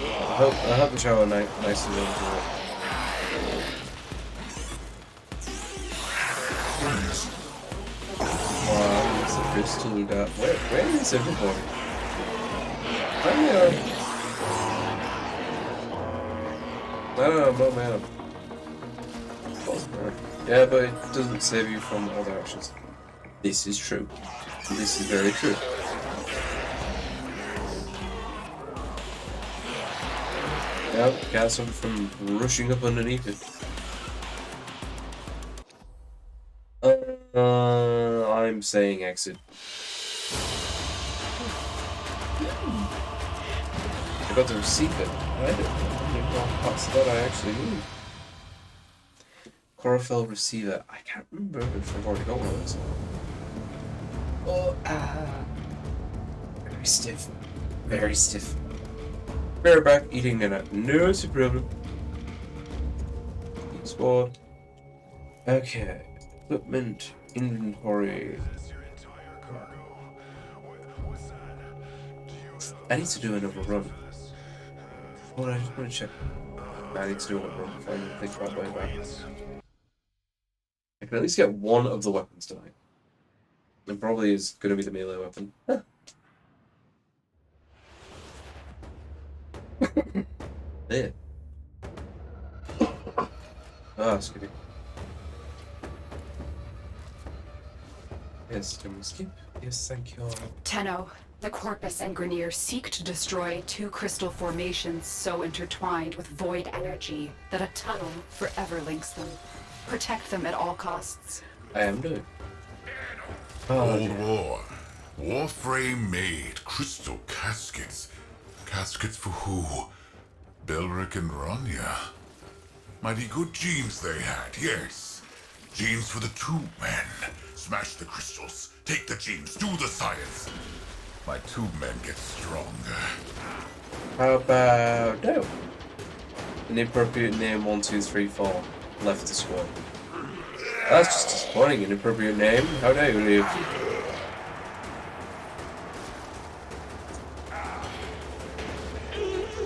I hope the shower nice and warm. Wow, it's a crystal got. Where is everybody? I'm here. No, man. Yeah, but it doesn't save you from other actions. This is true. This is very true. Yep, got something from rushing up underneath it. I'm saying exit. I got to receive it. I don't know what parts of that I actually need. Chlorophyll receiver. I can't remember if I've already got one of those. Oh, very stiff. Very stiff. Bareback eating dinner. No, it's a problem. Squad. Okay. Equipment. Inventory. I need to do another run. Hold on, I just want to check. I need to do another run before I even think about going back. I can at least get one of the weapons tonight. It probably is going to be the melee weapon. There. Ah, excuse me. Yes, can we skip? Yes, thank you. Tenno, the Corpus and Grenier seek to destroy two crystal formations so intertwined with void energy that a tunnel forever links them. Protect them at all costs. I am doing. Old War. Warframe made crystal caskets. Caskets for who? Belric and Rania. Mighty good genes they had, yes. Genes for the two men. Smash the crystals, take the genes, do the science. My tube men get stronger. How about no? An inappropriate name 1, 2, 3, 4. Left the squad. That's just disappointing. Inappropriate name. How dare you leave?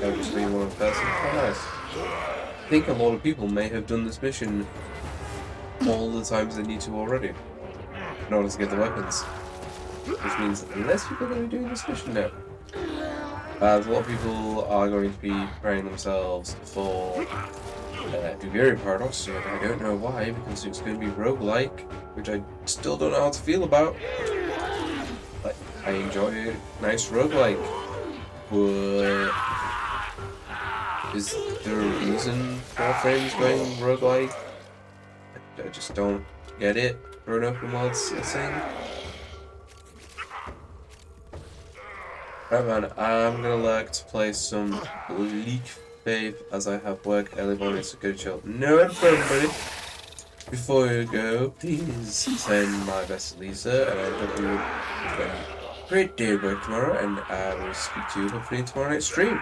That was me one person. How nice. I think a lot of people may have done this mission all the times they need to already in order to get the weapons. Which means less people are going to be doing this mission now. A lot of people are going to be preparing themselves for Vivarium Paradox, and I don't know why, because it's going to be roguelike, which I still don't know how to feel about. Like, I enjoy a nice roguelike, but is there a reason Warframe's going roguelike? I just don't get it for an open world setting. Right man, I'm gonna like to play some Leak Faith as I have work early morning, so go chill. No problem, buddy. Before you go, please send my best to Lisa, and I hope you have a great day at work tomorrow, and I will speak to you hopefully in tomorrow night's stream.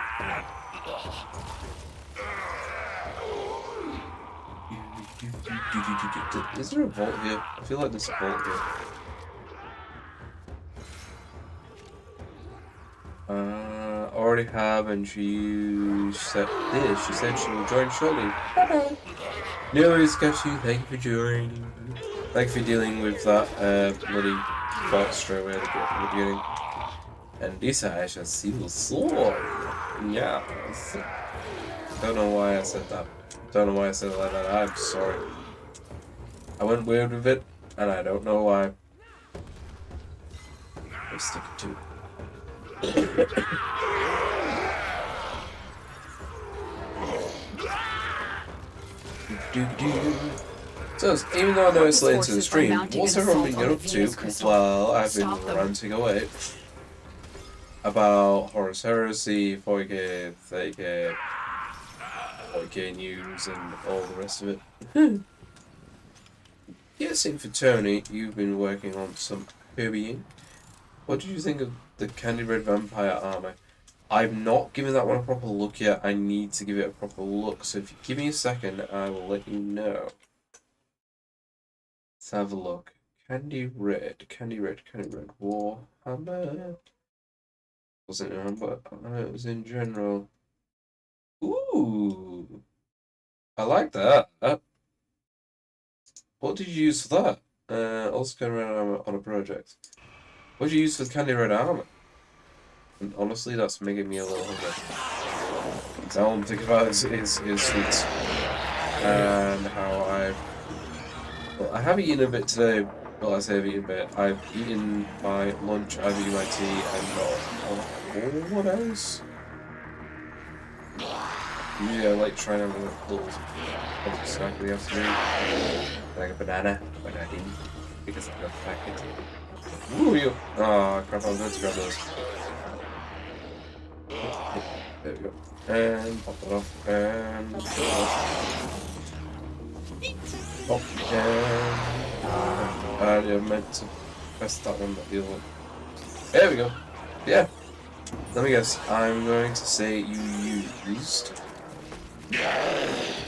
Is there a vault here? I feel like there's a vault here. Already have, and she said this. She said she will join shortly. No worries, Cashew. Thank you for joining. Thank you for dealing with that bloody bot straight away at the beginning. And Lisa, I shall see you soon. Yeah. Don't know why I said that. Don't know why I said it like that. I'm sorry. I went weird with it, and I don't know why. I'm sticking to it. So, even though I know it's late into the stream, what's everyone been up to? Well, I've been ranting away about Horus Heresy, 40k, 30k, 40k news, and all the rest of it. Guessing for Tony, you've been working on some hobbying. What did you think of the Candy Red Vampire armor? I've not given that one a proper look yet. I need to give it a proper look. So if you give me a second, I will let you know. Let's have a look. Candy Red. Warhammer. Wasn't in Hammer. It was in general. Ooh. I like that. What did you use for that? Also Candy Red armor on a project. What did you use for the Candy Red armor? And honestly, that's making me a little hungry. Because all I'm thinking about is sweets. And how I have eaten a bit today. Well, I say I've eaten a bit. I've eaten my lunch, I've eaten my tea, and what else? Yeah, I like trying to have a little snack in the afternoon. Like a banana, but I didn't because I got the packet. Ooh, you! Oh crap, I was meant to grab those. There we go. And pop that off. And pop that off. Pop. And yeah, meant to press that one, not the other one. There we go. Yeah. Let me guess. I'm going to say you used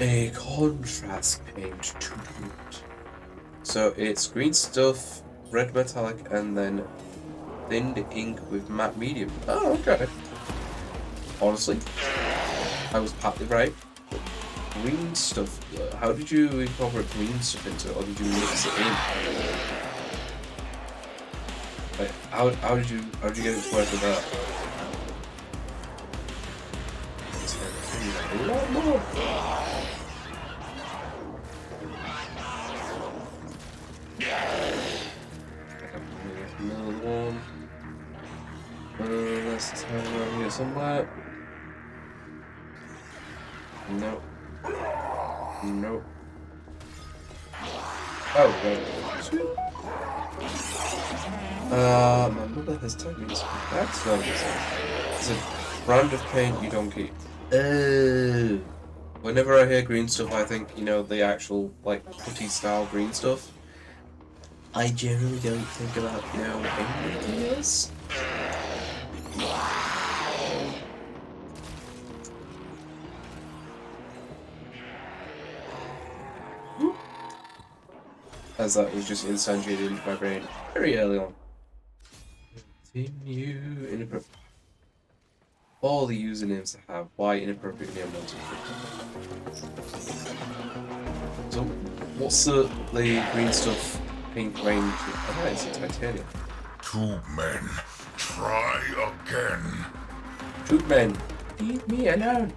a contrast paint treatment. So it's green stuff, red metallic, and then thinned ink with matte medium. Oh, okay. Honestly, I was partly right. Green stuff. How did you incorporate green stuff into it, or did you mix it in? Like, how did you get it to work with that? A lot more. Another one. Let's just have it around here somewhere. Nope. Nope. Oh, right. Sweet. My mother has told me this. That's not this. It's a brand of paint you don't keep. Oh. Whenever I hear green stuff, I think, you know, the actual, like, putty style green stuff. I generally don't think about, you know, anything else. As that was just instantiated into my brain very early on. Continue inappropriate. All the usernames to have. Why inappropriate name ones? So, what's the green stuff paint range? Oh, it's a titanium. Tube men, try again. Tube men, leave me alone.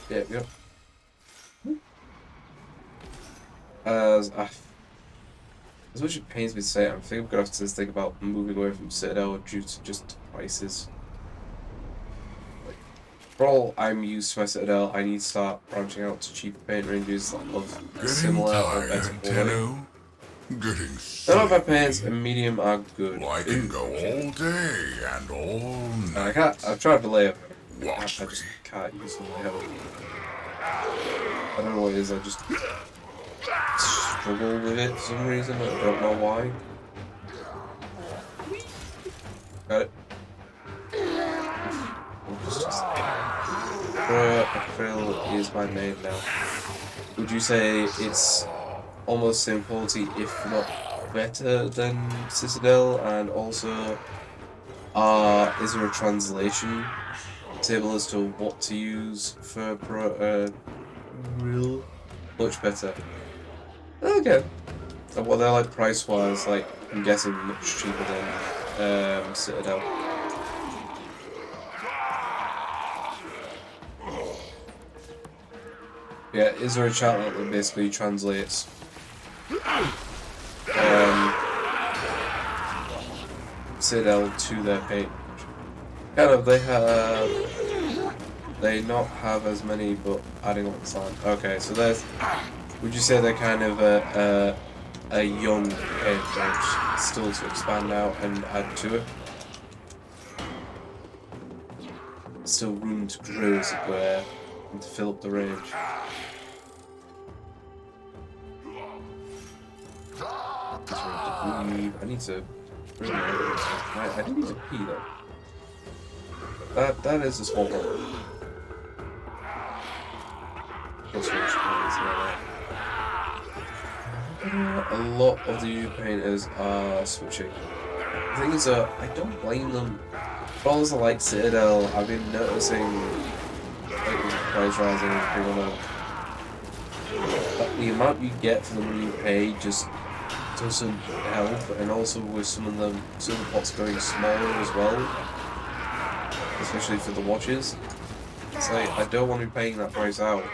There we go. As much as it pains me to say it, I think I'm gonna have to think about moving away from Citadel due to just prices. Like, for all I'm used to my Citadel, I need to start branching out to cheaper paint ranges of similar or better quality. Getting Some of my paints and medium are good. Well, I can go all day and all night. I've tried the layout. I Watch just me. can't use the layout. I don't know what it is, I just struggle with it for some reason, I don't know why. Got it. Acryl is my main now. Would you say it's almost same quality, if not better than Citadel? And also, is there a translation table as to what to use for real? Much better. Okay. And what they're like price wise, like I'm guessing much cheaper than Citadel. Yeah, is there a chat that basically translates Citadel to their paint? Kind of, they not have as many, but adding on the line. Okay, so there's. Would you say they're kind of a young paint range, still to expand out and add to it? Still room to grow, as it were, and to fill up the range. I need to. I do need to pee though. That is a small problem. A lot of the new painters are switching. The thing is, I don't blame them. For all as I like Citadel, I've been noticing like with price rising and people know that the amount you get for the money you pay just doesn't help, and also with some of the pots going smaller as well, especially for the watches. It's like I don't want to be paying that price out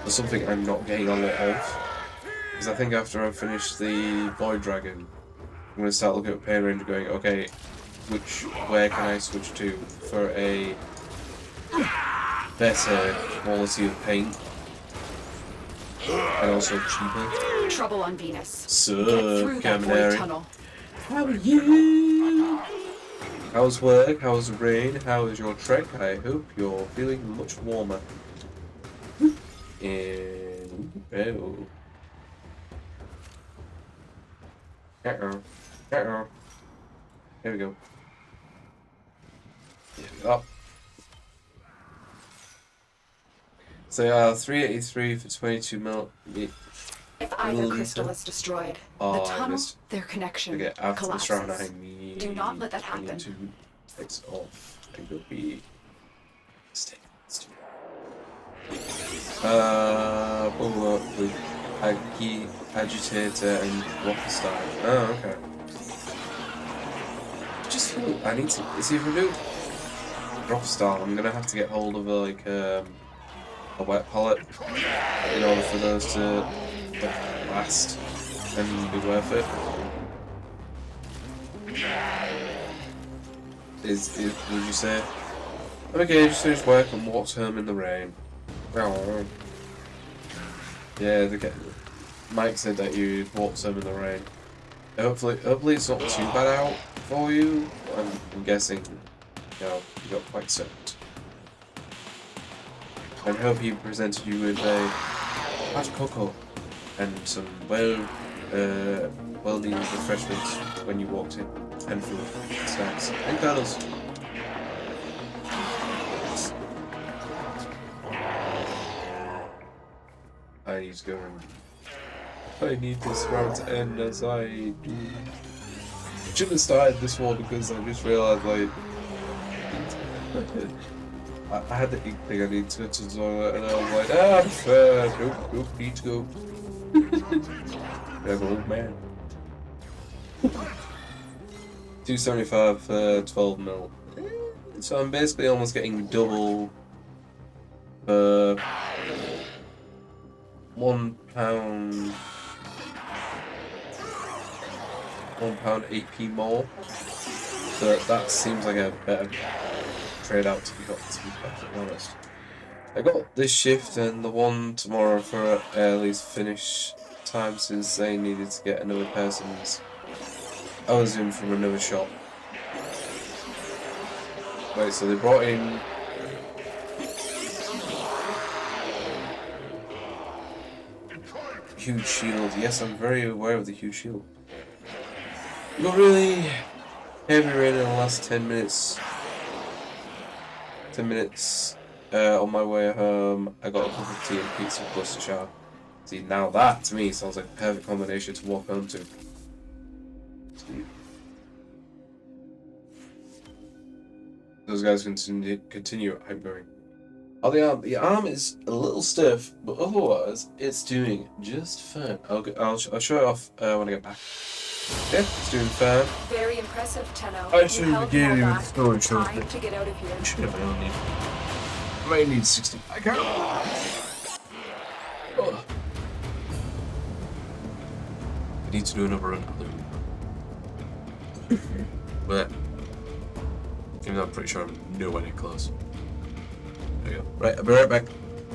for something I'm not getting a lot of. Because I think after I've finished the Void Dragon, I'm going to start looking at paint range and going, okay, where can I switch to for a better quality of paint. And also cheaper. Trouble on Venus. So, Get through that void Caminari. tunnel. How are you? How's work? How's the rain? How is your trek? I hope you're feeling much warmer. And oh. Uh-oh. Here we go. Here we go. So 383 for 22 mil. If either crystal is destroyed, the tunnel, their connection Okay, after this round, collapses. I need. Do not let that I need happen. to X off and go be. Stay. Let's do with agitator and rocker style. Oh, okay. Just feel I need to. See if I do rocker style, I'm gonna have to get hold of like a wet palette in order for those to last and be worth it. Would you say? Okay, just finished work and walked home in the rain. Oh. Yeah, Mike said that you walked home in the rain. Hopefully it's not too bad out for you. I'm guessing, you got quite soaked. I hope he presented you with a hot cocoa and some well-needed refreshments when you walked in, and food, snacks, and cuddles. I need to go and I need this round to end as I do. I should have started this one because I just realised like I had the ink thing I need to go to the toilet and I was like, nope, need to go. I'm an old man. 275 for 12 mil. So I'm basically almost getting double £1 £1.8p more. So that seems like a better trade out to be perfectly honest. I got this shift and the one tomorrow for early's finish time since they needed to get another person's. I was in from another shop. Wait, so they brought in huge shield. Yes, I'm very aware of the huge shield. Not really heavy rain in the last 10 minutes. 10 minutes on my way home. I got a cup of tea and pizza plus a shower. See, now that to me sounds like a perfect combination to walk home to. Those guys continue. I'm going. Oh, the arm is a little stiff, but otherwise it's doing just fine. I'll show it off when I get back. Yeah, it's doing fine. Very impressive, Tenno. I should have You given you held the storage time shelf. to get out of here. I should have only need. I might need 60. I can't. Oh. I need to do another run. But even though I'm pretty sure I'm nowhere near close. There you go. Right, I'll be right back.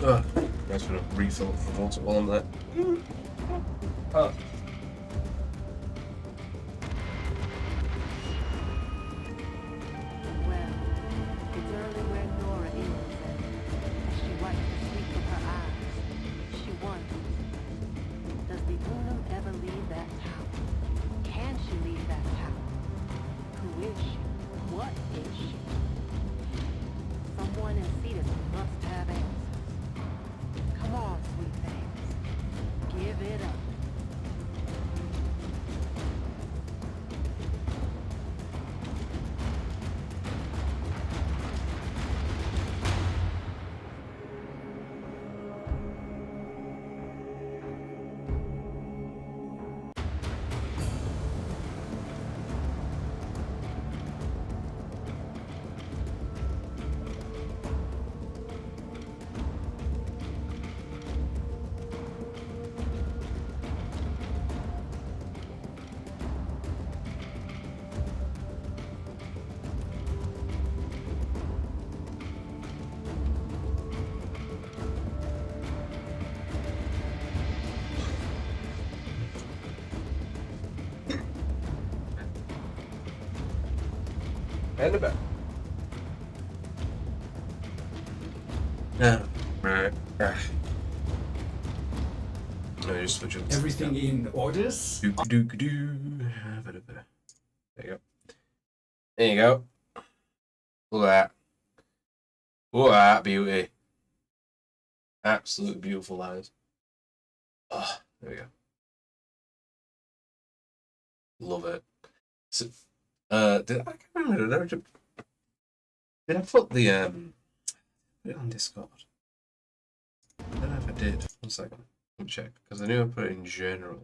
I'm just gonna refill the water while I'm there. Oh. Well, it's early where Nora is, and she wipes the sleep from her eyes. She wonders, does the Unum ever leave that tower? Can she leave that tower? Who is she? What is she? Someone in Cetus must have answers. Come on, sweet things. Give it up. And a bit. No, just switch it. Everything in orders? There you go. There you go. Look at that. Look at that beauty. Absolutely beautiful, that is. Oh, there we go. Love it. So, I can't remember. Did I put the put it on Discord? I don't know if I did. 1 second. Let me check because I knew I put it in general.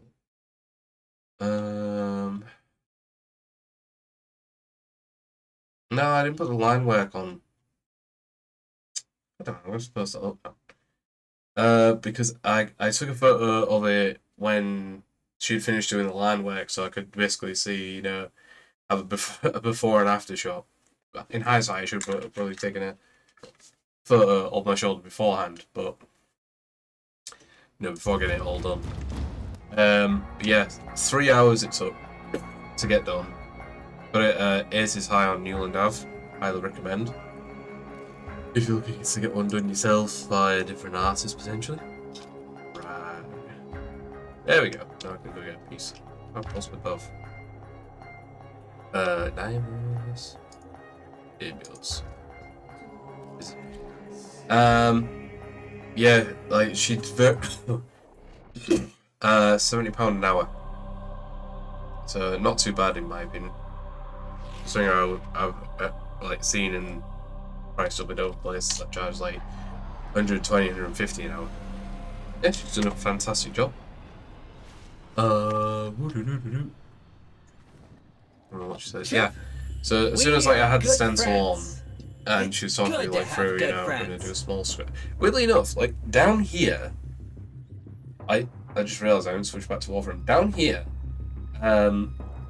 No, I didn't put the line work on. I don't know. I'm supposed to up now. Because I took a photo of it when she'd finished doing the line work, so I could basically see, you know, have a before and after shot. In hindsight, I should have probably taken a photo of my shoulder beforehand, but you know, before getting it all done. But yeah, 3 hours it took to get done. But it is high on Newland Ave. Highly recommend. If you're looking to get one done yourself by a different artist potentially. Right. There we go. Now I can go get a piece. I'll pause with both. Diamonds. Fabulous. Yeah, like she'd £70 an hour. So not too bad in my opinion. Something I've like seen in priced up in other places that charge like 120, 150 an hour. Yeah, she's done a fantastic job. I don't know what she says. Yeah. So as soon as like I had the stencil on and she was talking me like through, you know, I'm gonna do a small script. Weirdly enough, like down here, I just realised I haven't switched back to Warframe. Down here,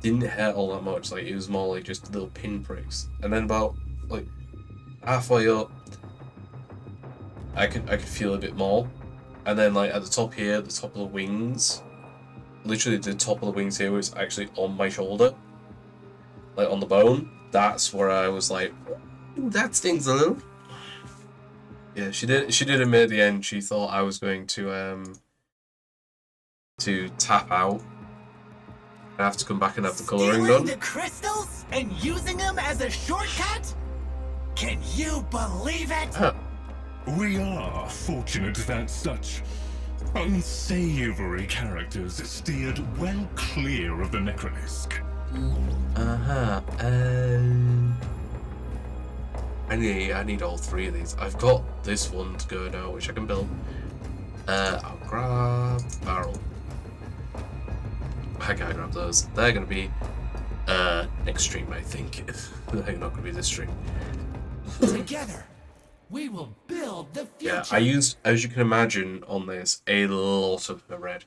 didn't hurt all that much. Like it was more like just little pinpricks, and then about like halfway up, I could feel a bit more, and then like at the top here, the top of the wings, literally the top of the wings here was actually on my shoulder, like on the bone. That's where I was like, that stings a little. Yeah, she did admit at the end she thought I was going to tap out. I have to come back and have the colouring done. The crystals and using them as a shortcut? Can you believe it? Huh. We are fortunate that such unsavory characters steered well clear of the Necrolisk. I need all three of these. I've got this one to go now, which I can build. I'll grab barrel. I can't grab those. They're gonna be next stream, I think. They're not gonna be this stream. Together, we will build the future. Yeah, I used, as you can imagine, on this a lot of the red.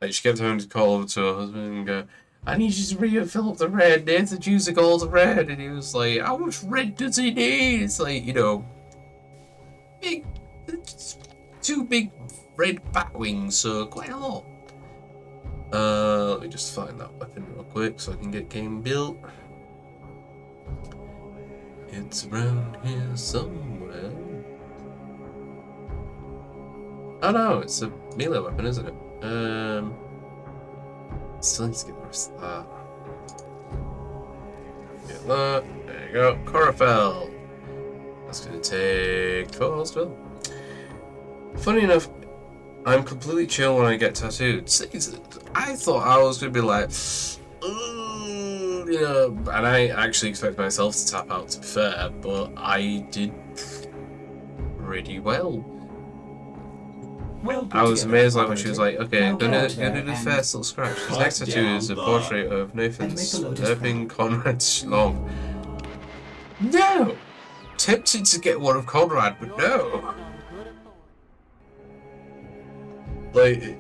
Like she kept having to call over to her husband and go, "I need you to refill up the red. Nathan's using all the red," and he was like, "How much red does he need?" It's like, you know, big, 2 big red bat wings, so quite a lot. Let me just find that weapon real quick so I can get game built. It's around here somewhere. Oh no, it's a melee weapon, isn't it? Still need to get the rest of that. Get that. There you go. Corafel. That's gonna take 12 still. Funny enough, I'm completely chill when I get tattooed. I thought I was gonna be like, you know, and I actually expect myself to tap out, to be fair, but I did pretty well. I was amazed like when she was like, okay, I'm gonna do the first little scratch. This next tattoo is a portrait of Nathan Irving Conrad Schlong. No! Tempted to get one of Conrad, but no! Like,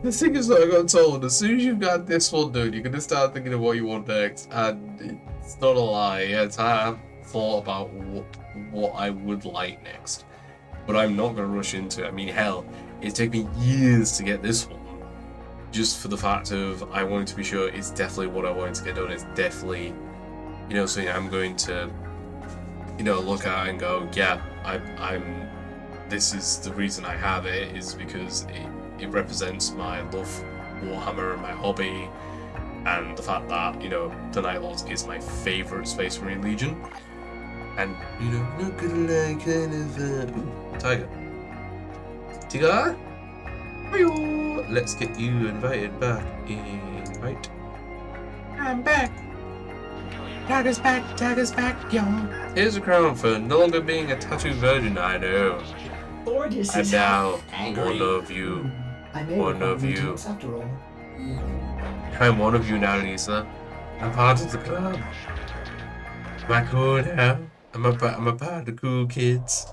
the thing is that I got told, as soon as you've got this one done, you're gonna start thinking of what you want next, and it's not a lie, yes, I have thought about what I would like next, but I'm not gonna rush into it. I mean, hell, it's taken me years to get this one, just for the fact of I wanted to be sure it's definitely what I wanted to get done. It's definitely, you know, something I'm going to, you know, look at and go, yeah, I'm. This is the reason I have it, is because it represents my love for Warhammer and my hobby, and the fact that, you know, the Night Lords is my favourite Space Marine Legion. And, you know, not gonna lie, kind of, Tiger. Tiger? Hi-yo! Let's get you invited back. Invite. I'm back. Tiger's back, yo. Here's a crown for no longer being a tattooed virgin, I know. Borges And is now, angry. one of you. I may One require of you. maintenance after all. I'm one of you now, Lisa. I'm part of the club. Am I cool now? I'm a part of the cool kids.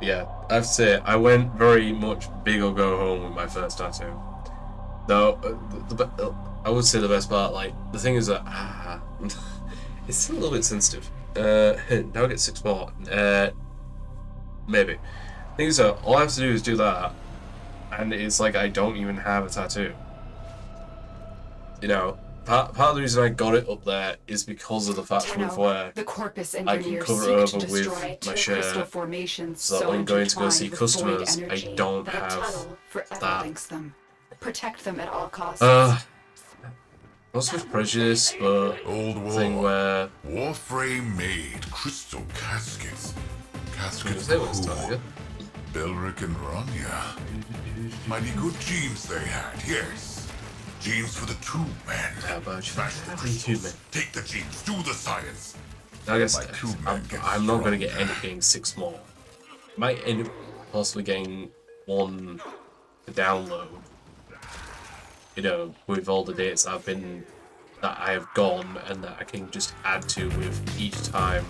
Yeah, I have to say, I went very much big or go home with my first tattoo. Though, I would say the best part, like, the thing is that, it's still a little bit sensitive. Now I get 6 more. Maybe. The thing is that, all I have to do is do that, and it's like I don't even have a tattoo. You know, part of the reason I got it up there is because of the fact of where The Corpus I can Engineers cover seek it to over destroy with two my crystal shirt, formations so that when going to go see intertwined with customers, void energy I don't that a have tunnel forever that. links them. Protect them at all costs. Not so much prejudice, but Old thing War. where Warframe made crystal caskets. Caskets they for was who? Tiger. Belric and Rania. Mighty good genes they had, yes. Genes for the two men. How about you? Smash the Me too, crystals. man. Take the genes, do the science. I guess My two men get I'm not going to strong. end up getting 6 more. Might end up possibly getting 1 to download. You know, with all the dates that I have gone, and that I can just add to with each time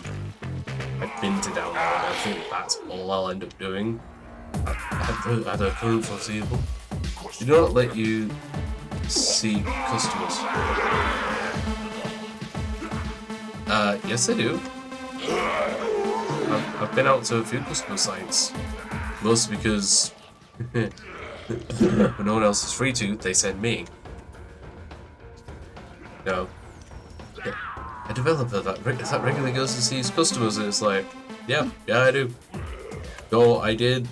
I've been to download. I think that's all I'll end up doing at the current foreseeable. Do not let you see customers. Yes I do. I've been out to a few customer sites. Mostly because when no one else is free to, they send me. You know, a developer that regularly goes to see his customers, and it's like, yeah, I do. So I did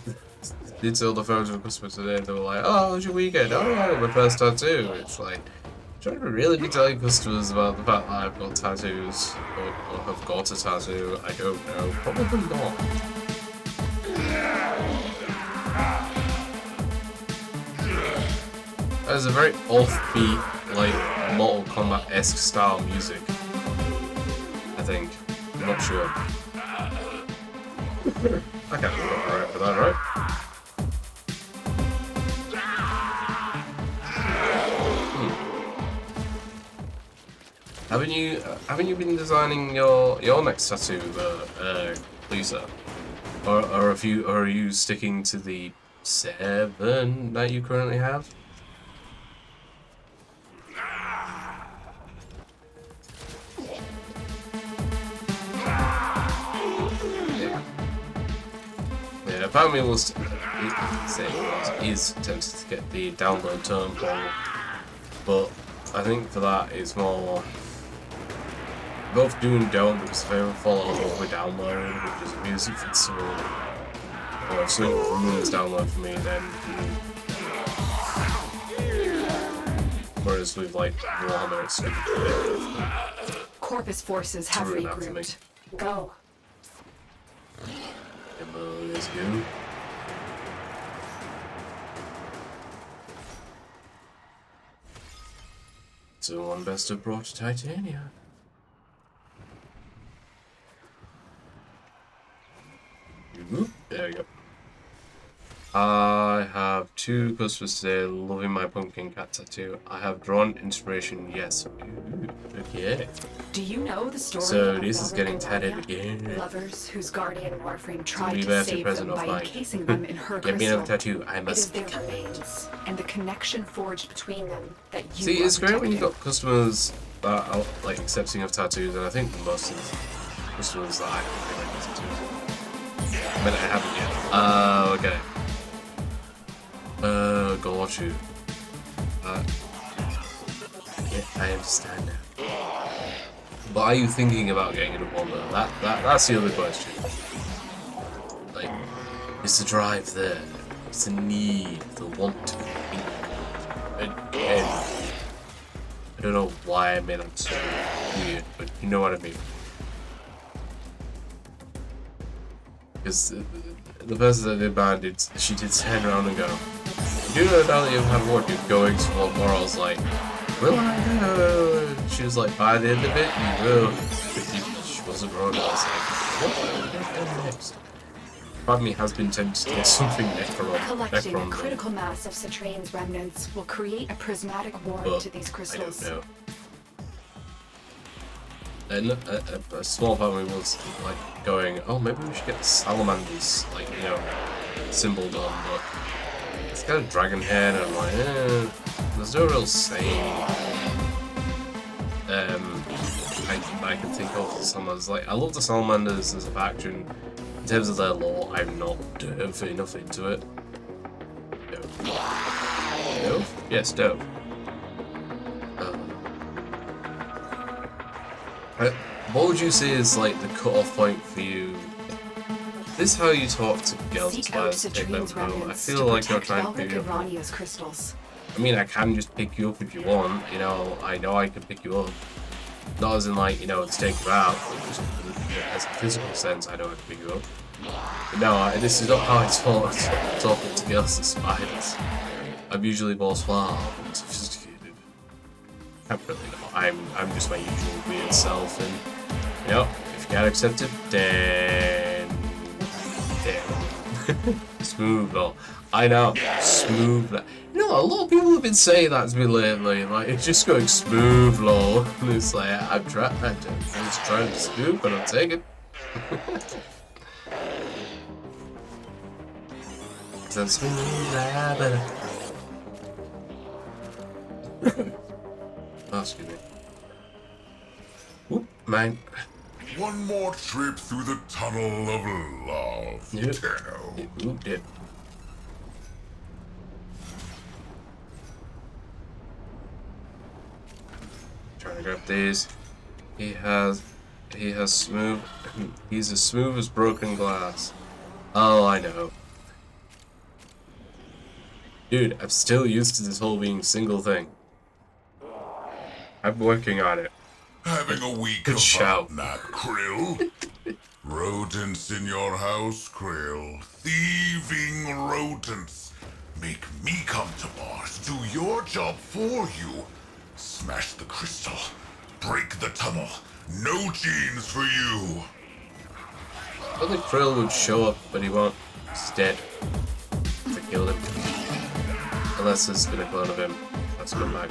sell the phones to a customer today, and they were like, oh, how's your weekend? Oh yeah, my first tattoo. It's like, trying to really be telling customers about the fact that I've got tattoos, or have got a tattoo. I don't know, probably not. That is a very offbeat, like, Mortal Kombat-esque style music. I think. I'm not sure. I can't remember right for that, right? Haven't you been designing your next tattoo, Lisa? Or are you sticking to the 7 that you currently have? Yeah, apparently is tempted to get the download term wrong, but I think for that it's more both do and don't, because if I ever fall out of love with download, which is a music festival, or if something ruins download for me, then whereas with like Warhammer, it's super clear. Corpus forces have ruin that for me. regrouped. Go. Let's go. So one best have brought to Titania. There we go. I have 2 customers today loving my pumpkin cat tattoo. I have drawn inspiration, yes. Ooh, okay. Do you know the story So of this is Belric getting and tatted Rania? again. Lovers whose guardian Warframe tried Happy to birthday save present them of by mine. encasing them in her Get me crystal. another tattoo, I It is must. their remains and the connection forged between them that you See, are it's great when you've protecting. got customers that are like accepting of tattoos, and I think most of the customers that I have really like tattoos. But I haven't yet. Okay. Got you. Yeah, I understand now. But are you thinking about getting into one though? That's the other question. Like, is the drive there? Is the need, the want to be? Again, I don't know why I made that so weird, but you know what I mean. Because the person that did mine did, she did turn around and go, "You know now that you've had work, you're going to want more." I was like, "Will I go?" She was like, "By the end of it, you will." But she wasn't wrong. I was like, "What am I going to get next?" Part of me has been tempted to get something Collecting a necron critical mass of Citrines remnants will create a prismatic ward to these crystals. I don't know. And a small part of me was like going, "Oh, maybe we should get the salamanders, like, you know, symbol done." But it's got a dragon head, and I'm like, there's no real saying. I can think of salamanders. Like, I love the salamanders as a faction. In terms of their lore, I'm not dove enough into it. Dove? Dove? Yes, dove. What would you say is like the cut-off point for you? This is how you talk to girls Seek to out take them Citrines home. I remnants feel to like you're protect trying to pick Velvic you and up. Rania's crystals. I mean, I can just pick you up if you want. You know I can pick you up. Not as in like, you know, to take you out. Just as a physical sense, I know I can pick you up. But no, this is not how I talk talking to girls as spiders. I'm usually more suave and sophisticated. I'm really not. I'm just my usual weird self, and you know, if you can't accept it, then smooth though. I know, smooth. You know, a lot of people have been saying that to me lately. Like, it's just going smooth, lol. And it's like, I'm just trying to smooth, but I'll take it. I'm smooth, better. Oh, excuse me. Whoop, man. One more trip through the tunnel of love, Yep. Tenno. Ooh, did. Trying to grab these. He's as smooth as broken glass. Oh, I know. Dude, I'm still used to this whole being single thing. I'm working on it. Having a week Good of shout. nap, Krill. Rodents in your house, Krill. Thieving rodents. Make me come to Mars, do your job for you. Smash the crystal. Break the tunnel. No genes for you. I thought the Krill would show up, but he won't. He's dead. I killed him. Unless there's been a clone of him. That's come back.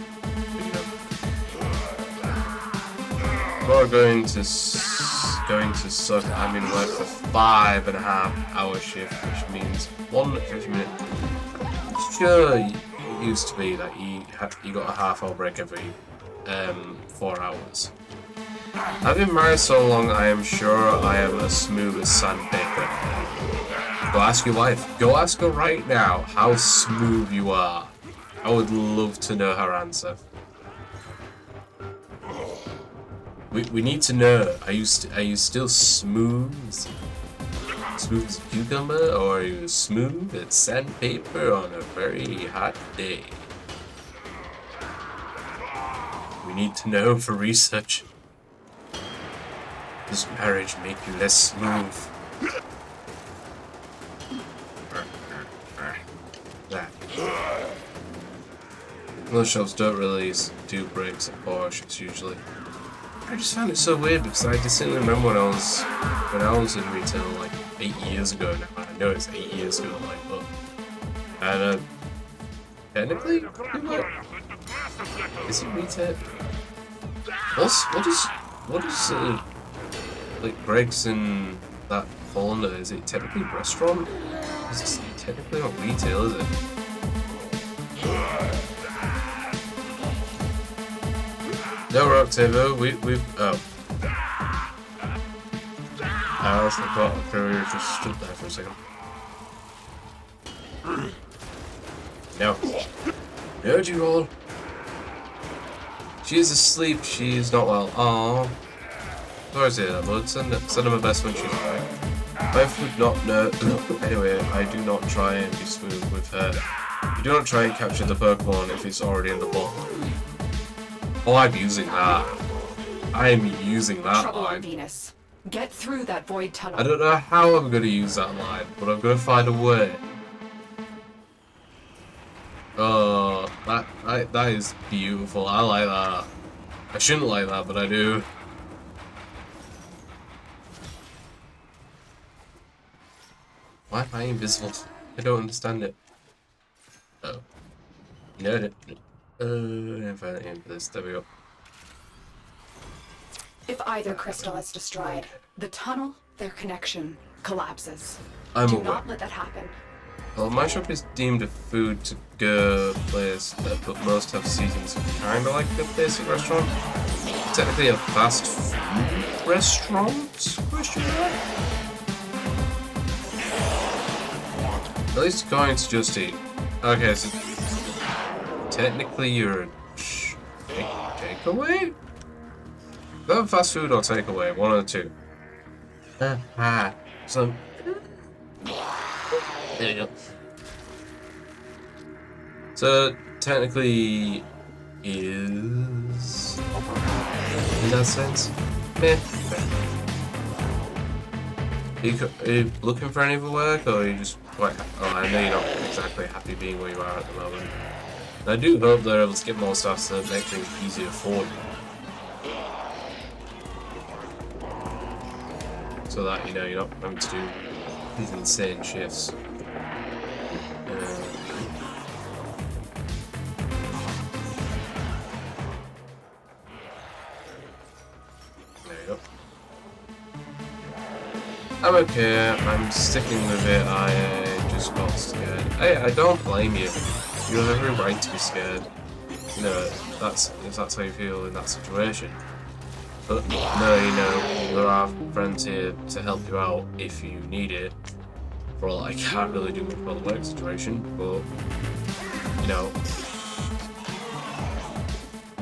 We're going to suck. I'm in work for 5.5-hour shift, which means 1 50-minute. Sure, it used to be that you got a half-hour break every 4 hours. I've been married so long, I am sure I am as smooth as sandpaper. Go ask your wife. Go ask her right now how smooth you are. I would love to know her answer. We need to know. Are you still smooth? Smooth as a cucumber, or are you smooth as sandpaper on a very hot day? We need to know for research. Does marriage make you less smooth? That. Most shops don't really do breaks at Porsches usually. I just found it so weird because I distinctly remember when I was in retail like 8 years ago now. I know it's 8 years ago, like, but and technically, is it retail? What is like Greg's in that fall under? Is it technically restaurant? It's technically not retail, is it? No, we're Octavo. We've oh. I honestly thought the courier just stood there for a second. No. Energy roll. She is asleep. She is not well. Aww. Sorry to say that, bud. Send her my best when she's awake. My food not no. Anyway, I do not try and be smooth with her. You do not try and capture the Pokemon if it's already in the book. Oh, I'm using that. I'm using that Trouble on line. Venus. Get through that void tunnel. I don't know how I'm going to use that line, but I'm going to find a way. Oh, that is beautiful. I like that. I shouldn't like that, but I do. Why am I invisible? I don't understand it. Oh. No. Infinite aim for this. There we go. If either crystal is destroyed, the tunnel, their connection, collapses. I'm Do aware. not let that happen. Well, my shop is deemed a food to go place, but most have seasons kinda like a basic restaurant. Technically a fast food restaurant? Question mark? At least according to Just Eat. Okay, so technically you're a takeaway? Is that fast food or takeaway? One of the two. So there you go. So technically is in that sense. Are you looking for any other work, or are you just quite? Oh, I know you're not exactly happy being where you are at the moment. And I do hope they're able to get more stuff to make things easier for you, so that you know you're not having to do these insane shifts. There you go. I'm okay. I'm sticking with it. I just got scared. Hey, I don't blame you. You have every right to be scared. You know, if that's how you feel in that situation. But no, you know, there are friends here to help you out if you need it. For all I can't really do much about the work situation, but you know,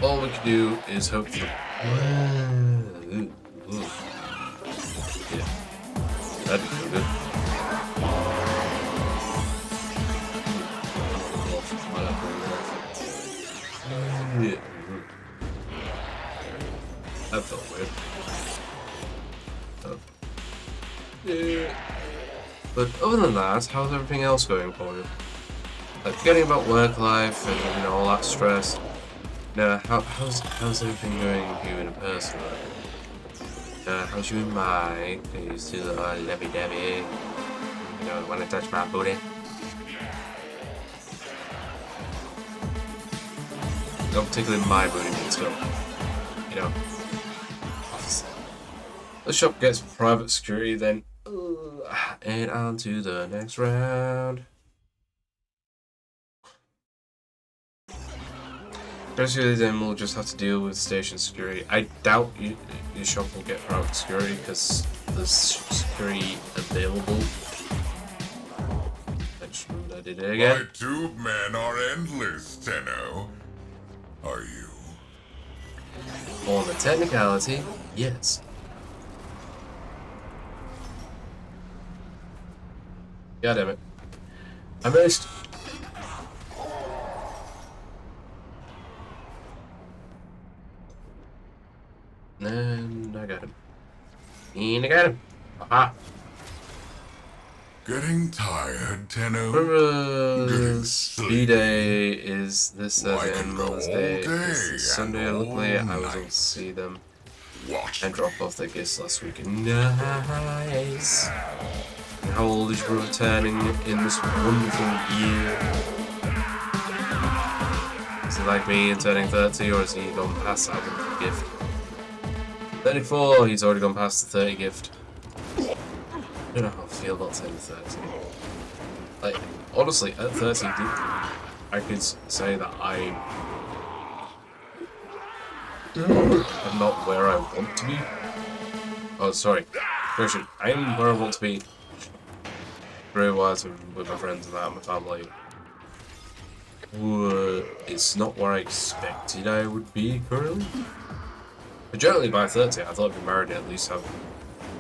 all we can do is hope for. Yeah, that'd be so good. Yeah. That felt weird. Oh. Yeah. But other than that, how's everything else going for you? Like forgetting about work life and you know all that stress. No, how's everything going for you in a personal life? How's you and Mike? Are you still lovey dovey? You know, wanna touch my booty? Not particularly my booty, but still. You know. The shop gets private security then. And on to the next round. Basically, then we'll just have to deal with station security. I doubt your shop will get private security because there's security available. I did it again. My tube men are endless, Tenno. Are you? On the technicality, yes. God damn it. I missed. And I got him. And I got him. Aha. Getting tired, Tenno? Remember, B-Day is this Thursday and Mother's Day all day is this Sunday. and Luckily, all I was able night. to see them Watch and drop off their gifts last week. Nice. And how old is your brother turning in this wonderful year? Is he like me and turning 30, or has he gone past having the gift? 34, he's already gone past the 30 gift. I don't know how I feel about turning 30. Like, honestly, at 30, I could say that I'm not where I want to be. Oh, sorry. Correction. I am where I want to be. Career-wise and with my friends and that, my family. It's not where I expected I would be currently. But generally by 30, I thought I'd be married and at least have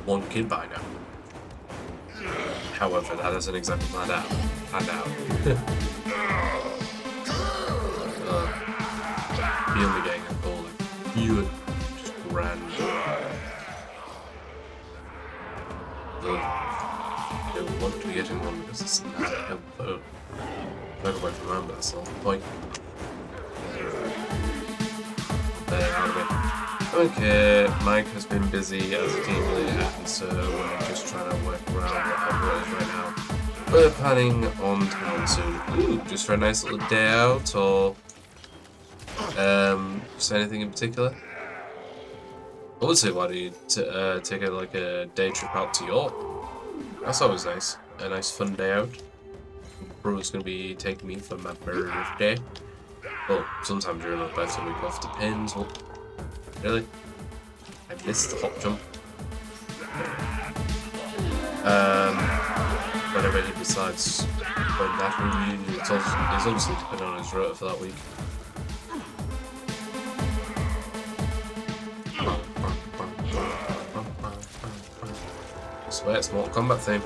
one kid by now. However, that hasn't exactly panned out. Feel me getting a call. Feel it. Just grand. They want to be getting one because it's not helpful. Back away from home, that's the whole point. Okay, Mike has been busy as a team leader, and so we're just trying to work around what is right now. We're planning on town soon. Ooh, just for a nice little day out, or just anything in particular? I would say, why do you take a day trip out to York? That's always nice. A nice fun day out. Bro's gonna be taking me for my birthday. Well, sometime during my birthday week off, depends. Well, really? I missed the hop jump. Whenever he decides when that will be, it's obviously depending on his rota for that week. I swear it's Mortal Kombat theme.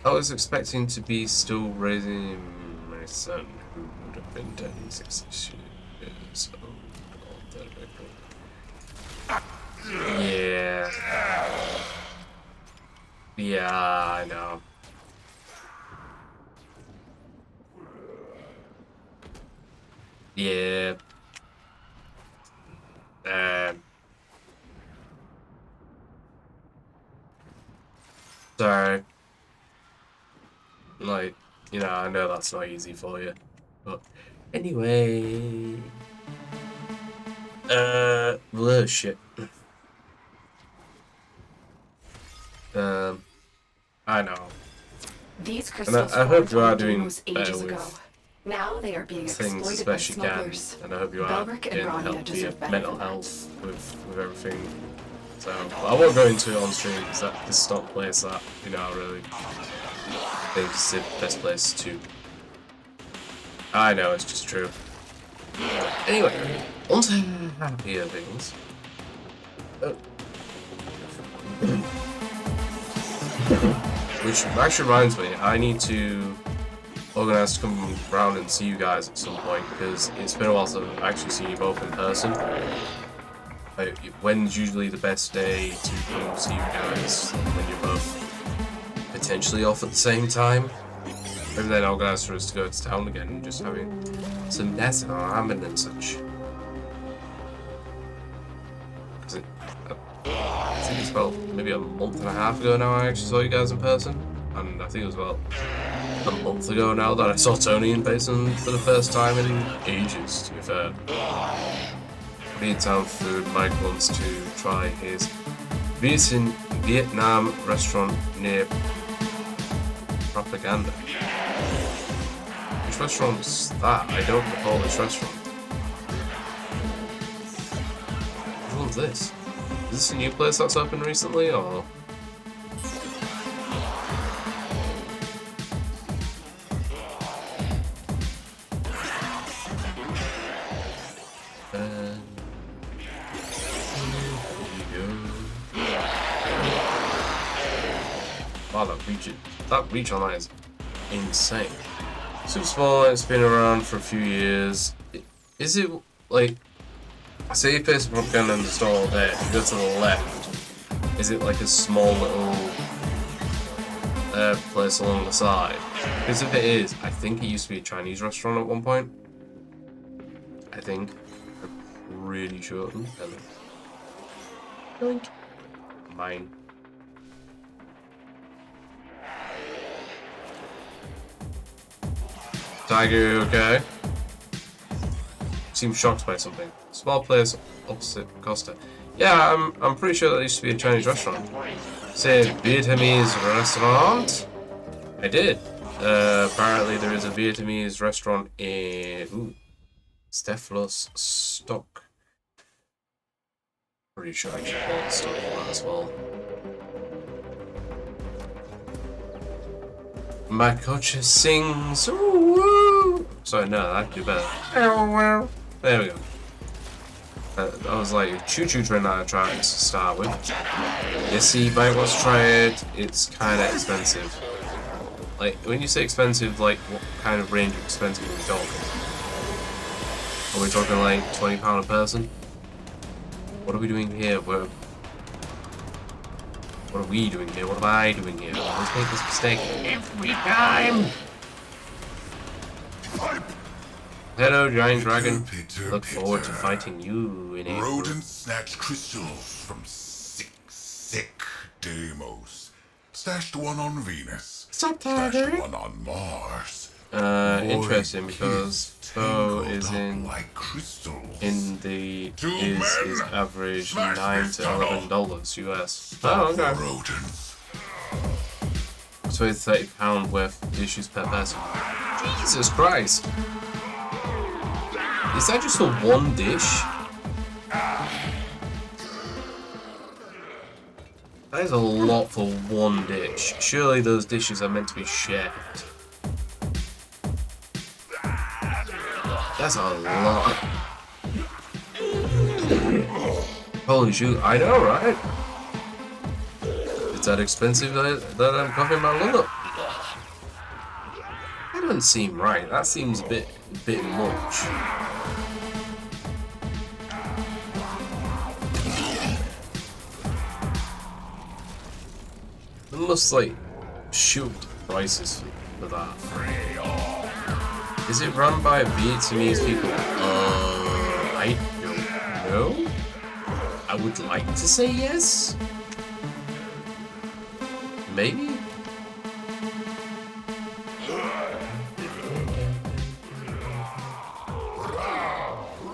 I was expecting to be still raising my son, who would have been 6 years old. Yeah. Yeah, I know. Yeah. Sorry. Like, you know, I know that's not easy for you. But anyway. Well, shit. I know. These crystals I hope you are formed doing Deimos better ages ago. with Now they are being things exploited as by best you can, smugglers. and I hope you are Belric and getting Rania help with deserve your better mental than that. health with everything. So I won't go into it on stream because this is not a place that, you know, I really think is the best place to. I know, it's just true. Anyway, on to happier things. Which actually reminds me, I need to organise to come round and see you guys at some point, because it's been a while since I've actually seen you both in person. When's usually the best day to come see you guys when you're both potentially off at the same time? Maybe then organise for us to go to town again and just having some nice ramen and such. I think it's about maybe a month and a half ago now I actually saw you guys in person, and I think it was about a month ago now that I saw Tony in person for the first time in ages, to be fair. Vietnam food. Mike wants to try his Vietnam restaurant near Propaganda. Which restaurant's that? I don't recall this restaurant. Which one's this? Is this a new place that's opened recently, or...? Wow, that reach on that is insane. Super small, it's been around for a few years. Is it, like... Say you place Propaganda in the store there, if you go to the left, is it like a small little place along the side? Because if it is, I think it used to be a Chinese restaurant at one point. I think. I'm really sure. Hello. Mine. Tiger, okay? Seems shocked by something. Small place opposite Costa. Yeah, I'm pretty sure that used to be a Chinese restaurant. Say Vietnamese restaurant? I did. Apparently there is a Vietnamese restaurant in Stephalos Stock. Pretty sure I should call it Stock for that as well. My coach sings. Ooh, woo. Sorry, no, I can do better. There we go. I was like a choo-choo train that I tried to start with. You see, you might want to try it. It's kind of expensive. Like, when you say expensive, like, what kind of range of expensive are we talking? Are we talking like £20 a person? What are we doing here? What are we doing here? What am I doing here? Let's make this mistake every time! Hello, giant dragon. Look forward to fighting you in April. Rodents snatch crystals from sick Deimos. Stashed one on Venus. Stashed one on Mars. Interesting, because Poe is like crystals. in the is average $9 to $11 US. Oh, okay. Rodents. So it's £30 worth of dishes per person. Jesus Christ! Is that just for one dish? That is a lot for one dish. Surely those dishes are meant to be shared. That's a lot. Holy shoot, I know, right? It's that expensive that I'm coughing my lung up. That doesn't seem right. That seems a bit much. They must like shoot prices for that. Is it run by Vietnamese people? I don't know. I would like to say yes. Maybe?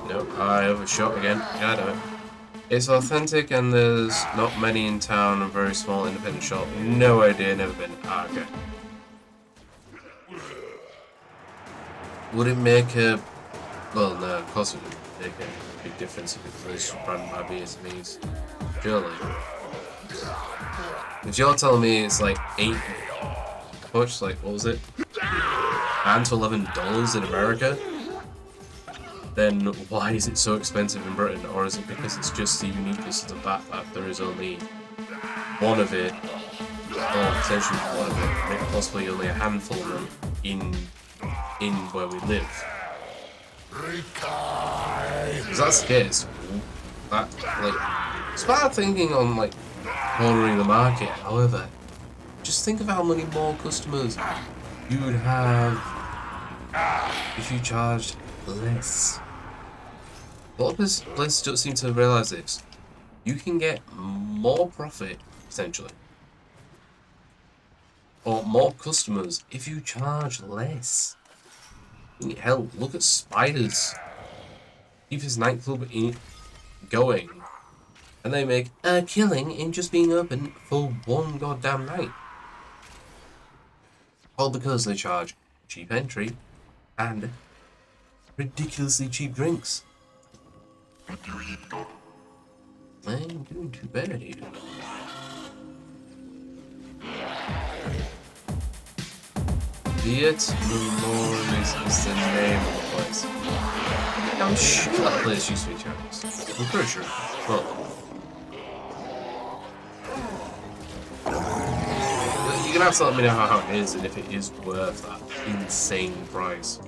Nope, I overshot again. God damn it. It's authentic and there's not many in town, a very small independent shop. No idea, never been. Ah, okay. Would it make a... Well, no, of course it would make a big difference if it was run by Vietnamese. Surely. If you're telling me it's like 8... How much? Like, what was it? $9 to $11 in America? Then why is it so expensive in Britain? Or is it because it's just the uniqueness of the fact that there is only one of it, or potentially one of it, maybe possibly only a handful of them in where we live? If that's the case, that, like, it's bad thinking on, like, cornering the market. However, just think of how many more customers you would have if you charged less. A lot of places don't seem to realise this. You can get more profit, potentially, or more customers if you charge less. Hell, look at Spiders. Keep his nightclub going, and they make a killing in just being open for one goddamn night. All because they charge cheap entry and ridiculously cheap drinks. I'm doing too bad here. Viet Memories is the name of the place. I'm sure that place used to be Chinese. I'm pretty sure. Well, you're gonna have to let me know how it is and if it is worth that insane price.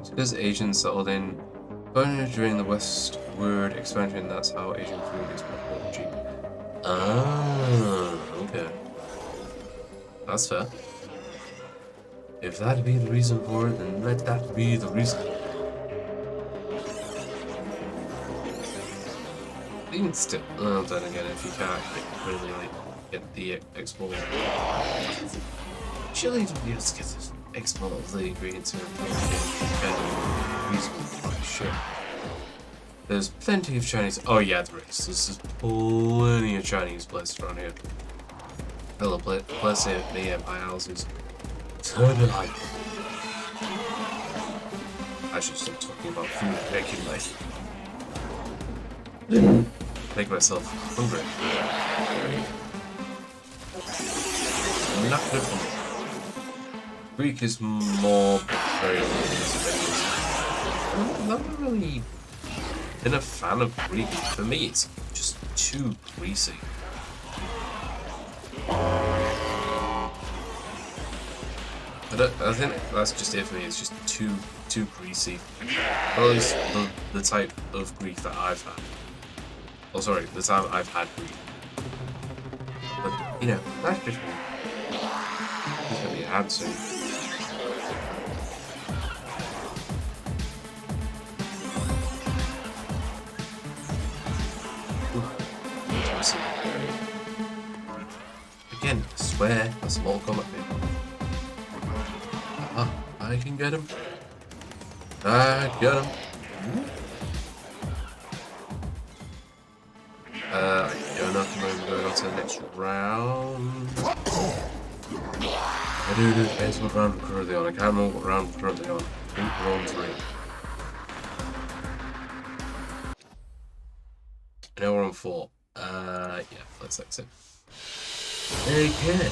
It's because Asians settled in during the westward expansion. That's how Asian food is popular and cheap. Ah, okay. That's fair. If that be the reason for it, then let that be the reason. You can still, then again, if you can't really like get the export, surely you'll be able to get the export of the ingredients and reasonable price. Sure. There's plenty of Chinese. Oh yeah, there is. There's plenty of Chinese places around here. Hello, place here, me and my houses. Turn it on. I should stop talking about food regularly. Make myself hungry. Not good for me. Greek is more very I'm not really been a fan of Greek. For me, it's just too greasy. I think that's just it for me. It's just too greasy. Or at least the type of Greek that I've had. Oh, sorry, the time I've had Greek. But you know, that's just me. It's gonna be had soon. Again, I swear that's a Mortal Kombat thing. I can get him. I got him. I don't know if I'm going on to the next round. I do depends what round we're currently on. I can't remember what round we're currently on. I think we're on 3. I know we're on 4. Yeah, let's exit. Okay.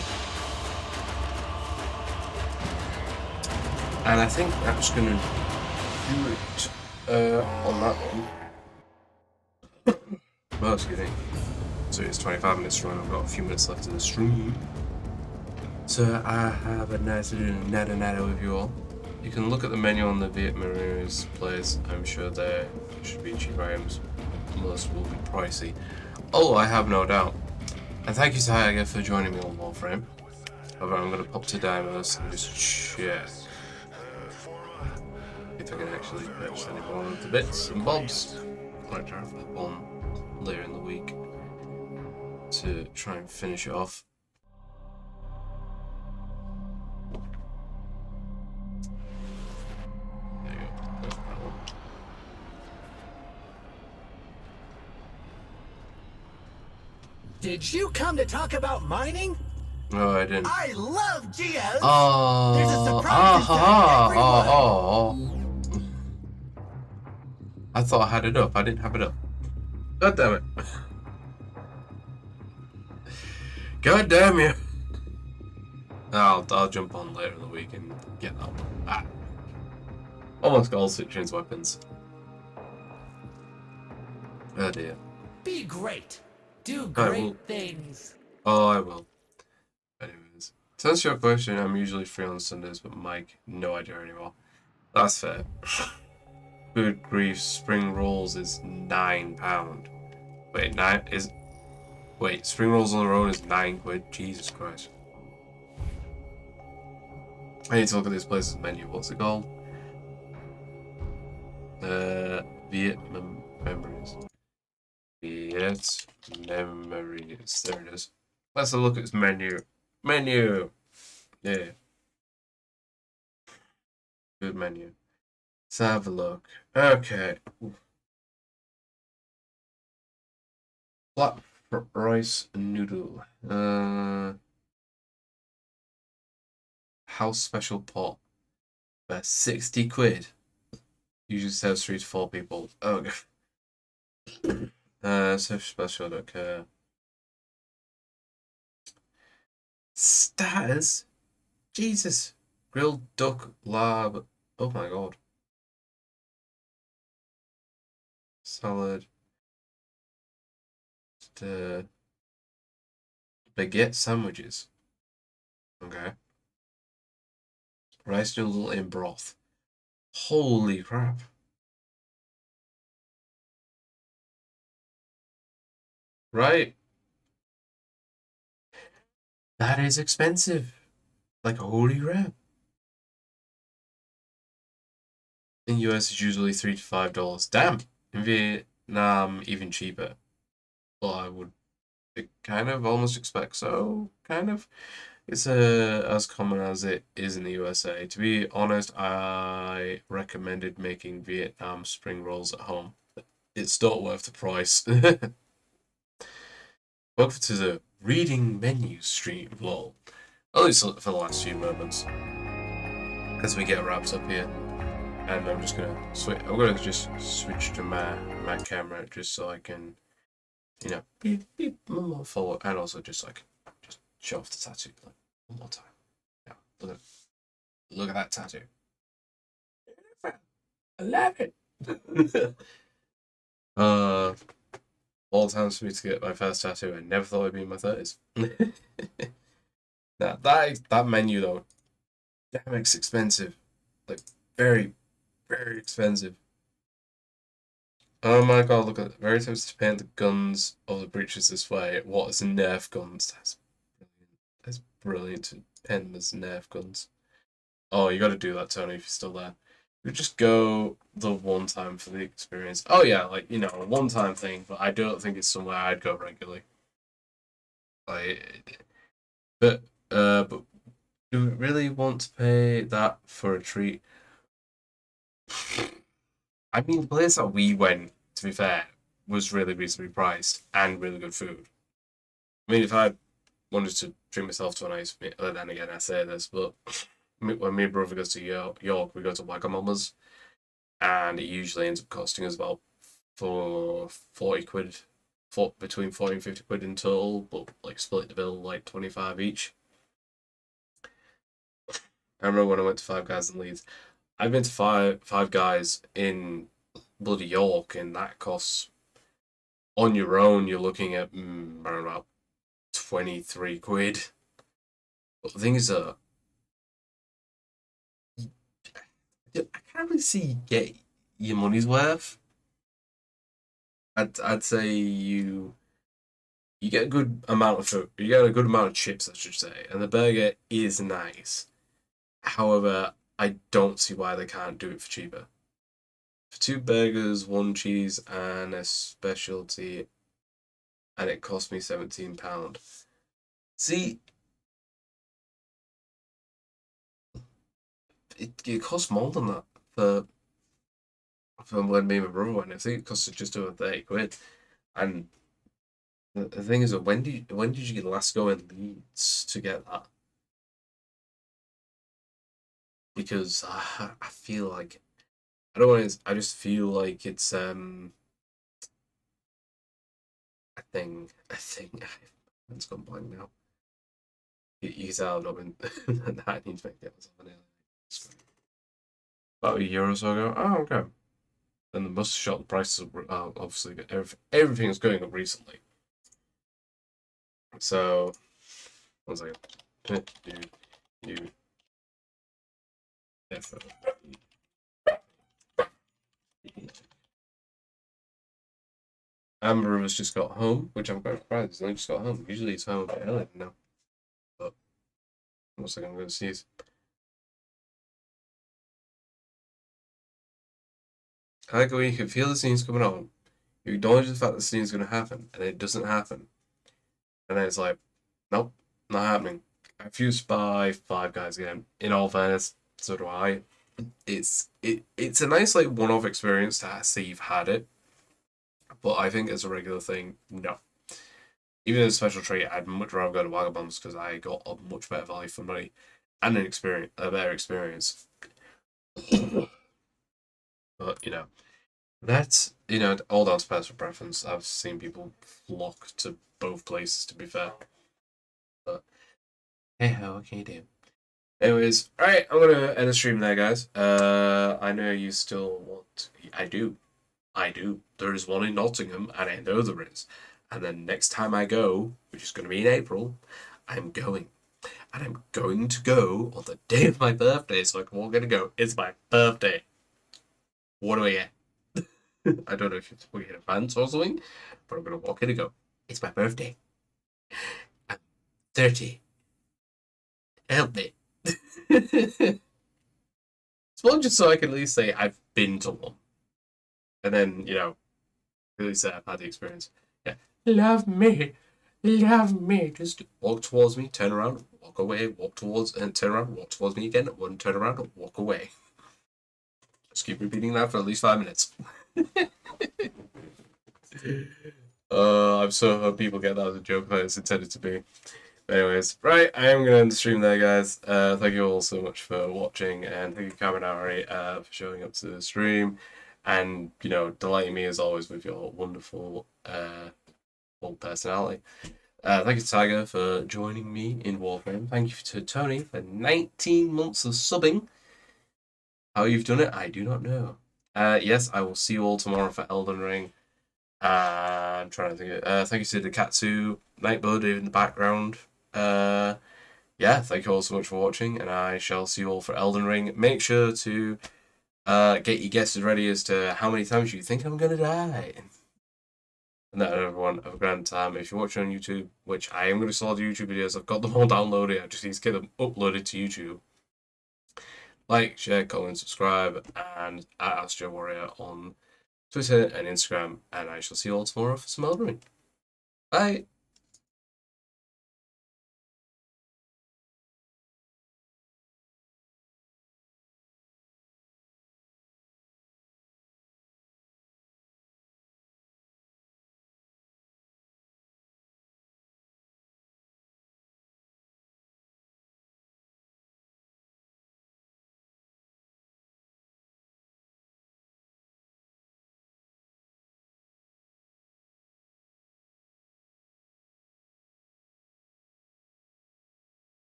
And I think that's gonna do it on that one. Well, excuse me. So it's 25 minutes strong. I've got a few minutes left of the stream. So I have a nice little nada with you all. You can look at the menu on the Vietnamese place. I'm sure there should be cheap items. Most will be pricey. Oh, I have no doubt. And thank you to Tiger for joining me on Warframe. However, I'm going to pop to Dimos and just check if I can actually purchase any more of the bits and bobs. I might try to pop on later in the week to try and finish it off. There you go. There's that one. Did you come to talk about mining? No, I didn't. I love geos! Oh, There's a surprise inside everyone! I thought I had it up. I didn't have it up. God damn it. God damn you. I'll jump on later in the week and get that one. Almost got all Citrines weapons. Oh dear. Be great. Do great things. Oh, I will. Anyways. To answer your question, I'm usually free on Sundays, but Mike, no idea anymore. That's fair. Good grief, spring rolls is £9. Wait, spring rolls on their own is £9. Jesus Christ. I need to look at this place's menu. What's it called? Vietnam Memories. Viet Memories. There it is. Let's have a look at its menu. Menu! Yeah. Good menu. Let's have a look. Okay. Black rice noodle. House special pot. For £60. Usually serves 3 to 4 people. Oh, so special. Look. Starters. Jesus. Grilled duck lab. Oh my god. Salad. Baguette sandwiches. Okay. Rice noodle in broth. Holy crap. Right. That is expensive. Like holy crap. In US it's usually $3 to $5. Damn. In Vietnam even cheaper. Well, I would kind of almost expect so. Kind of. It's as common as it is in the USA. To be honest, I recommended making Vietnam spring rolls at home. It's not worth the price. Welcome to the reading menu stream, lol. At least for the last few moments. As we get wrapped up here. And I'm just gonna switch. I'm gonna just switch to my camera just so I can, you know, be more forward, and also just show off the tattoo like one more time. Yeah, look at it. Look at that tattoo. I love it. All times for me to get my first tattoo. I never thought I'd be in my 30s. That menu though, damn, it's expensive. Like very, very expensive. Oh my god, look at it. Very tempted to paint the guns of the breaches this way. What is Nerf guns? That's brilliant. That's brilliant to paint them as Nerf guns. Oh, you gotta do that, Tony, if you're still there. You just go the one time for the experience. Oh yeah, like, you know, a one-time thing, but I don't think it's somewhere I'd go regularly. Like, but do we really want to pay that for a treat? I mean, the place that we went, to be fair, was really reasonably priced and really good food. I mean, if I wanted to treat myself to a nice meal, then again, I say this, but when me and brother goes to York, we go to Wagamama's, and it usually ends up costing us about for 40 quid, between 40 and 50 quid in total, but like split the bill like 25 each. I remember when I went to Five Guys in Leeds. I've been to Five Guys in bloody York, and that costs on your own. You're looking at around about 23 quid. But the thing is, I can't really see you get your money's worth. I'd say you get a good amount of food. You get a good amount of chips, I should say, and the burger is nice. However, I don't see why they can't do it for cheaper. For 2 burgers, 1 cheese, and a specialty, and it cost me £17. See, it costs more than that for when me and my brother went. I think it cost just over 30 quid. And the thing is, that when did you last go in Leeds to get that? Because I feel like I don't want to. I just feel like it's a thing. It's gone blank now. You can tell I've not been. I need to make it myself an about a year or so ago. Oh, okay. Then they must have shot the prices up. Obviously, everything's going up recently. So, one second. Dude. Amber has just got home, which I'm quite surprised. He's only just got home. Usually he's home a bit earlier now. But, one second, I'm going to sneeze. I like when you can feel the scene's coming on. You acknowledge the fact that the scene's going to happen, and it doesn't happen. And then it's like, nope, not happening. I fused by Five Guys again. In all fairness, so do I. It's a nice like one-off experience to see you've had it, but I think as a regular thing, no. Even as a special treat, I'd much rather go to Wagabums because I got a much better value for money and a better experience. But that's all down to personal preference. I've seen people flock to both places, to be fair. But hey ho, what can you do? Anyways, alright, I'm gonna end the stream there, guys. I know you still want. I do. There is one in Nottingham, and I know there is. And then next time I go, which is going to be in April, I'm going. And I'm going to go on the day of my birthday, so I can walk in and go, it's my birthday. What do I get? I don't know if it's we get advance or something, but I'm going to walk in and go, it's my birthday. I'm 30. Help me. It's one just so I can at least say I've been to one. And then, really say I've had the experience. Yeah. Love me. Just walk towards me, turn around, walk away, walk towards, and turn around, walk towards me again, one turn around, walk away. Just keep repeating that for at least 5 minutes. I'm so hope people get that as a joke that it's intended to be. But anyways, right, I am going to end the stream there, guys. Thank you all so much for watching, and thank you, Kaminari, for showing up to the stream, and, delighting me as always with your wonderful personality. Thank you, Tiger, for joining me in Warframe. Thank you to Tony for 19 months of subbing. How you've done it, I do not know. Yes, I will see you all tomorrow for Elden Ring. I'm trying to think. Thank you to the Katsu, Nightblood in the background. Yeah, thank you all so much for watching, and I shall see you all for Elden Ring. Make sure to get your guesses ready as to how many times you think I'm gonna die. And that everyone have a grand time. If you're watching on YouTube, which I am going to start the YouTube videos, I've got them all downloaded. I just need to get them uploaded to YouTube. Like, share, comment, subscribe, and at Astro Warrior on Twitter and Instagram. And I shall see you all tomorrow for some Elden Ring. Bye.